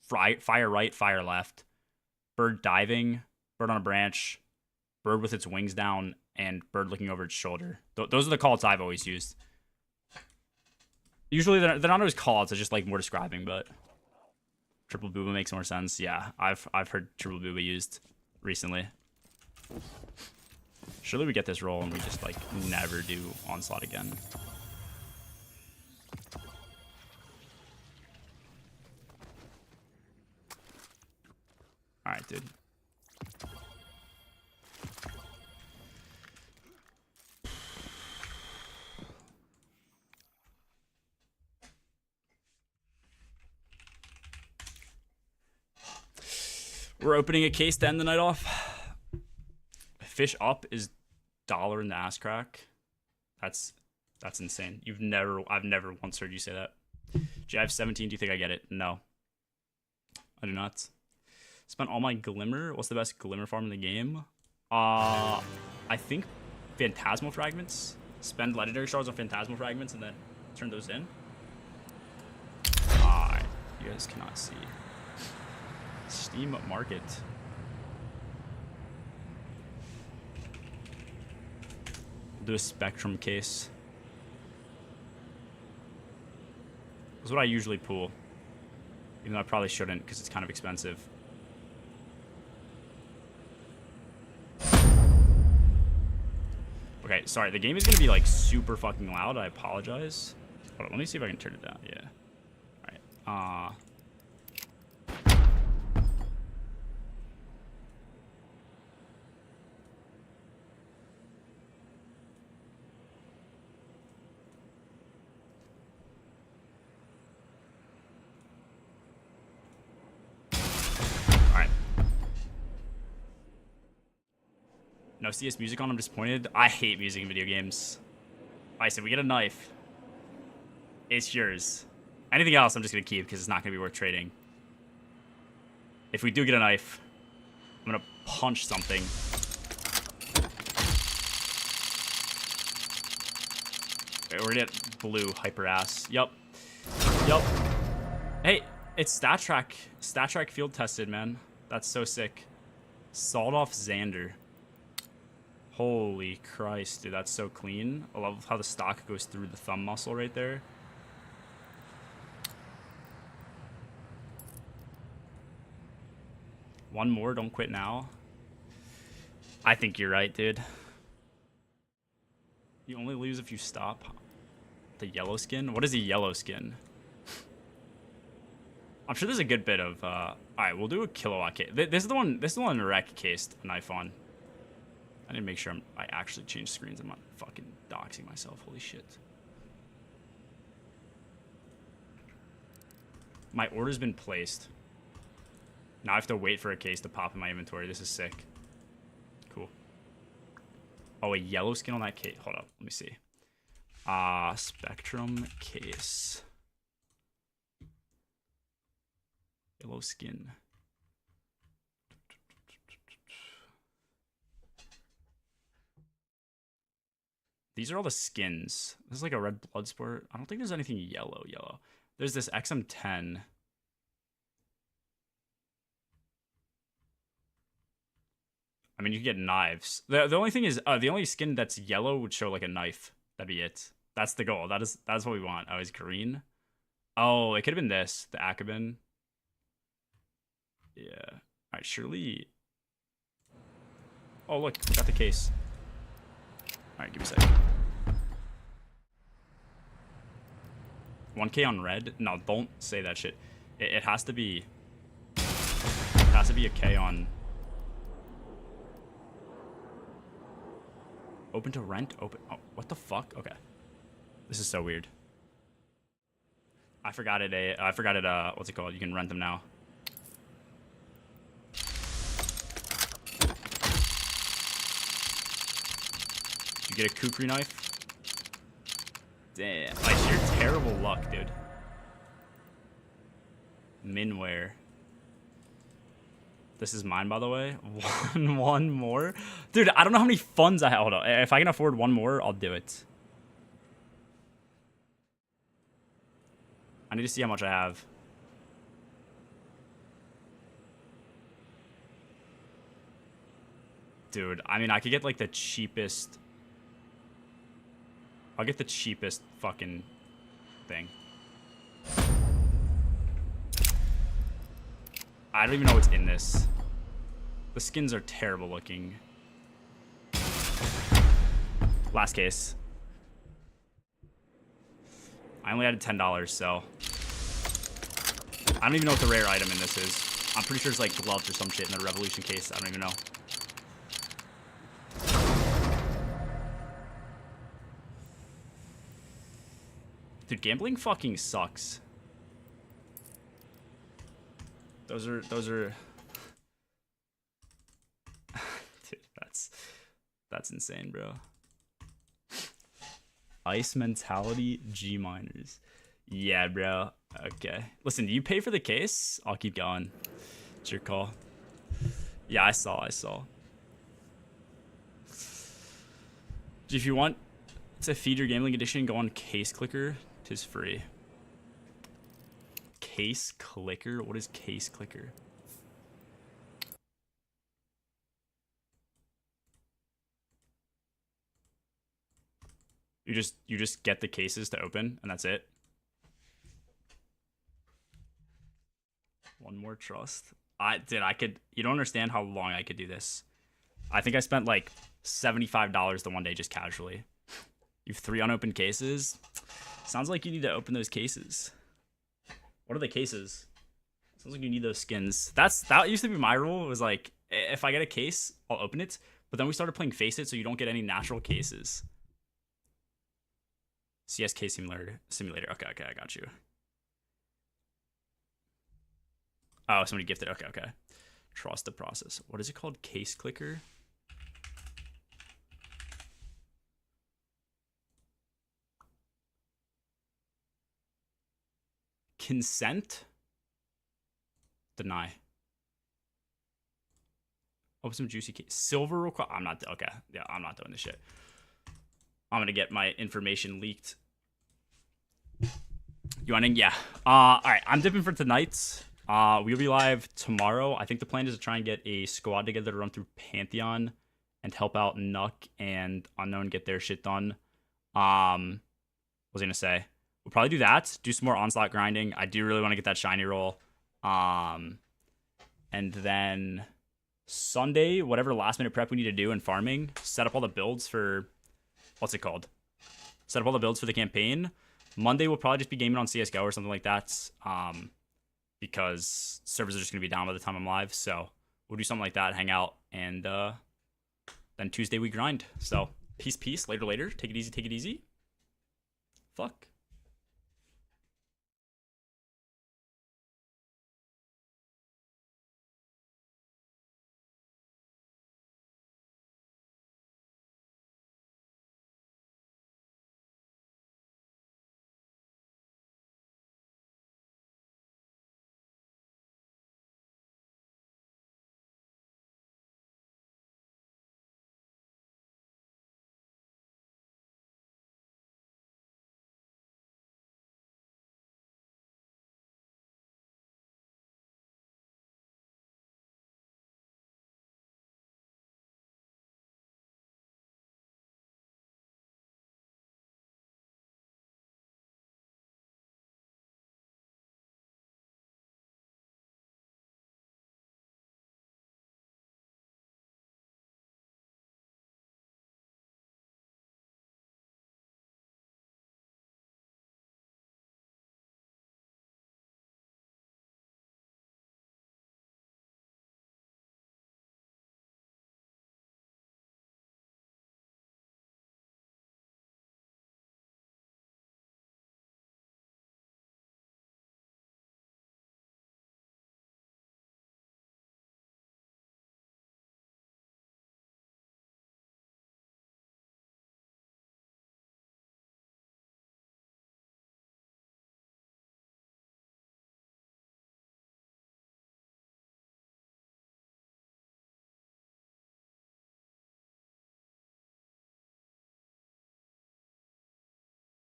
Fire right, fire left. Bird diving. Bird on a branch. Bird with its wings down. And bird looking over its shoulder. Those are the calls I've always used. Usually they're not always calls, it's just like more describing, but triple booba makes more sense. Yeah, I've heard triple booba used recently. Surely we get this roll and we just like never do onslaught again. Alright, dude. We're opening a case to end the night off. Fish up is dollar in the ass crack. That's insane. I've never once heard you say that. Gee, I have 17. Do you think I get it? No. I do not. Spent all my glimmer. What's the best glimmer farm in the game? I think Phantasmal Fragments. Spend legendary shards on Phantasmal Fragments and then turn those in. You guys cannot see. Steam Market. We'll do a Spectrum case. That's what I usually pull. Even though I probably shouldn't because it's kind of expensive. Okay, sorry. The game is going to be like super fucking loud. I apologize. Hold on, let me see if I can turn it down. Yeah. Alright. No CS music on, I'm disappointed. I hate music in video games. Alright, so we get a knife. It's yours. Anything else I'm just going to keep because it's not going to be worth trading. If we do get a knife, I'm going to punch something. Wait, we're going to get blue hyper ass. Yup. Hey, it's StatTrack field tested, man. That's so sick. Sawed off Xander. Holy Christ, dude, that's so clean. I love how the stock goes through the thumb muscle right there. One more, don't quit now. I think you're right, dude. You only lose if you stop. The yellow skin? What is a yellow skin? I'm sure there's a good bit of, alright, we'll do a kilowatt case. This is the one Rec cased a knife on. I need to make sure I actually change screens. I'm not fucking doxing myself. Holy shit. My order's been placed. Now I have to wait for a case to pop in my inventory. This is sick. Cool. Oh, a yellow skin on that case. Hold up. Let me see. Spectrum case. Yellow skin. These are all the skins. This is like a red blood sport. I don't think there's anything yellow. There's this XM10. I mean, you can get knives. The only thing is, the only skin that's yellow would show like a knife. That'd be it. That's the goal. That's what we want. Oh, it's green. Oh, it could have been this. The Akabin. Yeah. All right, surely. Oh, look, got the case. All right, give me a second. 1K on red? No, don't say that shit. It has to be. It has to be a K on. Open to rent? Open. Oh, what the fuck? Okay. This is so weird. I forgot it. What's it called? You can rent them now. You get a kukri knife? Damn. Like, you're terrible luck, dude. Minware. This is mine, by the way. One more. Dude, I don't know how many funds I have. Hold on. If I can afford one more, I'll do it. I need to see how much I have. Dude, I mean, I could get like the cheapest. I'll get the cheapest fucking thing. I don't even know what's in this. The skins are terrible looking. Last case. I only added $10, so. I don't even know what the rare item in this is. I'm pretty sure it's like gloves or some shit in the Revolution case. I don't even know. Dude, gambling fucking sucks. Those are dude, that's insane, bro. Ice mentality G miners. Yeah, bro. Okay. Listen, do you pay for the case? I'll keep going. It's your call. Yeah, I saw. If you want to feed your gambling addiction, go on Case Clicker. Tis free. Case Clicker? What is Case Clicker? You just get the cases to open and that's it. One more trust. You don't understand how long I could do this. I think I spent like $75 the one day just casually. You have 3 unopened cases. Sounds like you need to open those cases. What are the cases? Sounds like you need those skins. That used to be my rule. It was like, if I get a case, I'll open it. But then we started playing Face It, so you don't get any natural cases. CSK simulator. Okay, I got you. Oh, somebody gifted. Okay. Trust the process. What is it called? Case Clicker? Consent? Deny. Open some juicy case. Silver require. I'm not. Okay. Yeah, I'm not doing this shit. I'm gonna get my information leaked. You wanting? Yeah. All right. I'm dipping for tonight. We'll be live tomorrow. I think the plan is to try and get a squad together to run through Pantheon and help out Nuck and Unknown get their shit done. What was I gonna say? We'll probably do that. Do some more onslaught grinding. I do really want to get that shiny roll. And then Sunday, whatever last minute prep we need to do in farming, set up all the builds for what's it called? Set up all the builds for the campaign. Monday we'll probably just be gaming on CSGO or something like that. Because servers are just gonna be down by the time I'm live. So we'll do something like that, hang out, and then Tuesday we grind. So peace. Later. Take it easy. Fuck.